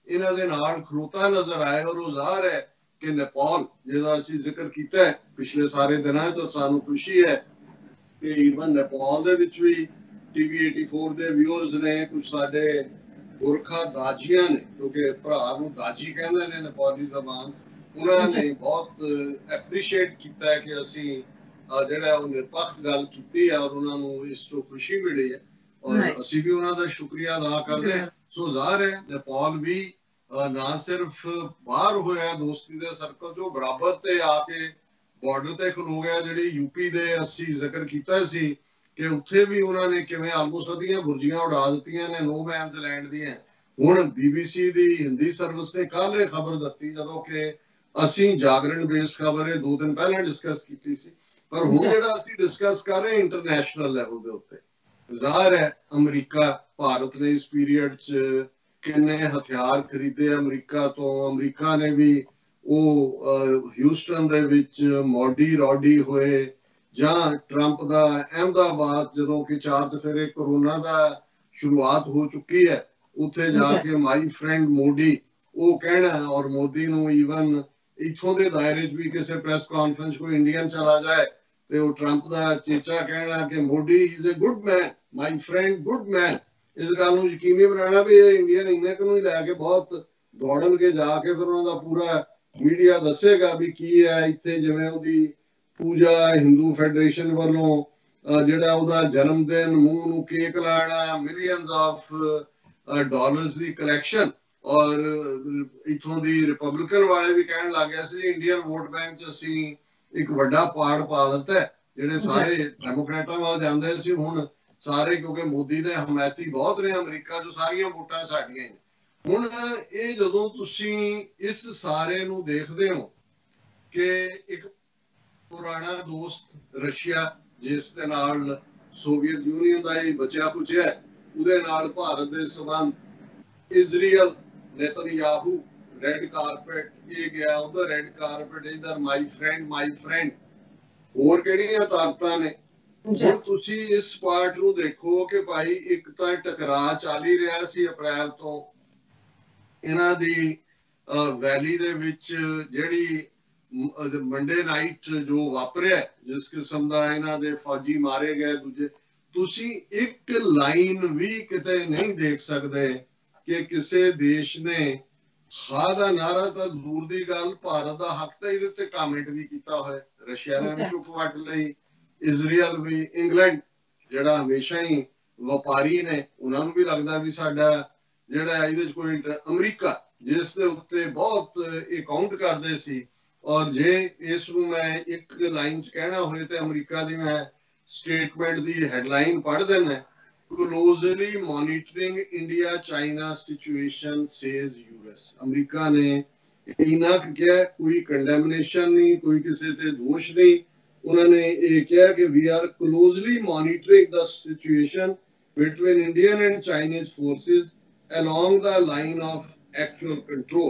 ਇਹਨਾਂ ਦੇ ਨਾਲ ਖਲੋਤਾ ਨਜ਼ਰ ਆਏ। ਔਰ ਉਹ ਜ਼ਾਹਰ ਹੈ ਕਿ ਨੇਪਾਲ ਜਿਹਦਾ ਅਸੀਂ ਜ਼ਿਕਰ ਕੀਤਾ ਪਿਛਲੇ ਸਾਰੇ ਦਿਨਾਂ 'ਚ, ਸਾਨੂੰ ਖੁਸ਼ੀ ਹੈ ਕਿ ਈਵਨ ਨੇਪਾਲ ਦੇ ਵਿੱਚ ਵੀ TV 84 ਦੇ ਵਿਊਅਰਸ ਨੇ, ਕੁਝ ਸਾਡੇ ਗੁਰਖਾ ਦਾਜੀਆਂ ਨੇ ਕਿਉਂਕਿ ਭਰਾ ਨੂੰ ਦਾਜੀ ਕਹਿੰਦੇ ਨੇ ਨੇਪਾਲੀ ਜ਼ਬਾਨ, ਉਹਨਾਂ ਨੇ ਬਹੁਤ ਐਪਰੀਸ਼ੀਏਟ ਕੀਤਾ ਕਿ ਅਸੀਂ ਜਿਹੜਾ ਉਹ ਨਿਰਪੱਖ ਗੱਲ ਕੀਤੀ ਹੈ ਔਰ ਉਹਨਾਂ ਨੂੰ ਇਸ ਤੋਂ ਖੁਸ਼ੀ ਮਿਲੀ ਹੈ ਔਰ ਅਸੀਂ ਵੀ ਉਹਨਾਂ ਦਾ ਸ਼ੁਕਰੀਆ ਅਦਾ ਕਰਦੇ ਹਾਂ। ਸੋ ਜ਼ਾਹਰ ਹੈ ਨੇਪਾਲ ਵੀ ਨਾ ਸਿਰਫ ਬਾਹਰ ਹੋਇਆ ਦੋਸਤੀ ਦੇ ਸਰਕਲ ਚੋਂ, ਬਰਾਬਰ ਤੇ ਆ ਕੇ ਬਾਰਡਰ ਤੇ ਖਲੋ ਗਿਆ। ਜਿਹੜੀ UP ਦੇ ਅਸੀਂ ਜ਼ਿਕਰ ਕੀਤਾ ਸੀ ਕਿ ਉੱਥੇ ਵੀ ਉਹਨਾਂ ਨੇ ਕਿਵੇਂ ਆਲਮੋਸਟ ਅੱਧੀਆਂ ਬੁਰਜੀਆਂ ਉਡਾ ਦਿੱਤੀਆਂ ਨੇ ਨੋ ਮੈਨਸ ਲੈਂਡ ਦੀਆਂ। ਹੁਣ BBC ਦੀ ਹਿੰਦੀ ਸਰਵਿਸ ਨੇ ਕੱਲ੍ਹ ਇਹ ਖਬਰ ਦਿੱਤੀ, ਜਦੋਂ ਕਿ ਅਸੀਂ ਜਾਗਰਣ ਬੇਸ ਖਬਰ ਇਹ 2 ਦਿਨ ਪਹਿਲਾਂ ਡਿਸਕਸ ਕੀਤੀ ਸੀ, ਪਰ ਹੁਣ ਜਿਹੜਾ ਅਸੀਂ ਡਿਸਕਸ ਕਰ ਰਹੇ ਇੰਟਰਨੈਸ਼ਨਲ ਲੈਵਲ ਦੇ ਉੱਤੇ। ਜ਼ਾਹਰ ਹੈ ਅਮਰੀਕਾ, ਭਾਰਤ ਨੇ ਇਸ ਪੀਰੀਅਡ 'ਚ ਕਿੰਨੇ ਹਥਿਆਰ ਖਰੀਦੇ ਅਮਰੀਕਾ ਤੋਂ। ਅਮਰੀਕਾ ਨੇ ਵੀ ਉਹ ਹਿਊਸਟਨ ਦੇ ਵਿੱਚ ਮੋਡੀ ਰੋਡੀ ਹੋਏ, ਜਾਂ ਟਰੰਪ ਦਾ ਅਹਿਮਦਾਬਾਦ ਜਦੋਂ ਕਿ 4 ਦਫੇਰੇ ਕੋਰੋਨਾ ਦਾ ਸ਼ੁਰੂਆਤ ਹੋ ਚੁੱਕੀ ਹੈ, ਉੱਥੇ ਜਾ ਕੇ ਮਾਈ ਫਰੈਂਡ ਮੋਦੀ ਉਹ ਕਹਿਣਾ, ਔਰ ਮੋਦੀ ਨੂੰ ਈਵਨ ਇੱਥੋਂ ਦੇ ਦਾਇਰੇ 'ਚ ਵੀ ਕਿਸੇ ਪ੍ਰੈਸ ਕਾਨਫਰੰਸ ਕੋਈ ਇੰਡੀਅਨ ਚਲਾ ਜਾਏ ਤੇ ਉਹ ਟਰੰਪ ਦਾ ਚੇਚਾ ਕਹਿਣਾ ਕਿ Modi is a good man, my friend good man. ਇਸ ਗੱਲ ਨੂੰ ਯਕੀਨੀ ਬਣਾਉਣਾ ਵੀ ਇਹ ਇੰਡੀਅਨ ਇੰਨੇ ਕੁ ਨੂੰ ਹੀ ਲੈ ਕੇ ਬਹੁਤ ਦੌੜਨਗੇ, ਜਾ ਕੇ ਫਿਰ ਉਹਨਾਂ ਦਾ ਪੂਰਾ ਮੀਡੀਆ ਦੱਸੇਗਾ ਵੀ ਕੀ ਹੈ ਇੱਥੇ। ਜਿਵੇਂ ਉਹਦੀ ਪੂਜਾ ਹਿੰਦੂ ਫੈਡਰੇਸ਼ਨ ਵੱਲੋਂ ਜਿਹੜਾ ਉਹਦਾ ਜਨਮ ਦਿਨ, ਮੂੰਹ ਨੂੰ ਕੇਕ ਲਾਣਾ, millions of dollars the collection. ਔਰ ਇੱਥੋਂ ਦੀ ਰਿਪਬਲਿਕਨ ਵਾਲੇ ਵੀ ਕਹਿਣ ਲੱਗ ਗਏ ਸੀ ਇੰਡੀਅਨ ਵੋਟ ਬੈਂਕ 'ਚ ਅਸੀਂ ਇੱਕ ਵੱਡਾ ਪਾੜ ਪਾ ਦਿੱਤਾ, ਜਿਹੜੇ ਸਾਰੇ ਡੈਮੋਕ੍ਰੇਟਾਂ ਵੱਲ ਜਾਂਦੇ ਸੀ ਹੁਣ ਸਾਰੇ, ਕਿਉਂਕਿ ਮੋਦੀ ਦੇ ਹਮਾਇਤੀ ਬਹੁਤ ਨੇ ਅਮਰੀਕਾ 'ਚ, ਸਾਰੀਆਂ ਵੋਟਾਂ ਸਾਡੀਆਂ ਹੀ। ਹੁਣ ਇਹ ਜਦੋਂ ਤੁਸੀਂ ਇਸ ਸਾਰੇ ਨੂੰ ਦੇਖਦੇ ਹੋ ਕਿ ਇੱਕ ਪੁਰਾਣਾ ਦੋਸਤ ਰਸ਼ੀਆ, ਜਿਸ ਦੇ ਨਾਲ ਸੋਵੀਅਤ ਯੂਨੀਅਨ ਦਾ ਹੀ ਬਚਿਆ ਖੁਚਿਆ, ਉਹਦੇ ਨਾਲ ਭਾਰਤ ਦੇ ਸਬੰਧ, ਇਜ਼ਰਾਈਲ ਨੇਤਨਯਾਹੂ ਰੈੱਡ ਕਾਰਪੇਟ ਇਹ ਗਿਆ, ਉਧਰ ਰੈੱਡ ਕਾਰਪੇਟ, ਇਧਰ ਮਾਈ ਫਰੈਂਡ। ਹੋਰ ਕਿਹੜੀਆਂ ਤਾਕਤਾਂ ਨੇ? ਹੁਣ ਤੁਸੀਂ ਇਸ ਪਾਰਟ ਨੂੰ ਦੇਖੋ ਕਿ ਭਾਈ ਇੱਕ ਤਾਂ ਟਕਰਾਅ ਚੱਲ ਹੀ ਰਿਹਾ ਸੀ ਅਪ੍ਰੈਲ ਤੋਂ। ਇਹਨਾਂ ਦੀ ਵੈਲੀ ਦੇ ਵਿੱਚ ਜਿਹੜੀ ਮੰਡੇ ਨਾਈਟ ਜੋ ਵਾਪਰਿਆ, ਜਿਸ ਕਿਸਮ ਦਾ ਇਹਨਾਂ ਦੇ ਫੌਜੀ ਮਾਰੇ ਗਏ ਦੂਜੇ, ਤੁਸੀਂ ਇੱਕ ਲਾਈਨ ਵੀ ਕਿਤੇ ਨਹੀਂ ਦੇਖ ਸਕਦੇ ਕਿ ਕਿਸੇ ਦੇਸ਼ ਨੇ ਹਾਂ ਦਾ ਨਾਰਾ ਤਾਂ ਦੂਰ ਦੀ ਗੱਲ, ਭਾਰਤ ਦਾ ਹੱਕ ਤਾਂ ਇਹਦੇ ਤੇ ਕਮੈਂਟ ਵੀ ਕੀਤਾ ਹੋਇਆ। ਰਸ਼ੀਆ ਨੇ ਵੀ ਚੁੱਪ ਵੱਟ ਲਈ, ਇਜ਼ਰਾਈਲ ਵੀ, ਇੰਗਲੈਂਡ ਜਿਹੜਾ ਹਮੇਸ਼ਾ ਹੀ ਵਪਾਰੀ ਨੇ, ਉਹਨਾਂ ਨੂੰ ਵੀ ਲੱਗਦਾ ਵੀ ਸਾਡਾ ਜਿਹੜਾ ਇਹਦੇ 'ਚ ਕੋਈ ਅਮਰੀਕਾ ਜਿਸ ਦੇ ਉੱਤੇ ਬਹੁਤ ਇਹ ਕਾਊਂਟ ਕਰਦੇ ਸੀ। ਔਰ ਜੇ ਇਸ ਨੂੰ ਮੈਂ ਇੱਕ ਲਾਈਨ 'ਚ ਕਹਿਣਾ ਹੋਏ ਤੇ ਅਮਰੀਕਾ ਦੀ ਮੈਂ ਸਟੇਟਮੈਂਟ ਦੀ ਹੈਡਲਾਈਨ ਪੜ੍ਹ ਦੇਣਾ, closely monitoring India China situation says US। America ਨੇ ਇੰਨਾ ਕਿਹਾ, ਕੋਈ ਕੰਡੈਮਨੇਸ਼ਨ ਨਹੀਂ, ਕੋਈ ਕਿਸੇ ਤੇ ਦੋਸ਼ ਨਹੀਂ। ਉਹਨਾਂ ਨੇ ਇਹ ਕਿਹਾ ਕਿ we are closely monitoring the situation between Indian and Chinese forces along the line of actual control.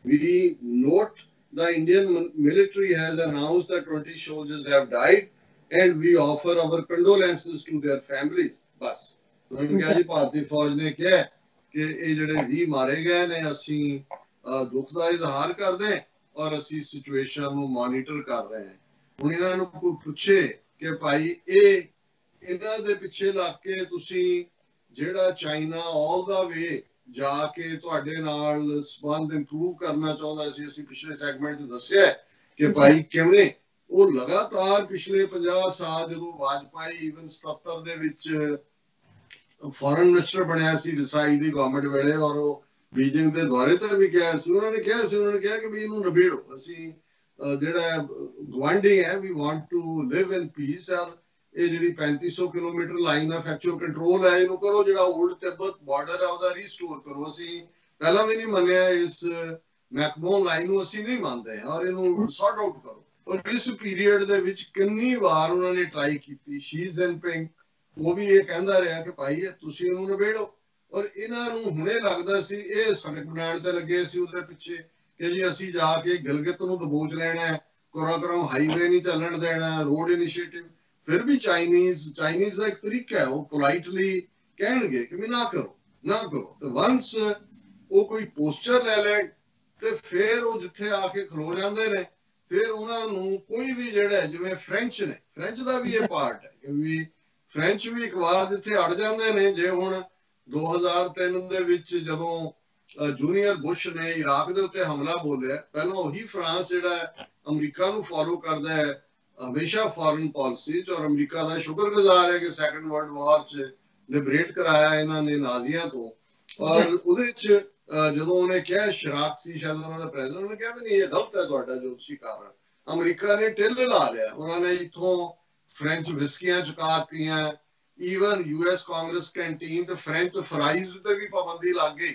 We note the Indian military has announced that 20 soldiers have died and we offer our condolences to their families. बस जी भारतीय फौज ने कहा कि ये ਜਿਹੜੇ 20 ਮਾਰੇ ਗਏ ਨੇ ਅਸੀਂ ਦੁੱਖ ਦਾ ਇਜ਼ਹਾਰ ਕਰਦੇ ਹਾਂ ਔਰ ਅਸੀਂ ਸਿਚੁਏਸ਼ਨ ਨੂੰ ਮੋਨੀਟਰ ਕਰ ਰਹੇ ਹਾਂ। ਹੁਣ ਇਹਨਾਂ ਨੂੰ ਕੋਈ ਪੁੱਛੇ ਕਿ ਭਾਈ ਇਹ ਇਹਨਾਂ ਦੇ ਪਿੱਛੇ ਲੱਗ ਕੇ ਤੁਸੀਂ ਜਿਹੜਾ ਚਾਈਨਾ ਆਲ ਦਾ ਵੇ ਜਾ ਕੇ ਤੁਹਾਡੇ ਨਾਲ ਸੰਬੰਧ ਇੰਪਰੂਵ ਕਰਨਾ ਚਾਹੁੰਦਾ ਸੀ, ਅਸੀਂ ਪਿਛਲੇ ਸੈਗਮੈਂਟ 'ਚ ਦੱਸਿਆ ਕਿ ਭਾਈ ਕਿਵੇਂ ਉਹ ਲਗਾਤਾਰ ਪਿਛਲੇ 50 ਸਾਲ ਜਦੋਂ ਵਾਜਪਾਈ ਈਵਨ 77 ਦੇ ਵਿੱਚ ਫੋਰਨ ਮਿਨਿਸਟਰ ਬਣਿਆ ਸੀ ਵਿਸਾਈ ਦੀ ਗਵਰਨਮੈਂਟ ਵੇਲੇ, ਔਰ ਉਹ ਬੀਜਿੰਗ ਦੇ ਦੌਰੇ ਤੇ ਵੀ ਗਿਆ ਸੀ। ਉਹਨਾਂ ਨੇ ਕਿਹਾ ਕਿ ਵੀ ਇਹਨੂੰ ਨਿਬੇੜੋ, ਅਸੀਂ ਜਿਹੜਾ ਗਵਾਂਢੀ ਹੈ we want to live in peace. ਔਰ ਇਹ ਜਿਹੜੀ 3500 kilometre line of actual control ਹੈ ਇਹਨੂੰ ਕਰੋ, ਜਿਹੜਾ 올ਡ ਤਿੱਬਤ ਬਾਰਡਰ ਹੈ ਉਹਦਾ ਰੀਸਟੋਰ ਕਰੋ। ਅਸੀਂ ਪਹਿਲਾਂ ਵੀ ਨਹੀਂ ਮੰਨਿਆ ਇਸ ਮੈਕਮੋਨ ਲਾਈਨ ਨੂੰ, ਅਸੀਂ ਨਹੀਂ ਮੰਨਦੇ, ਔਰ ਇਹਨੂੰ ਸੌਰਟ ਆਊਟ ਕਰੋ। ਔਰ ਇਸ ਪੀਰੀਅਡ ਦੇ ਵਿੱਚ ਕਿੰਨੀ ਵਾਰ ਉਹਨਾਂ ਨੇ ਟਰਾਈ ਕੀਤੀ। ਸ਼ੀ ਜਿਨਪਿੰਗ ਉਹ ਵੀ ਇਹ ਕਹਿੰਦਾ ਰਿਹਾ ਕਿ ਭਾਈ ਤੁਸੀਂ ਇਹਨੂੰ ਨਿਬੇੜੋ। ਔਰ ਇਹਨਾਂ ਨੂੰ ਹੁਣੇ ਲੱਗਦਾ ਸੀ ਇਹ ਸੜਕ ਬਣਾਉਣ ਤੇ ਲੱਗੇ ਸੀ ਉਹਦੇ ਪਿੱਛੇ ਕਿ ਜੀ ਅਸੀਂ ਜਾ ਕੇ ਗਿਲਗਿਤ ਨੂੰ ਦਬੋਚ ਲੈਣਾ, ਕੋਰਾਕੋਰਮ ਹਾਈਵੇ ਨਹੀਂ ਚੱਲਣ ਦੇਣਾ, ਰੋਡ ਇਨੀਸ਼ੀਏਟਿਵ। ਫਿਰ ਵੀ ਚਾਈਨੀਜ਼ ਦਾ ਇੱਕ ਤਰੀਕਾ ਹੈ, ਉਹ ਪੋਲਾਈਟਲੀ ਕਹਿਣਗੇ ਕਿ ਵੀ ਨਾ ਕਰੋ। ਤੇ ਵੰਸ ਉਹ ਕੋਈ ਪੋਸਚਰ ਲੈ ਲੈਣ ਤੇ ਫਿਰ ਉਹ ਜਿੱਥੇ ਆ ਕੇ ਖਲੋ ਜਾਂਦੇ ਨੇ, ਫਿਰ ਉਹਨਾਂ ਨੂੰ ਕੋਈ ਵੀ ਜਿਹੜਾ ਜਿਵੇਂ ਫ੍ਰੈਂਚ ਦਾ ਵੀ ਇਹ ਪਾਰਟ ਹੈ ਕਿ ਵੀ ਫ੍ਰੈਂਚ ਵੀ ਇੱਕ ਵਾਰ ਜਿੱਥੇ ਅੜ ਜਾਂਦੇ ਨੇ। ਜੇ ਹੁਣ 2003 ਦੇ ਵਿੱਚ ਜਦੋਂ ਜੂਨੀਅਰ ਬੁਸ਼ ਨੇ ਇਰਾਕ ਦੇ ਉੱਤੇ ਹਮਲਾ ਬੋਲਿਆ, ਪਹਿਲਾਂ ਉਹੀ ਫਰਾਂਸ ਜਿਹੜਾ ਅਮਰੀਕਾ ਨੂੰ ਫੋਲੋ ਕਰਦਾ ਹੈ ਹਮੇਸ਼ਾ ਫੋਰਨ ਪਾਲਿਸੀ ਚ, ਔਰ ਅਮਰੀਕਾ ਦਾ ਸ਼ੁਕਰਗੁਜ਼ਾਰ ਹੈ ਕਿ ਸੈਕੰਡ ਵਰਲਡ ਵਾਰ ਚ ਲਿਬਰੇਟ ਕਰਾਇਆ ਇਹਨਾਂ ਨੇ ਨਾਜ਼ੀਆਂ ਤੋਂ। ਔਰ ਉਹਦੇ ਚ ਜਦੋਂ ਉਹਨੇ ਕਿਹਾ ਸ਼ਰਾਕ ਸੀ ਸ਼ਾਇਦ ਉਹਨਾਂ ਦਾ ਪ੍ਰੈਜ਼ੀਡੈਂਟ, ਉਹਨੇ ਕਿਹਾ ਵੀ ਨਹੀਂ ਇਹ ਗਲਤ ਹੈ ਤੁਹਾਡਾ ਜੋ ਤੁਸੀਂ ਕਰ ਰਹੇ। ਅਮਰੀਕਾ ਨੇ ਢਿੱਲ ਲਾ ਲਿਆ, ਉਹਨਾਂ ਨੇ ਇੱਥੋਂ ਫ੍ਰੈਂਚ ਵਿਸਕੀਆਂ ਚੁਕਾਤੀਆਂ, ਈਵਨ US ਕਾਂਗਰਸ ਕੈਂਟੀਨ ਤੇ ਫ੍ਰੈਂਚ ਫਰਾਈਜ਼ ਤੇ ਵੀ ਪਾਬੰਦੀ ਲੱਗ ਗਈ,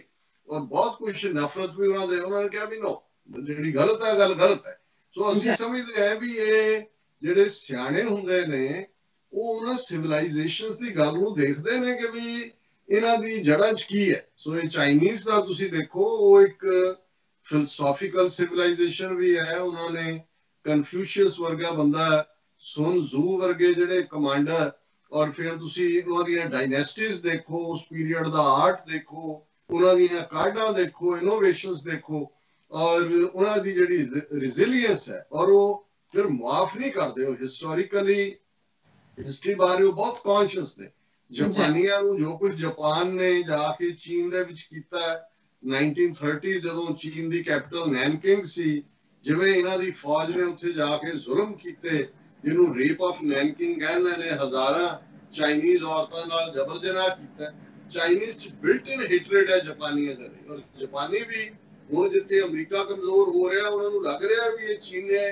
ਔਰ ਬਹੁਤ ਕੁਝ ਨਫ਼ਰਤ ਵੀ ਉਹਨਾਂ ਨੇ ਕਿਹਾ ਵੀ ਨੋ, ਜਿਹੜੀ ਗਲਤ ਹੈ ਗੱਲ ਗਲਤ ਹੈ। ਸੋ ਅਸੀਂ ਸਮਝਦੇ ਹਾਂ ਵੀ ਇਹ ਜਿਹੜੇ ਸਿਆਣੇ ਹੁੰਦੇ ਨੇ ਉਹ ਉਹਨਾਂ ਸਿਵਲਾਈਜੇਸ਼ਨਸ ਦੀ ਗੱਲ ਨੂੰ ਦੇਖਦੇ ਨੇ ਕਿ ਵੀ ਇਹਨਾਂ ਦੀ ਜੜ੍ਹਾਂ 'ਚ ਕੀ ਹੈ। ਸੋ ਇਹ ਚਾਈਨੀਜ਼ ਦਾ ਤੁਸੀਂ ਦੇਖੋ, ਉਹ ਇੱਕ ਫਿਲਸੋਫੀਕਲ ਸਿਵਲਾਈਜੇਸ਼ਨ ਵੀ ਹੈ। ਉਹਨਾਂ ਨੇ ਕਨਫਿਊਸ਼ੀਅਸ ਵਰਗਾ ਬੰਦਾ, ਸੁਨ ਜ਼ੂ ਵਰਗੇ ਜਿਹੜੇ ਕਮਾਂਡਰ, ਔਰ ਫਿਰ ਤੁਸੀਂ ਉਹਨਾਂ ਦੀਆਂ ਡਾਇਨੈਸਟੀਜ਼ ਦੇਖੋ, ਉਸ ਪੀਰੀਅਡ ਦਾ ਆਰਟ ਦੇਖੋ, ਉਹਨਾਂ ਦੀਆਂ ਕਾਢਾਂ ਦੇਖੋ, ਇਨੋਵੇਸ਼ਨਸ ਦੇਖੋ, ਔਰ ਉਹਨਾਂ ਦੀ ਜਿਹੜੀ ਰੈਜ਼ਿਲੀਅੰਸ ਹੈ, ਔਰ ਉਹ ਫਿਰ ਮਾਫ ਨਹੀਂ ਕਰਦੇ। ਉਹ ਹਿਸਟੋਰੀਕਲੀ ਹਿਸਟਰੀ ਬਾਰੇ ਉਹ ਬਹੁਤ ਕੌਨਸ਼ੀਅਸ ਨੇ। ਜਾਪਾਨੀਆਂ ਨੂੰ ਜੋ ਕੁਝ ਜਾਪਾਨ ਨੇ ਜਾ ਕੇ ਚੀਨ ਦੇ ਵਿੱਚ ਕੀਤਾ 1930 ਜਦੋਂ ਚੀਨ ਦੀ ਕੈਪੀਟਲ ਨੈਨਕਿੰਗ ਸੀ, ਜਿਵੇਂ ਇਹਨਾਂ ਦੀ ਫੌਜ ਨੇ ਉੱਥੇ ਜਾ ਕੇ ਜ਼ੁਲਮ ਕੀਤੇ, ਜਿਹਨੂੰ ਰੇਪ ਆਫ ਨੈਨਕਿੰਗ ਕਹਿੰਦੇ ਨੇ, ਹਜ਼ਾਰਾਂ ਚਾਈਨੀਜ਼ ਔਰਤਾਂ ਨਾਲ ਜਬਰ ਜਨਾਹ ਕੀਤਾ। ਚਾਈਨੀਜ਼ ਚ ਬਿਲਟ ਇਨ ਹੇਟਰੇਡ ਹੈ ਜਾਪਾਨੀਆਂ ਦੇ ਲਈ, ਔਰ ਜਾਪਾਨੀ ਵੀ ਹੁਣ ਜਿੱਥੇ ਅਮਰੀਕਾ ਕਮਜ਼ੋਰ ਹੋ ਰਿਹਾ ਉਹਨਾਂ ਨੂੰ ਲੱਗ ਰਿਹਾ ਵੀ ਇਹ ਚੀਨੇ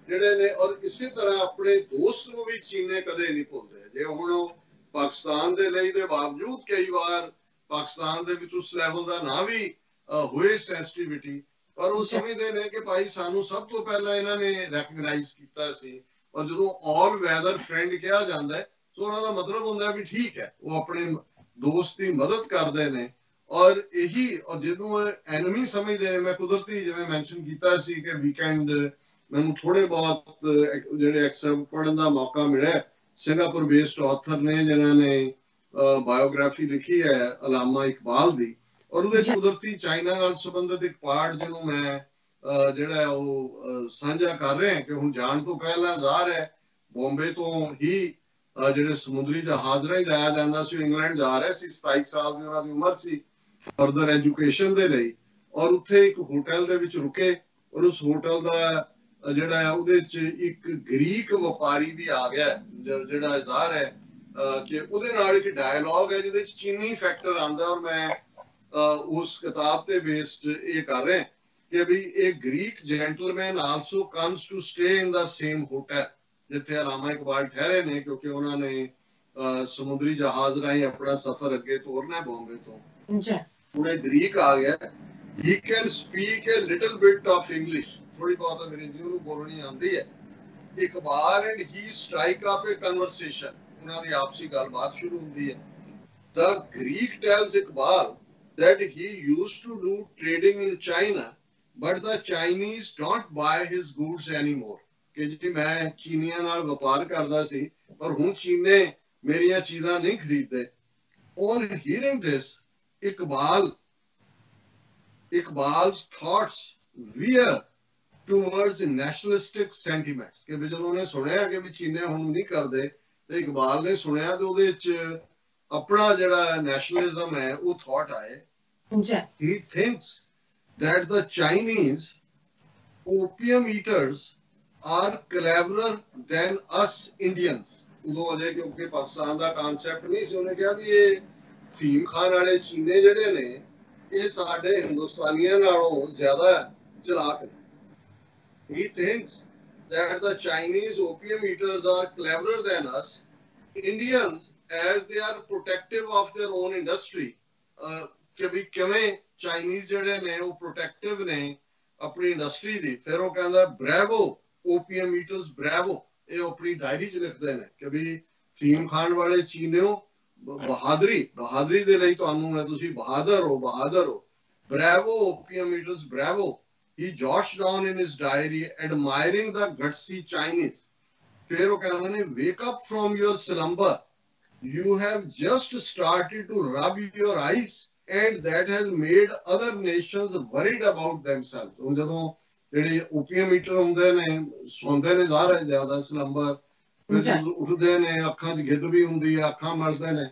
ਜਿਹੜੇ ਨੇ, ਔਰ ਇਸੇ ਤਰ੍ਹਾਂ ਆਪਣੇ ਦੋਸਤ ਨੂੰ ਵੀ ਚੀਨੇ ਕਦੇ ਨਹੀਂ ਭੁੱਲਦੇ। ਜੇ ਹੁਣ ਉਹ ਪਾਕਿਸਤਾਨ ਦੇ ਲਈ ਦੇ ਬਾਵਜੂਦ ਕਈ ਵਾਰ ਪਾਕਿਸਤਾਨ ਦੇ ਵਿੱਚ ਉਸ ਲੈਵਲ ਦਾ ਨਾ ਵੀ ਹੋਏ ਸੈਂਸਿਟੀਵਿਟੀ, ਪਰ ਉਹ ਸਮਝਦੇ ਨੇ ਕਿ ਭਾਈ ਸਾਨੂੰ ਸਭ ਤੋਂ ਪਹਿਲਾਂ ਇਹਨਾਂ ਨੇ ਰੈਕਗਨਾਈਜ਼ ਕੀਤਾ ਸੀ। ਔਰ ਜਦੋਂ ਆਲ ਵੈਦਰ ਫਰੈਂਡ ਕਿਹਾ ਜਾਂਦਾ ਹੈ ਤਾਂ ਉਹਨਾਂ ਦਾ ਮਤਲਬ ਹੁੰਦਾ ਵੀ ਠੀਕ ਹੈ, ਉਹ ਆਪਣੇ ਦੋਸਤ ਦੀ ਮਦਦ ਕਰਦੇ ਨੇ। ਔਰ ਇਹੀ, ਔਰ ਜਿਹਨੂੰ ਐਨਮੀ ਸਮਝਦੇ ਨੇ, ਮੈਂ ਕੁਦਰਤੀ ਜਿਵੇਂ ਮੈਂਸ਼ਨ ਕੀਤਾ ਸੀ ਕਿ ਵੀਕਐਂਡ ਮੈਨੂੰ ਥੋੜੇ ਬਹੁਤ ਜਿਹੜੇ ਐਕਸਰਪਟ ਪੜ੍ਹਨ ਦਾ ਮੌਕਾ ਮਿਲਿਆ। ਸਿੰਗਾਪੁਰ ਬੇਸਡ ਆਥਰ ਨੇ ਜਿਨ੍ਹਾਂ ਨੇ ਬਾਇਓਗ੍ਰਾਫੀ ਲਿਖੀ ਹੈ ਅਲਾਮਾ ਇਕਬਾਲ ਦੀ, ਔਰ ਉਹਦੇ ਕੁਦਰਤੀ ਚਾਈਨਾ ਨਾਲ ਸੰਬੰਧਿਤ ਇੱਕ ਪਾਰਟ ਜਿਹਨੂੰ ਮੈਂ ਜਿਹੜਾ ਉਹ ਸਾਂਝਾ ਕਰ ਰਿਹਾ ਕਿ ਹੁਣ ਜਾਣ ਤੋਂ ਪਹਿਲਾਂ ਜ਼ਾਹਰ ਹੈ ਬੰਬੇ ਤੋਂ ਹੀ ਜਿਹੜੇ ਸਮੁੰਦਰੀ ਜਹਾਜ਼ ਰਾਹੀਂ ਜਾਇਆ ਜਾਂਦਾ ਸੀ, ਇੰਗਲੈਂਡ ਜਾ ਰਹੇ ਸੀ, 27 ਸਾਲ ਦੀ ਉਹਨਾਂ ਦੀ ਉਮਰ ਸੀ ਫਰਦਰ ਐਜੂਕੇਸ਼ਨ ਦੇ ਲਈ, ਔਰ ਉੱਥੇ ਇੱਕ ਹੋਟਲ ਦੇ ਵਿੱਚ ਰੁਕੇ, ਔਰ ਉਸ ਹੋਟਲ ਦਾ ਜਿਹੜਾ ਹੈ ਉਹਦੇ ਚ ਇੱਕ ਗ੍ਰੀਕ ਵਪਾਰੀ ਵੀ ਆ ਗਿਆ, ਜਿਹੜਾ ਜ਼ਾਹਰ ਹੈ ਕਿ ਉਹਦੇ ਨਾਲ ਇੱਕ ਡਾਇਲੌਗ ਹੈ ਜਿਹਦੇ ਚ ਚੀਨੀ ਫੈਕਟਰ ਆਉਂਦਾ। ਔਰ ਮੈਂ ਉਸ ਕਿਤਾਬ ਤੇ ਬੇਸਡ ਇਹ ਕਰ ਰਹੇ ਕਿ ਵੀ ਇਹ Greek gentleman also comes to stay in the same hotel ਜਿੱਥੇ ਅਲਾਮਾ ਇਕਬਾਲ ਠਹਿਰੇ ਨੇ, ਕਿਉਂਕਿ ਉਹਨਾਂ ਨੇ ਸਮੁੰਦਰੀ ਜਹਾਜ਼ ਰਾਹੀਂ ਆਪਣਾ ਸਫ਼ਰ ਅੱਗੇ ਤੋਰਨਾ ਬੰਬੇ ਤੋਂ। ਹੁਣ ਇਹ ਗ੍ਰੀਕ ਆ ਗਿਆ, he can speak a little bit of English, ਥੋੜੀ ਬਹੁਤ ਅੰਗਰੇਜ਼ੀ ਉਹਨੂੰ ਬੋਲਣੀ ਆਉਂਦੀ ਹੈ। Iqbal and he strike up a conversation, ਉਹਨਾਂ ਦੀ ਆਪਸੀ ਗੱਲਬਾਤ ਸ਼ੁਰੂ ਹੁੰਦੀ ਹੈ। The Greek tells Iqbal that he used to do trading in China, but the Chinese don't buy his goods anymore, ਕਿ ਜੀ ਮੈਂ ਚੀਨੀਆਂ ਨਾਲ ਵਪਾਰ ਕਰਦਾ ਸੀ ਪਰ ਹੁਣ ਚੀਨੇ ਮੇਰੀਆਂ ਚੀਜ਼ਾਂ ਨਹੀਂ ਖਰੀਦਦੇ। On hearing this, Iqbal's thoughts veer towards nationalistic sentiments, ਕਿ ਵੀ ਜਦੋਂ ਉਹਨੇ ਸੁਣਿਆ ਕਿ ਵੀ ਚੀਨੇ ਹੁਣ ਨਹੀਂ ਕਰਦੇ ਤੇ ਇਕਬਾਲ ਨੇ ਸੁਣਿਆ ਤੇ ਉਹਦੇ ਵਿੱਚ ਆਪਣਾ ਜਿਹੜਾ ਨੈਸ਼ਨਲਿਜ਼ਮ ਹੈ ਉਹ ਥਾਟ ਆਏ। He thinks that the Chinese opium eaters are cleverer than us Indians। ਉਦੋਂ ਅਜੇ ਕਿਉਂਕਿ ਪਾਕਿਸਤਾਨ ਦਾ ਕਨਸੈਪਟ ਨਹੀਂ ਸੀ, ਉਹਨੇ ਕਿਹਾ ਵੀ ਇਹ ਫੀਮ ਖਾਨ ਵਾਲੇ ਚੀਨੇ ਜਿਹੜੇ ਨੇ ਇਹ ਸਾਡੇ ਹਿੰਦੁਸਤਾਨੀਆਂ ਨਾਲੋਂ ਜ਼ਿਆਦਾ ਚਲਾਕ ਨੇ। He thinks that the Chinese opium eaters are cleverer than us Indians, as they are protective of their own industry। ਕਿ ਵੀ ਕਿਵੇਂ ਚਾਈਨੀਜ਼ ਜਿਹੜੇ ਨੇ ਉਹ ਪ੍ਰੋਟੈਕਟਿਵ ਨੇ ਆਪਣੀ ਇੰਡਸਟਰੀ ਦੀ। ਫਿਰ ਉਹ ਕਹਿੰਦਾ ਬ੍ਰੈਵੋ ਓਪੀਅਮ ਈਟਰਸ ਬ੍ਰੈਵੋ, ਇਹ ਆਪਣੀ ਡਾਇਰੀ 'ਚ ਲਿਖਦੇ ਨੇ ਕਿ ਵੀ ਫੀਮ ਖਾਣ ਵਾਲੇ ਚੀਨਿਓ ਬਹਾਦਰੀ ਦੇ ਲਈ ਤੁਹਾਨੂੰ ਮੈਂ, ਤੁਸੀਂ ਬਹਾਦਰ ਹੋ। ਬ੍ਰੈਵੋ opium ਈਟਰਸ ਬ੍ਰੈਵੋ। He jotted down in his diary admiring the gutsy Chinese। ਫਿਰ ਉਹ ਕਹਿੰਦੇ ਨੇ wake up from your slumber, you have just started to rub your eyes and that has made other nations worried about themselves। ਹੁਣ ਜਦੋਂ ਜਿਹੜੇ opium eater ਹੁੰਦੇ ਨੇ ਸੌਂਦੇ ਨੇ ਜ਼ਿਆਦਾ ਸਲੰਬਰ, ਉੱਠਦੇ ਨੇ ਅੱਖਾਂ 'ਚ ਗਿੱਧ ਵੀ ਹੁੰਦੀ ਹੈ, ਅੱਖਾਂ ਮਲਦੇ ਨੇ।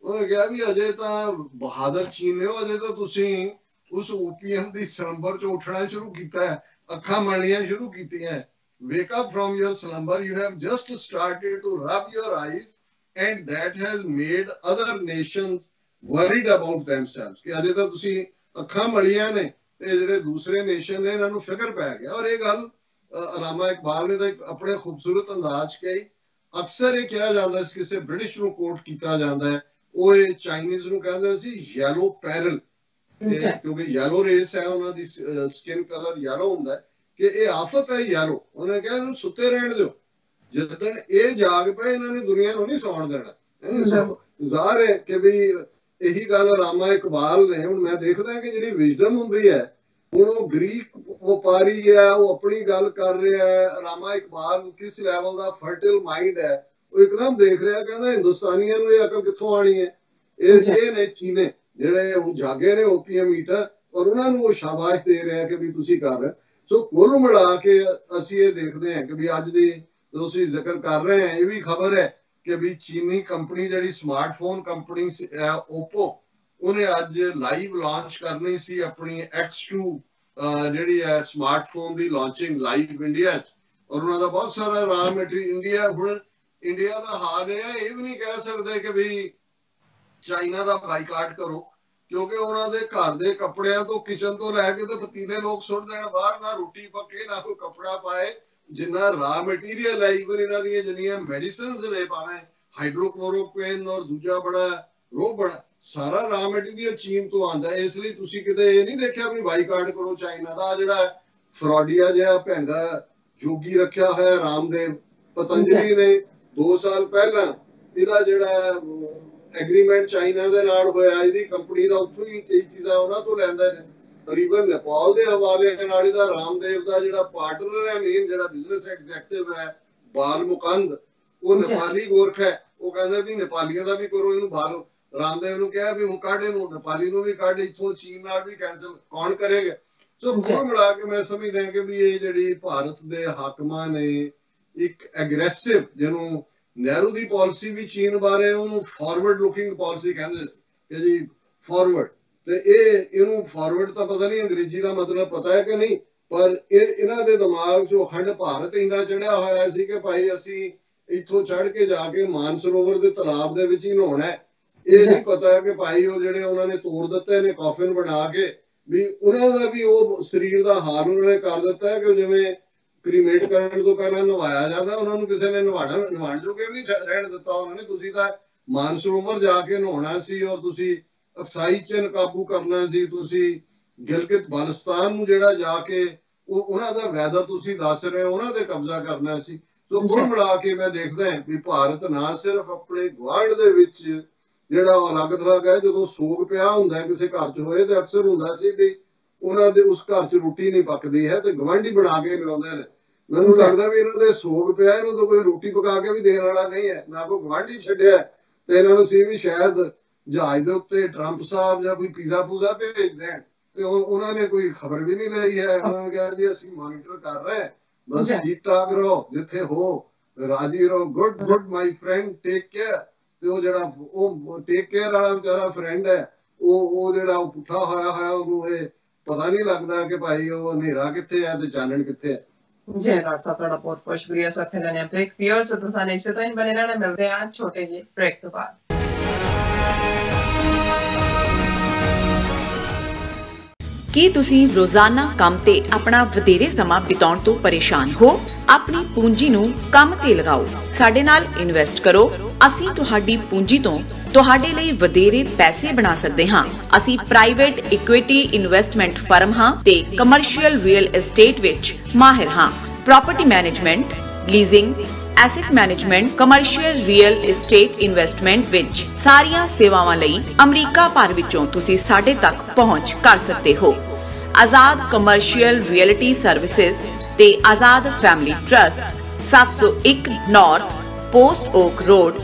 ਉਹਨੇ ਕਿਹਾ ਵੀ ਅਜੇ ਤਾਂ ਬਹਾਦਰ ਚੀਨਿਓ, ਅਜੇ ਤਾਂ ਤੁਸੀਂ ਉਸ ਓਪੀਅਮ ਦੀ ਸਲੰਬਰ 'ਚ ਉੱਠਣਾ ਸ਼ੁਰੂ ਕੀਤਾ ਹੈ, ਅੱਖਾਂ ਮਲਣੀਆਂ ਸ਼ੁਰੂ ਕੀਤੀਆਂ। Wake up from your slumber, you have just started to rub your eyes and that has made other nations worried about themselves। ਕਿ ਅਜੇ ਤਾਂ ਤੁਸੀਂ ਅੱਖਾਂ ਮਲੀਆਂ ਨੇ ਤੇ ਜਿਹੜੇ ਦੂਸਰੇ ਨੇਸ਼ਨ ਨੇ ਇਹਨਾਂ ਨੂੰ ਫਿਕਰ ਪੈ ਗਿਆ। ਔਰ ਇਹ ਗੱਲ ਅਲਾਮਾ ਇਕਬਾਲ ਨੇ ਤਾਂ ਆਪਣੇ ਖੂਬਸੂਰਤ ਅੰਦਾਜ਼ ਕਹੀ। ਅਕਸਰ ਇਹ ਕਿਹਾ ਜਾਂਦਾ ਸੀ, ਕਿਸੇ ਬ੍ਰਿਟਿਸ਼ ਨੂੰ ਕੋਟ ਕੀਤਾ ਜਾਂਦਾ ਹੈ, ਉਹ ਇਹ ਚਾਈਨੀਜ਼ ਨੂੰ ਕਹਿੰਦੇ ਸੀ ਯੈਲੋ ਪੈਰਲ, ਕਿਉਂਕਿ ਯੈਲੋ ਰੇਸ ਹੈ ਉਹਨਾਂ ਦੀ, ਸਕਿਨ ਕਲਰ ਯੈਲੋ ਹੁੰਦਾ ਹੈ, ਕਿ ਇਹ ਆਫਤ ਹੈ ਯੈਲੋ। ਉਹਨੇ ਕਿਹਾ ਇਹਨੂੰ ਸੁੱਤੇ ਰਹਿਣ ਦਿਓ, ਜਿੱਦਣ ਇਹ ਜਾਗ ਪਏ ਇਹਨਾਂ ਨੇ ਦੁਨੀਆ ਨੂੰ ਨਹੀਂ ਸੌਣ ਦੇਣਾ। ਜ਼ਾਹਰ ਹੈ ਕਿ ਵੀ ਇਹੀ ਗੱਲ ਅਲਾਮਾ ਇਕਬਾਲ ਨੇ, ਹੁਣ ਮੈਂ ਦੇਖਦਾ ਕਿ ਜਿਹੜੀ ਵਿਜ਼ਡਮ ਹੁੰਦੀ ਹੈ, ਹੁਣ ਉਹ ਗ੍ਰੀਕ ਵਪਾਰੀ ਹੈ, ਉਹ ਆਪਣੀ ਗੱਲ ਕਰ ਰਿਹਾ ਹੈ। ਅਲਾਮਾ ਇਕਬਾਲ ਕਿਸ ਲੈਵਲ ਦਾ ਫਰਟਿਲ ਮਾਈਂਡ ਹੈ, ਉਹ ਇੱਕਦਮ ਦੇਖ ਰਿਹਾ, ਕਹਿੰਦਾ ਹਿੰਦੁਸਤਾਨੀਆਂ ਨੂੰ ਇਹ ਅਕਲ ਕਿੱਥੋਂ ਆਣੀ ਹੈ। ਇਹ ਨੇ ਚੀਨੇ ਜਿਹੜੇ ਹੁਣ ਜਾਗੇ ਨੇ ਓਪੀਅਮ ਈਟਰ, ਔਰ ਉਹਨਾਂ ਨੂੰ ਉਹ ਸ਼ਾਬਾਸ਼ ਦੇ ਰਿਹਾ ਕਿ ਵੀ ਤੁਸੀਂ ਕਰ ਰਹੇ। ਸੋ ਕੁੱਲ ਮਿਲਾ ਕੇ ਅਸੀਂ ਇਹ ਦੇਖਦੇ ਹਾਂ ਕਿ ਵੀ ਅੱਜ ਦੀ ਤੁਸੀਂ ਜ਼ਿਕਰ ਕਰ ਰਹੇ ਹਾਂ, ਇਹ ਵੀ ਖਬਰ ਹੈ ਕਿ ਵੀ ਚੀਨੀ ਕੰਪਨੀ ਜਿਹੜੀ ਸਮਾਰਟਫੋਨ ਕੰਪਨੀ ਓਪੋ, ਉਹਨੇ ਅੱਜ ਲਾਈਵ ਲਾਂਚ ਕਰਨੀ ਸੀ ਆਪਣੀ X2 ਜਿਹੜੀ ਹੈ ਸਮਾਰਟਫੋਨ ਦੀ ਲਾਂਚਿੰਗ ਲਾਈਵ ਇੰਡੀਆ 'ਚ, ਔਰ ਉਹਨਾਂ ਦਾ ਬਹੁਤ ਸਾਰਾ ਰਾ ਮੈਟੀਰੀਅਲ ਇੰਡੀਆ। ਹੁਣ ਇੰਡੀਆ ਦਾ ਹਾਲ ਇਹ ਵੀ ਨਹੀਂ ਕਹਿ ਸਕਦੇ ਕਿ ਵੀ ਚਾਈਨਾ ਦਾ ਬਾਈਕਾਟ ਕਰੋ, ਕਿਉਂਕਿ ਉਹਨਾਂ ਦੇ ਘਰ ਦੇ ਕੱਪੜਿਆਂ ਤੋਂ, ਕਿਚਨ ਤੋਂ ਲੈ ਕੇ ਤੇ ਪਤੀਲੇ ਲੋਕ ਸੁੱਟ ਦੇਣ ਬਾਹਰ, ਨਾ ਰੋਟੀ ਪੱਕੇ ਨਾ ਕੋਈ ਕੱਪੜਾ ਪਾਏ। ਜਿੰਨਾ ਰਾ ਮਟੀਰੀਅਲ ਹੈ, ਈਵਨ ਇਹਨਾਂ ਦੀਆਂ ਜਿੰਨੀਆਂ ਮੈਡੀਸਿਨਸ ਨੇ, ਭਾਵੇਂ ਹਾਈਡਰੋਕਲੋਰੋਕੁਇਨ ਔਰ ਦੂਜਾ ਬੜਾ ਰੋਹ ਬੜਾ, ਸਾਰਾ ਰਾ ਮਟੀਰੀਅਲ ਚੀਨ ਤੋਂ ਆਉਂਦਾ। ਇਸ ਲਈ ਤੁਸੀਂ ਕਿਤੇ ਇਹ ਨਹੀਂ ਦੇਖਿਆ ਵੀ ਬਾਈਕਾਟ ਕਰੋ ਚਾਈਨਾ ਦਾ। ਜਿਹੜਾ ਫਰੋਡੀਆ ਜਿਹਾ ਭੈਂਗਾ ਜੋਗੀ ਰੱਖਿਆ ਹੋਇਆ ਰਾਮਦੇਵ, ਪਤੰਜਲੀ ਨੇ 2 ਸਾਲ ਪਹਿਲਾਂ ਇਹਦਾ ਜਿਹੜਾ ਐਗਰੀਮੈਂਟ ਚਾਈਨਾ ਦੇ ਨਾਲ ਹੋਇਆ, ਇਹਦੀ ਕੰਪਨੀ ਦਾ, ਉੱਥੋਂ ਹੀ ਕਈ ਚੀਜ਼ਾਂ ਉਹਨਾਂ ਤੋਂ ਲੈਂਦੇ ਨੇ। ਤਕਰੀਬਨ ਨੇਪਾਲ ਦੇ ਹਵਾਲੇ ਨਾਲ ਇਹਦਾ ਰਾਮਦੇਵ ਦਾ ਜਿਹੜਾ ਪਾਰਟਨਰ ਹੈ, ਮੇਨ ਜਿਹੜਾ ਬਿਜ਼ਨਸ ਐਗਜ਼ੈਕਟਿਵ ਹੈ ਬਾਲ ਮੁਕੰਦ, ਉਹ ਨੇਪਾਲੀ ਗੋਰਖ ਹੈ। ਉਹ ਕਹਿੰਦਾ ਵੀ ਨੇਪਾਲੀਆਂ ਦਾ ਵੀ ਕਰੋ ਇਹਨੂੰ ਬਾਹਰ। ਰਾਮਦੇਵ ਨੂੰ ਕਿਹਾ ਵੀ ਹੁਣ ਕੱਢ ਇਹਨੂੰ, ਨੇਪਾਲੀ ਨੂੰ ਵੀ ਕੱਢ, ਇੱਥੋਂ ਚੀਨ ਨਾਲ ਵੀ ਕੈਂਸਲ, ਕੌਣ ਕਰੇਗਾ। ਸੋ ਕੁੱਲ ਮਿਲਾ ਕੇ ਮੈਂ ਸਮਝਦਾ ਕਿ ਵੀ ਇਹ ਜਿਹੜੀ ਭਾਰਤ ਦੇ ਹਾਕਮਾਂ ਨੇ ਇੱਕ ਐਗਰੈਸਿਵ, ਜਿਹਨੂੰ ਨਹਿਰੂ ਦੀ ਪਾਲਿਸੀ ਵੀ ਚੀਨ ਬਾਰੇ ਉਹਨੂੰ ਫਾਰਵਰਡ ਲੁਕਿੰਗ ਪਾਲਿਸੀ ਕਹਿੰਦੇ ਸੀ ਕਿ ਜੀ ਫਾਰਵਰਡ, ਤੇ ਇਹਨੂੰ ਫਾਰਵਰਡ ਤਾਂ ਪਤਾ ਨਹੀਂ ਅੰਗਰੇਜ਼ੀ ਦਾ ਮਤਲਬ ਪਤਾ ਹੈ ਕਿ ਨਹੀਂ, ਪਰ ਇਹਨਾਂ ਦੇ ਦਿਮਾਗ 'ਚੋਂ ਅਖੰਡ ਭਾਰਤ ਇੰਨਾ ਚੜਿਆ ਹੋਇਆ ਸੀ ਕਿ ਭਾਈ ਅਸੀਂ ਇੱਥੋਂ ਚੜ੍ਹ ਕੇ ਜਾ ਕੇ ਮਾਨਸਰੋਵਰ ਦੇ ਤਲਾਬ ਦੇ ਵਿੱਚ ਹੀ ਨਹਾਉਣਾ ਹੈ। ਇਹ ਨਹੀਂ ਪਤਾ ਕਿ ਭਾਈ ਉਹ ਜਿਹੜੇ ਉਹਨਾਂ ਨੇ ਤੋੜ ਦਿੱਤੇ ਨੇ ਕੌਫਨ ਬਣਾ ਕੇ, ਵੀ ਉਹਨਾਂ ਦਾ ਵੀ ਉਹ ਸਰੀਰ ਦਾ ਹਾਲ ਉਹਨਾਂ ਨੇ ਕਰ ਦਿੱਤਾ ਕਿ ਜਿਵੇਂ ਕ੍ਰੀਮੇਟ ਕਰਨ ਤੋਂ ਪਹਿਲਾਂ ਨਵਾਇਆ ਜਾਂਦਾ, ਉਹਨਾਂ ਨੂੰ ਕਿਸੇ ਨੇ ਨਵਾਉਣ ਜੋਗੇ ਵੀ ਨਹੀਂ ਰਹਿਣ ਦਿੱਤਾ ਉਹਨਾਂ ਨੇ। ਤੁਸੀਂ ਤਾਂ ਮਾਨਸਰੋਵਰ ਜਾ ਕੇ ਨਹਾਉਣਾ ਸੀ, ਔਰ ਤੁਸੀਂ ਅਕਸਾਈ ਚ ਕਾਬੂ ਕਰਨਾ ਸੀ, ਤੁਸੀਂ ਗਿਲਗਿਤ ਬਾਲਸਤਾਨ ਨੂੰ ਜਿਹੜਾ ਜਾ ਕੇ ਉਹਨਾਂ ਦਾ ਵੈਦਰ ਤੁਸੀਂ ਦੱਸ ਰਹੇ ਹੋ, ਉਹਨਾਂ ਤੇ ਕਬਜ਼ਾ ਕਰਨਾ ਸੀ। ਸੋ ਕੁੱਲ ਮਿਲਾ ਕੇ ਮੈਂ ਦੇਖਦਾ ਵੀ ਭਾਰਤ ਨਾ ਸਿਰਫ ਆਪਣੇ ਗੁਆਂਢ ਦੇ ਵਿੱਚ ਜਿਹੜਾ ਅਲੱਗ ਥਲੱਗ ਹੈ, ਜਦੋਂ ਸੋਗ ਪਿਆ ਹੁੰਦਾ ਕਿਸੇ ਘਰ ਚ ਹੋਏ ਤੇ ਅਕਸਰ ਹੁੰਦਾ ਸੀ ਵੀ ਉਹਨਾਂ ਦੇ ਉਸ ਘਰ ਚ ਰੋਟੀ ਨਹੀਂ ਪੱਕਦੀ ਹੈ ਤੇ ਗਵਾਂਢੀ ਬਣਾ ਕੇ ਖਿਲਾਉਂਦੇ ਨੇ। ਮੈਨੂੰ ਲੱਗਦਾ ਵੀ ਇਹਨਾਂ ਦੇ ਸੋਗ ਪਿਆ, ਇਹਨੂੰ ਤਾਂ ਕੋਈ ਰੋਟੀ ਪਕਾ ਕੇ ਵੀ ਦੇਣ ਵਾਲਾ ਨਹੀਂ ਹੈ, ਨਾ ਕੋਈ ਗਵਾਂਢੀ ਛੱਡਿਆ। ਤੇ ਇਹਨਾਂ ਨੂੰ ਸੀ ਵੀ ਸ਼ਾਇਦ ਜਹਾਜ਼ ਦੇ ਉੱਤੇ ਟਰੰਪ ਸਾਹਿਬ ਜਾਂ ਕੋਈ ਪੀਜ਼ਾ ਪੂਜ਼ਾ ਭੇਜ ਦੇਣ, ਤੇ ਉਹਨਾਂ ਨੇ ਕੋਈ ਖਬਰ ਵੀ ਨਹੀਂ ਲਈ ਹੈ। ਉਹਨਾਂ ਨੇ ਕਿਹਾ ਜੀ ਅਸੀਂ ਮੋਨੀਟਰ ਕਰ ਰਹੇ, ਬਸ ਠੀਕ ਠਾਕ ਰਹੋ, ਜਿੱਥੇ ਹੋ ਰਾਜੀ ਰਹੋ। Good my friend, take care. ਤੇ ਉਹ ਜਿਹੜਾ ਉਹ ਟੇਕ ਕੇਅਰ ਵਾਲਾ ਵਿਚਾਰਾ ਫਰੈਂਡ ਹੈ, ਉਹ ਜਿਹੜਾ ਉਹ ਪੁੱਠਾ ਹੋਇਆ ਉਹਨੂੰ ਇਹ ਪਤਾ ਨਹੀਂ ਲੱਗਦਾ ਕਿ ਭਾਈ ਉਹ ਹਨੇਰਾ ਕਿੱਥੇ ਹੈ ਤੇ ਚਾਨਣ ਕਿੱਥੇ ਹੈ। ਜੀ ਡਾਕਟਰ ਸਾਹਿਬ ਤੁਹਾਡਾ ਬਹੁਤ ਬਹੁਤ ਸ਼ੁਕਰੀਆ। ਸੋ ਇੱਥੇ ਲੈਣੇ ਬ੍ਰੇਕ। ਵਿਊਅਰਸ ਤੁਸੀਂ ਇਸੇ ਤਰ੍ਹਾਂ ਹੀ ਬਣੇ ਰਹਿਣਾ, ਮਿਲਦੇ ਹਾਂ ਛੋਟੇ ਜਿਹੇ ਬ੍ਰੇਕ ਤੋਂ ਬਾਅਦ। ਕੀ ਤੁਸੀਂ ਰੋਜ਼ਾਨਾ ਕੰਮ ਤੇ ਆਪਣਾ ਵਧੇਰੇ ਸਮਾਂ ਬਿਤਾਉਣ ਤੋਂ ਪਰੇਸ਼ਾਨ ਹੋ? ਆਪਣੀ ਪੂੰਜੀ ਨੂੰ ਕੰਮ ਤੇ ਲਗਾਓ, ਸਾਡੇ ਨਾਲ ਇਨਵੈਸਟ ਕਰੋ। ਅਸੀਂ ਤੁਹਾਡੀ ਪੂੰਜੀ ਤੋਂ ਤੁਹਾਡੇ ਲਈ ਵਧੇਰੇ ਪੈਸੇ ਬਣਾ ਸਕਦੇ ਹਾਂ। ਅਸੀਂ ਪ੍ਰਾਈਵੇਟ ਇਕੁਇਟੀ ਇਨਵੈਸਟਮੈਂਟ ਫਰਮ ਹਾਂ ਤੇ ਕਮਰਸ਼ੀਅਲ ਰੀਅਲ ਏਸਟੇਟ ਵਿੱਚ ਮਾਹਿਰ ਹਾਂ। Property management, leasing, asset management, commercial real estate investment ਵਿੱਚ ਸਾਰੀਆਂ ਸੇਵਾਵਾਂ ਲਈ ਅਮਰੀਕਾ ਭਰ ਵਿੱਚੋਂ ਤੁਸੀਂ ਸਾਡੇ ਤੱਕ ਪਹੁੰਚ ਕਰ ਸਕਦੇ ਹੋ। ਆਜ਼ਾਦ ਕਮਰਸ਼ੀਅਲ ਰੀਅਲਟੀ ਸਰਵਿਸਿਜ਼ ਤੇ Azad family trust, 701 North Post Oak Road,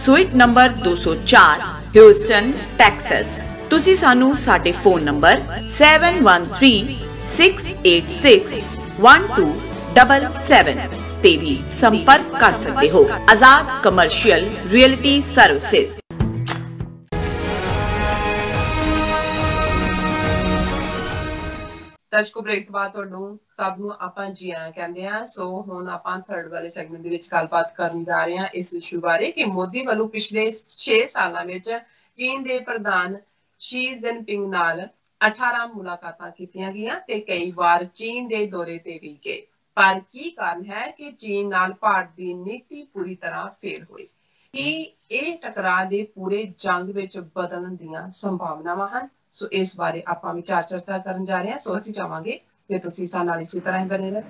suite number 204, Houston, Texas. ਤੁਸੀਂ ਸਾਨੂੰ ਸਾਡੇ ਫੋਨ ਨੰਬਰ 7136861277 ਤੇ ਵੀ ਸੰਪਰਕ ਕਰ ਸਕਦੇ ਹੋ। ਆਜ਼ਾਦ ਕਮਰਸ਼ੀਅਲ ਰੀਅਲਟੀ ਸਰਵਿਸਿਜ਼। ਦਰਸ਼ਕੋ ਬ੍ਰੇਕ ਤੋਂ ਬਾਅਦ ਤੁਹਾਨੂੰ ਸਭ ਨੂੰ ਆਪਾਂ ਜੀ ਆਇਆਂ ਕਹਿੰਦੇ ਆ। ਸੋ ਹੁਣ ਆਪਾਂ ਥਰਡ ਵਾਲੇ ਸੈਗਮੈਂਟ ਦੇ ਵਿੱਚ ਗੱਲਬਾਤ ਕਰਨ ਜਾ ਰਹੇ ਹਾਂ ਇਸ ਇਸ਼ੂ ਬਾਰੇ ਕਿ ਮੋਦੀ ਵੱਲੋਂ ਪਿਛਲੇ 6 ਸਾਲਾਂ ਵਿੱਚ ਚੀਨ ਦੇ ਪ੍ਰਧਾਨ ਸ਼ੀ ਜਿਨਪਿੰਗ ਨਾਲ 18 ਮੁਲਾਕਾਤਾਂ ਕੀਤੀਆਂ ਗਈਆਂ ਤੇ ਕਈ ਵਾਰ ਚੀਨ ਦੇ ਦੌਰੇ ਤੇ ਵੀ ਗਏ। ਪਰ ਕੀ ਕਾਰਨ ਹੈ ਕਿ ਚੀਨ ਨਾਲ ਭਾਰਤ ਦੀ ਨੀਤੀ ਪੂਰੀ ਤਰ੍ਹਾਂ ਫੇਲ ਹੋਈ? ਕੀ ਇਹ ਟਕਰਾਅ ਦੇ ਪੂਰੇ ਜੰਗ ਵਿੱਚ ਬਦਲਣ ਦੀਆਂ ਸੰਭਾਵਨਾਵਾਂ ਹਨ? ਸੋ ਇਸ ਬਾਰੇ ਆਪਾਂ ਵਿਚਾਰ ਚਰਚਾ ਕਰਨ ਜਾ ਰਹੇ ਹਾਂ। ਸੋ ਅਸੀਂ ਚਾਹਾਂਗੇ ਕਿ ਤੁਸੀਂ ਸਾਡੇ ਨਾਲ ਇਸੇ ਤਰ੍ਹਾਂ ਹੀ ਬਣੇ ਰਹੋ।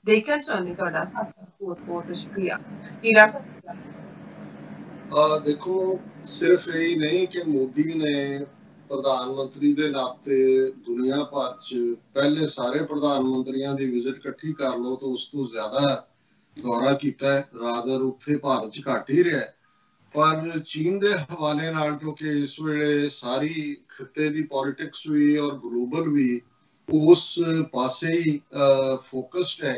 ਦੇਖਣ ਸੁਣਨ ਲਈ ਤੁਹਾਡਾ ਬਹੁਤ ਬਹੁਤ ਸ਼ੁਕਰੀਆ। ਦੇਖੋ, ਸਿਰਫ ਇਹ ਨਹੀਂ ਕਿ ਮੋਦੀ ਨੇ ਪ੍ਰਧਾਨ ਮੰਤਰੀ ਦੇ ਨਾਤੇ ਦੁਨੀਆ ਭਰ ਚ ਪਹਿਲੇ ਸਾਰੇ ਪ੍ਰਧਾਨ ਮੰਤਰੀਆਂ ਦੀ ਵਿਜ਼ਿਟ ਇਕੱਠੀ ਕਰ ਲਓ ਤਾਂ ਉਸ ਤੋਂ ਜ਼ਿਆਦਾ ਦੌਰਾ ਕੀਤਾ ਹੈ। ਰਾਦਰ ਉੱਥੇ ਭਾਰਤ ਚ ਘੱਟ ਹੀ ਰਿਹਾ, ਪਰ ਚੀਨ ਦੇ ਹਵਾਲੇ ਨਾਲ, ਕਿਉਂਕਿ ਇਸ ਵੇਲੇ ਸਾਰੀ ਖਿੱਤੇ ਦੀ ਪੋਲਿਟਿਕਸ ਵੀ ਔਰ ਗਲੋਬਲ ਵੀ ਉਸ ਪਾਸੇ ਹੀ ਫੋਕਸਡ ਹੈ।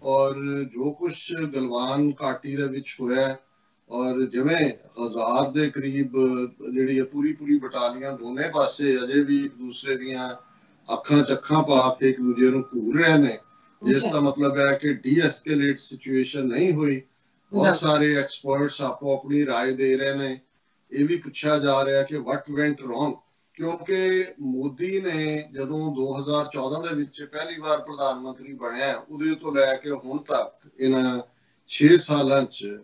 ਔਰ ਜੋ ਕੁਛ ਗਲਵਾਨ ਘਾਟੀ ਦੇ ਵਿੱਚ ਹੋਇਆ, ਔਰ ਜਿਵੇਂ 1000 ਦੇ ਕਰੀਬ ਜਿਹੜੀ ਪੂਰੀ ਬਟਾਲੀਆਂ ਦੋਨੇ ਪਾਸੇ ਅਜੇ ਵੀ ਇੱਕ ਦੂਸਰੇ ਦੀਆਂ ਅੱਖਾਂ ਚ ਅੱਖਾਂ ਪਾ ਕੇ ਇੱਕ ਦੂਜੇ ਨੂੰ ਘੂਰ ਰਹੇ ਨੇ, ਜਿਸ ਦਾ ਮਤਲਬ ਹੈ ਕਿ ਡੀ-ਐਸਕੇਲੇਟ ਸਿਚੁਏਸ਼ਨ ਨਹੀਂ ਹੋਈ। ਬਹੁਤ ਸਾਰੇ ਐਕਸਪਰਟਸ ਆਪੋ ਆਪਣੀ ਰਾਏ ਦੇ ਰਹੇ ਨੇ। ਇਹ ਵੀ ਪੁੱਛਿਆ ਜਾ ਰਿਹਾ ਕਿ ਵਾਟ ਵੈਂਟ ਰੋਂਗ, ਕਿਉਂਕਿ ਮੋਦੀ ਨੇ ਜਦੋਂ 2014 ਦੇ ਵਿੱਚ ਪਹਿਲੀ ਵਾਰ ਪ੍ਰਧਾਨ ਮੰਤਰੀ ਬਣਿਆ, ਉਹਦੇ ਤੋਂ ਲੈ ਕੇ ਹੁਣ ਤੱਕ ਇਹਨਾਂ 6 ਸਾਲਾਂ ਚ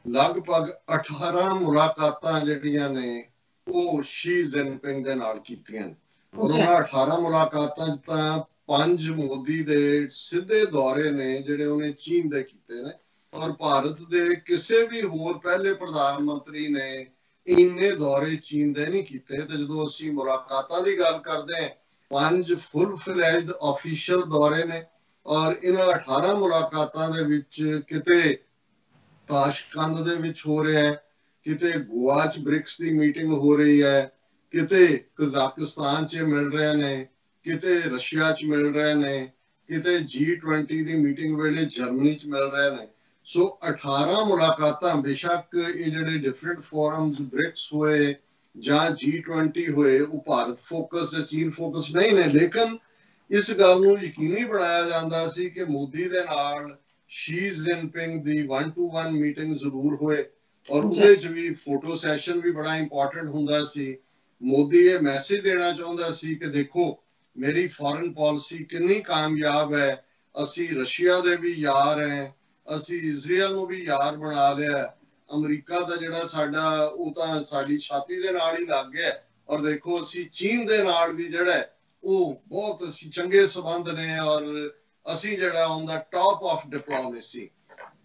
ਲਗਭਗ 18 ਮੁਲਾਕਾਤਾਂ ਜਿਹੜੀਆਂ ਨੇ ਉਹ ਸ਼ੀ ਜਿਨਪਿੰਗ ਦੇ ਨਾਲ ਕੀਤੀਆਂ। ਉਹਨਾਂ 18 ਮੁਲਾਕਾਤਾਂ ਚ ਤਾਂ 5 ਮੋਦੀ ਦੇ ਸਿੱਧੇ ਦੌਰੇ ਨੇ ਜਿਹੜੇ ਉਹਨੇ ਚੀਨ ਦੇ ਕੀਤੇ ਨੇ, ਔਰ ਭਾਰਤ ਦੇ ਕਿਸੇ ਵੀ ਹੋਰ ਪਹਿਲੇ ਪ੍ਰਧਾਨ ਮੰਤਰੀ ਨੇ ਇੰਨੇ ਦੌਰੇ ਚੀਨ ਦੇ ਨਹੀਂ ਕੀਤੇ। ਤੇ ਜਦੋਂ ਅਸੀਂ ਮੁਲਾਕਾਤਾਂ ਦੀ ਗੱਲ ਕਰਦੇ ਹਾਂ, 5 ਫੁੱਲ ਫਲੈਜਡ ਆਫੀਸ਼ੀਅਲ ਦੌਰੇ ਨੇ, ਔਰ ਇਹਨਾਂ 18 ਮੁਲਾਕਾਤਾਂ ਦੇ ਵਿੱਚ ਕਿਤੇ ਤਾਸ਼ਕੰਦ ਦੇ ਵਿੱਚ ਹੋ ਰਿਹਾ ਹੈ, ਕਿਤੇ ਗੋਆ ਚ ਬ੍ਰਿਕਸ ਦੀ ਮੀਟਿੰਗ ਹੋ ਰਹੀ ਹੈ, ਕਿਤੇ ਕਜ਼ਾਕਿਸਤਾਨ ਚ ਮਿਲ ਰਹੇ ਨੇ, ਕਿਤੇ ਰਸ਼ੀਆ ਚ ਮਿਲ ਰਹੇ ਨੇ, ਕਿਤੇ G20 ਦੀ ਮੀਟਿੰਗ ਵੇਲੇ ਜਰਮਨੀ ਚ ਮਿਲ ਰਹੇ ਨੇ। ਸੋ 18 ਮੁਲਾਕਾਤਾਂ, ਬੇਸ਼ੱਕ ਇਹ ਜਿਹੜੇ ਡਿਫਰੈਂਟ ਫੋਰਮਸ ਬ੍ਰਿਕਸ ਹੋਏ ਜਾਂ G20 ਹੋਏ, ਉਹ ਭਾਰਤ ਫੋਕਸ ਜਾਂ ਚੀਨ ਫੋਕਸ ਨਹੀਂ ਨੇ, ਲੇਕਿਨ ਇਸ ਗੱਲ ਨੂੰ ਯਕੀਨੀ ਬਣਾਇਆ ਜਾਂਦਾ ਸੀ ਕਿ ਮੋਦੀ ਦੇ ਨਾਲ ਸ਼ੀ ਜਿਨਪਿੰਗ ਦੀ 1-to-1 ਮੀਟਿੰਗ ਜ਼ਰੂਰ ਹੋਏ। ਔਰ ਉਹਦੇ 'ਚ ਵੀ ਫੋਟੋ ਸੈਸ਼ਨ ਵੀ ਬੜਾ ਇੰਪੋਰਟੈਂਟ ਹੁੰਦਾ ਸੀ। ਮੋਦੀ ਇਹ ਮੈਸੇਜ ਦੇਣਾ ਚਾਹੁੰਦਾ ਸੀ ਕਿ ਦੇਖੋ ਮੇਰੀ ਫੋਰਨ ਪਾਲਿਸੀ ਕਿੰਨੀ ਕਾਮਯਾਬ ਹੈ, ਅਸੀਂ ਰਸ਼ੀਆ ਦੇ ਵੀ ਯਾਰ ਹੈ, ਅਸੀਂ ਇਜ਼ਰਾਈਲ ਨੂੰ ਵੀ ਯਾਰ ਬਣਾ ਲਿਆ, ਅਮਰੀਕਾ ਦਾ ਜਿਹੜਾ ਸਾਡਾ ਉਹ ਤਾਂ ਸਾਡੀ ਛਾਤੀ ਦੇ ਨਾਲ ਹੀ ਲੱਗ ਗਿਆ, ਔਰ ਦੇਖੋ ਅਸੀਂ ਚੀਨ ਦੇ ਨਾਲ ਵੀ ਜਿਹੜਾ ਉਹ ਬਹੁਤ ਅਸੀਂ ਚੰਗੇ ਸੰਬੰਧ ਨੇ, ਔਰ ਅਸੀਂ ਜਿਹੜਾ on the top of diplomacy.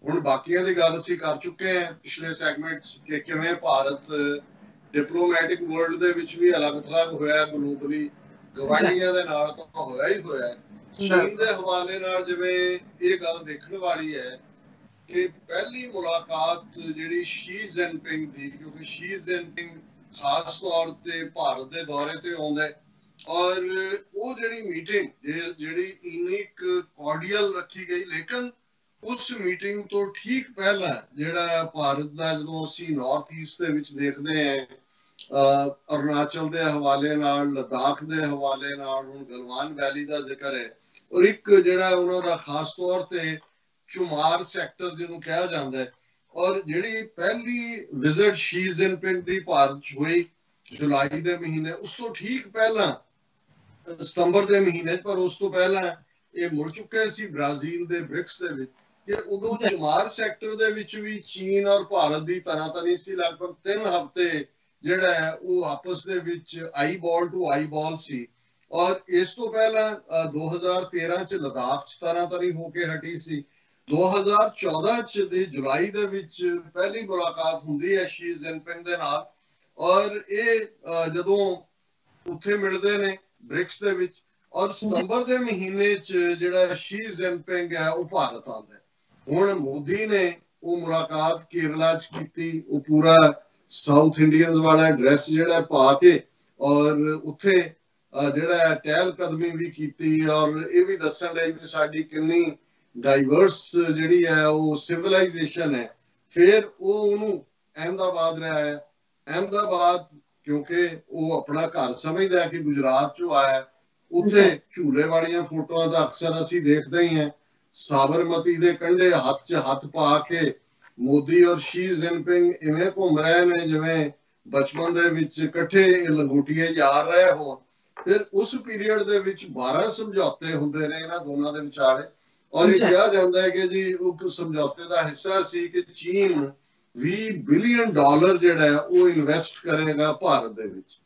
ਹੁਣ ਬਾਕੀਆਂ ਦੀ ਗੱਲ ਅਸੀਂ ਕਰ ਚੁੱਕੇ ਹਾਂ ਪਿਛਲੇ ਸੈਗਮੈਂਟ 'ਚ ਕਿ ਕਿਵੇਂ ਭਾਰਤ ਡਿਪਲੋਮੈਟਿਕ ਵਰਲਡ ਦੇ ਵਿੱਚ ਵੀ ਅਲੱਗ-ਥਲੱਗ ਹੋਇਆ, ਗਲੋਬਲੀ ਗਵਾਂਢੀਆਂ ਦੇ ਨਾਲ ਤਾਂ ਹੋਇਆ ਹੀ ਹੋਇਆ। ਚੀਨ ਦੇ ਹਵਾਲੇ ਨਾਲ ਜਿਵੇਂ ਇਹ ਗੱਲ ਦੇਖਣ ਵਾਲੀ ਹੈ ਕਿ ਪਹਿਲੀ ਮੁਲਾਕਾਤ ਜਿਹੜੀ ਸ਼ੀ ਜਿਨਪਿੰਗ ਦੀ, ਕਿਉਂਕਿ ਸ਼ੀ ਜਿਨਪਿੰਗ ਖਾਸ ਤੌਰ ਤੇ ਭਾਰਤ ਦੇ ਦੌਰੇ ਤੇ ਆਉਂਦਾ, ਔਰ ਉਹ ਜਿਹੜੀ ਮੀਟਿੰਗ ਜਿਹੜੀ ਇੰਨੀ ਕਾਰਡੀਅਲ ਰੱਖੀ ਗਈ, ਲੇਕਿਨ ਉਸ ਮੀਟਿੰਗ ਤੋਂ ਠੀਕ ਪਹਿਲਾਂ ਜਿਹੜਾ ਭਾਰਤ ਦਾ ਜਦੋਂ ਅਸੀਂ ਨਾਰਥ ਈਸਟ ਦੇ ਵਿੱਚ ਦੇਖਦੇ ਹਾਂ, ਅਰੁਣਾਚਲ ਦੇ ਹਵਾਲੇ ਨਾਲ, ਲਦਾਖ ਦੇ ਹਵਾਲੇ ਨਾਲ, ਹੁਣ ਗਲਵਾਨ ਵੈਲੀ ਦਾ ਜ਼ਿਕਰ ਹੈ, ਔਰ ਇੱਕ ਜਿਹੜਾ ਉਹਨਾਂ ਦਾ ਖਾਸ ਤੌਰ ਤੇ ਚੁਮਾਰ ਸੈਕਟਰ ਜਿਹਨੂੰ ਕਿਹਾ ਜਾਂਦਾ ਹੈ, ਔਰ ਜਿਹੜੀ ਪਹਿਲੀ ਵਿਜ਼ਿਟ ਸ਼ੀ ਜਿਨਪਿੰਗ ਦੀ ਭਾਰਤ 'ਚ ਹੋਈ ਜੁਲਾਈ ਦੇ ਮਹੀਨੇ, ਉਸ ਤੋਂ ਠੀਕ ਪਹਿਲਾਂ ਸਤੰਬਰ ਦੇ ਮਹੀਨੇ, ਪਰ ਉਸ ਤੋਂ ਪਹਿਲਾਂ ਇਹ ਮੁੜ ਚੁੱਕੇ ਸੀ ਬ੍ਰਾਜ਼ੀਲ ਦੇ ਬ੍ਰਿਕਸ ਦੇ ਵਿੱਚ, ਕਿ ਉਦੋਂ ਚੁਮਾਰ ਸੈਕਟਰ ਦੇ ਵਿੱਚ ਵੀ ਚੀਨ ਔਰ ਭਾਰਤ ਦੀ ਤਨਾਤਨੀ ਸੀ। ਲਗਭਗ 3 ਹਫ਼ਤੇ ਜਿਹੜਾ ਹੈ ਉਹ ਆਪਸ ਦੇ ਵਿੱਚ ਆਈ ਬਾਲ ਟੂ ਆਈ ਬਾਲ ਸੀ। ਔਰ ਇਸ ਤੋਂ ਪਹਿਲਾਂ 2013 ਚ ਲਦਾਖ ਚ ਤਨਾਤਨੀ ਹੋ ਕੇ ਹਟੀ ਸੀ। 2014 ਚ ਦੀ ਜੁਲਾਈ ਦੇ ਵਿੱਚ ਪਹਿਲੀ ਮੁਲਾਕਾਤ ਹੁੰਦੀ ਹੈ ਸ਼ੀ ਜਿਨਪਿੰਗ ਦੇ ਨਾਲ, ਔਰ ਇਹ ਜਦੋਂ ਉੱਥੇ ਮਿਲਦੇ ਨੇ ਬ੍ਰਿਕਸ ਦੇ ਵਿੱਚ, ਔਰ ਸਤੰਬਰ ਦੇ ਮਹੀਨੇ ਚ ਜਿਹੜਾ ਸ਼ੀ ਜਿਨਪਿੰਗ ਹੈ ਉਹ ਭਾਰਤ ਆਉਂਦਾ। ਹੁਣ ਮੋਦੀ ਨੇ ਉਹ ਮੁਲਾਕਾਤ ਕੇਰਲਾ ਚ ਕੀਤੀ, ਉਹ ਪੂਰਾ ਸਾਊਥ ਇੰਡੀਅਨਸ ਵਾਲਾ ਡਰੈਸ ਜਿਹੜਾ ਪਾ ਕੇ, ਔਰ ਉੱਥੇ ਜਿਹੜਾ ਟਹਿਲ ਕਦਮੀ ਵੀ ਕੀਤੀ, ਔਰ ਇਹ ਵੀ ਦੱਸਣ ਲਈ ਵੀ ਸਾਡੀ ਕਿੰਨੀ ਡਾਈਵਰਸ ਜਿਹੜੀ ਹੈ ਉਹ ਸਿਵਲਾਈਜੇਸ਼ਨ ਹੈ। ਫਿਰ ਉਹ ਉਹਨੂੰ ਅਹਿਮਦਾਬਾਦ ਲੈ ਆਇਆ। ਅਹਿਮਦਾਬਾਦ ਕਿਉਂਕਿ ਉਹ ਆਪਣਾ ਘਰ ਸਮਝਦਾ ਕਿ ਗੁਜਰਾਤ ਚੋਂ ਆਇਆ, ਉੱਥੇ ਝੂਲੇ ਵਾਲੀਆਂ ਫੋਟੋਆਂ ਤਾਂ ਅਕਸਰ ਅਸੀਂ ਦੇਖਦੇ ਹੀ ਹਾਂ। ਸਾਬਰਮਤੀ ਦੇ ਕੰਢੇ ਹੱਥ 'ਚ ਹੱਥ ਪਾ ਕੇ ਮੋਦੀ ਔਰ ਸ਼ੀ ਜਿਨਪਿੰਗ ਇਵੇਂ ਘੁੰਮ ਰਹੇ ਨੇ ਜਿਵੇਂ ਬਚਪਨ ਦੇ ਵਿੱਚ ਇਕੱਠੇ ਲੰਗੋਟੀਏ ਯਾਰ ਰਹੇ ਹੋਣ। ਫਿਰ ਉਸ ਪੀਰੀਅਡ ਦੇ ਵਿੱਚ 12 ਸਮਝੌਤੇ ਹੁੰਦੇ ਨੇ ਇਹਨਾਂ ਦੋਨਾਂ ਦੇ ਵਿਚਾਲੇ, ਔਰ ਇਹ ਕਿਹਾ ਜਾਂਦਾ ਹੈ ਕਿ ਜੀ ਉਹ ਸਮਝੌਤੇ ਦਾ ਹਿੱਸਾ ਸੀ ਕਿ ਚੀਨ $20 ਬਿਲੀਅਨ ਜਿਹੜਾ ਹੈ ਉਹ ਇਨਵੈਸਟ ਕਰੇਗਾ ਭਾਰਤ ਦੇ ਵਿੱਚ।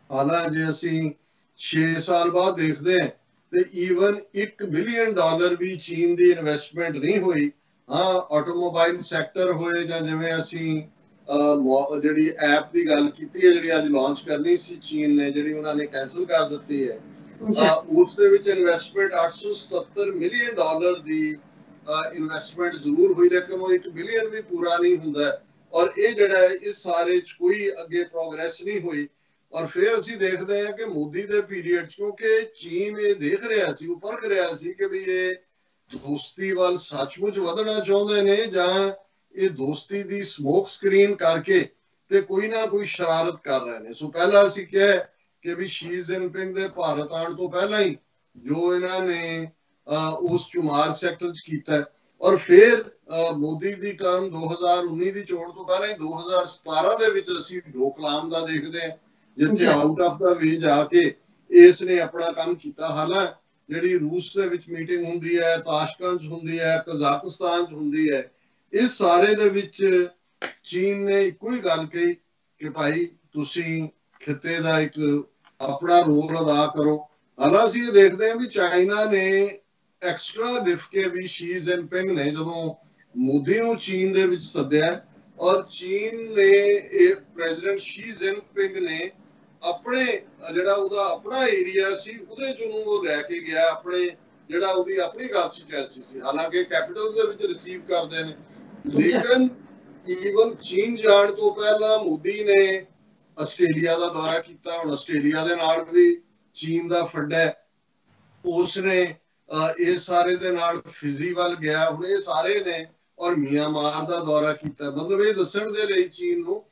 ਹਾਲਾਂਕਿ ਜੇ ਅਸੀਂ 6 ਸਾਲ ਬਾਅਦ ਦੇਖਦੇ ਹਾਂ ਤੇ ਈਵਨ $1 ਬਿਲੀਅਨ ਵੀ ਚੀਨ ਦੀ ਇਨਵੈਸਟਮੈਂਟ ਨਹੀਂ ਹੋਈ। ਹਾਂ, ਆਟੋਮੋਬਾਈਲ ਸੈਕਟਰ ਹੋਏ ਜਾਂ ਜਿਵੇਂ ਅਸੀਂ ਜਿਹੜੀ ਐਪ ਦੀ ਗੱਲ ਕੀਤੀ ਹੈ ਜਿਹੜੀ ਅੱਜ ਲਾਂਚ ਕਰਨੀ ਸੀ ਚੀਨ ਨੇ, ਜਿਹੜੀ ਉਹਨਾਂ ਨੇ ਕੈਂਸਲ ਕਰ ਦਿੱਤੀ ਹੈ, ਉਸ ਦੇ ਵਿੱਚ ਇਨਵੈਸਟਮੈਂਟ $877 ਮਿਲੀਅਨ ਦੀ ਇਨਵੈਸਟਮੈਂਟ ਜ਼ਰੂਰ ਹੋਈ, ਲੇਕਿਨ ਉਹ $1 ਬਿਲੀਅਨ ਵੀ ਪੂਰਾ ਨਹੀਂ ਹੁੰਦਾ। ਔਰ ਇਹ ਜਿਹੜਾ ਹੈ ਇਸ ਸਾਰੇ 'ਚ ਕੋਈ ਅੱਗੇ ਪ੍ਰੋਗਰੈਸ ਨਹੀਂ ਹੋਈ। ਔਰ ਫਿਰ ਅਸੀਂ ਦੇਖਦੇ ਹਾਂ ਕਿ ਮੋਦੀ ਦੇ ਪੀਰੀਅਡ 'ਚ, ਕਿਉਂਕਿ ਚੀਨ ਇਹ ਦੇਖ ਰਿਹਾ ਸੀ, ਉਹ ਪਰਖ ਰਿਹਾ ਸੀ ਕਿ ਵੀ ਇਹ ਦੋਸਤੀ ਵੱਲ ਸੱਚਮੁੱਚ ਵਧਣਾ ਚਾਹੁੰਦੇ ਨੇ ਜਾਂ ਇਹ ਦੋਸਤੀ ਦੀ ਸਮੋਕ ਸਕਰੀਨ ਕਰਕੇ ਤੇ ਕੋਈ ਨਾ ਕੋਈ ਸ਼ਰਾਰਤ ਕਰ ਰਹੇ ਨੇ। ਸੋ ਪਹਿਲਾਂ ਅਸੀਂ ਕਿਹਾ ਕਿ ਵੀ ਸ਼ੀ ਜਿਨਪਿੰਗ ਦੇ ਭਾਰਤ ਆਉਣ ਤੋਂ ਪਹਿਲਾਂ ਹੀ ਜੋ ਇਹਨਾਂ ਨੇ ਉਸ ਚੁਮਾਰ ਸੈਕਟਰ 'ਚ ਕੀਤਾ, ਔਰ ਫਿਰ ਮੋਦੀ ਦੀ ਟਰਮ 2019 ਦੀ ਚੋਣ ਤੋਂ ਪਹਿਲਾਂ ਹੀ 2017 ਦੇ ਵਿੱਚ ਅਸੀਂ ਡੋਕਲਾਮ ਦਾ ਦੇਖਦੇ ਹਾਂ, ਜਿੱਥੇ ਆਊਟ ਆਫ ਦਾ ਵੇ ਜਾ ਕੇ ਇਸ ਨੇ ਆਪਣਾ ਕੰਮ ਕੀਤਾ। ਹਾਲਾਂਕਿ ਜਿਹੜੀ ਰੂਸ ਦੇ ਵਿੱਚ ਮੀਟਿੰਗ ਹੁੰਦੀ ਹੈ, ਤਾਸ਼ਕੰਦ 'ਚ ਹੁੰਦੀ ਹੈ, ਕਜ਼ਾਕਿਸਤਾਨ 'ਚ ਹੁੰਦੀ ਹੈ, ਇਸ ਸਾਰੇ ਦੇ ਵਿੱਚ ਚੀਨ ਨੇ ਇੱਕੋ ਹੀ ਗੱਲ ਕਹੀ ਕਿ ਭਾਈ ਤੁਸੀਂ ਖਿੱਤੇ ਦਾ ਇੱਕ ਆਪਣਾ ਰੋਲ ਅਦਾ ਕਰੋ। ਹਾਲਾਂਕਿ ਅਸੀਂ ਇਹ ਦੇਖਦੇ ਹਾਂ ਵੀ ਚਾਈਨਾ ਨੇ ਐਕਸਟਰਾ ਲਿਖ ਕੇ ਵੀ ਸ਼ੀ ਜਿਨਪਿੰਗ ਨੇ ਜਦੋਂ ਮੋਦੀ ਨੂੰ ਚੀਨ ਦੇ ਵਿੱਚ ਸੱਦਿਆ, ਔਰ ਚੀਨ ਨੇ ਇਹ ਪ੍ਰੈਜ਼ੀਡੈਂਟ ਸ਼ੀ ਜਿਨਪਿੰਗ ਨੇ ਆਪਣੇ ਜਿਹੜਾ ਉਹਦਾ ਆਪਣਾ ਏਰੀਆ ਸੀ ਉਹਦੇ ਚੋਂ ਉਹ ਲੈ ਕੇ ਗਿਆ, ਆਪਣੇ ਜਿਹੜਾ ਉਹਦੀ ਆਪਣੀ ਕੰਸਟੀਟੂਐਂਸੀ ਸੀ। ਹਾਲਾਂਕਿ ਕੈਪੀਟਲ ਦੇ ਵਿੱਚ ਰਿਸੀਵ ਕਰਦੇ ਨੇ, ਲੇਕਿਨ ਈਵਨ ਚੀਨ ਜਾਣ ਤੋਂ ਪਹਿਲਾਂ ਮੋਦੀ ਨੇ ਆਸਟ੍ਰੇਲੀਆ ਦਾ ਦੌਰਾ ਕੀਤਾ। ਹੁਣ ਆਸਟ੍ਰੇਲੀਆ ਦੇ ਨਾਲ ਵੀ ਚੀਨ ਦਾ ਫੱਡਾ, ਉਸਨੇ ਇਹ ਸਾਰੇ ਦੇ ਨਾਲ ਫਿਜੀ ਵੱਲ ਗਿਆ। ਹੁਣ ਇਹ ਸਾਰੇ ਨੇ ਔਰ ਮਿਆਂਮਾਰ ਦਾ ਦੌਰਾ ਕੀਤਾ। ਮਤਲਬ ਇਹ ਦੱਸਣ ਦੇ ਲਈ ਚੀਨ ਨੂੰ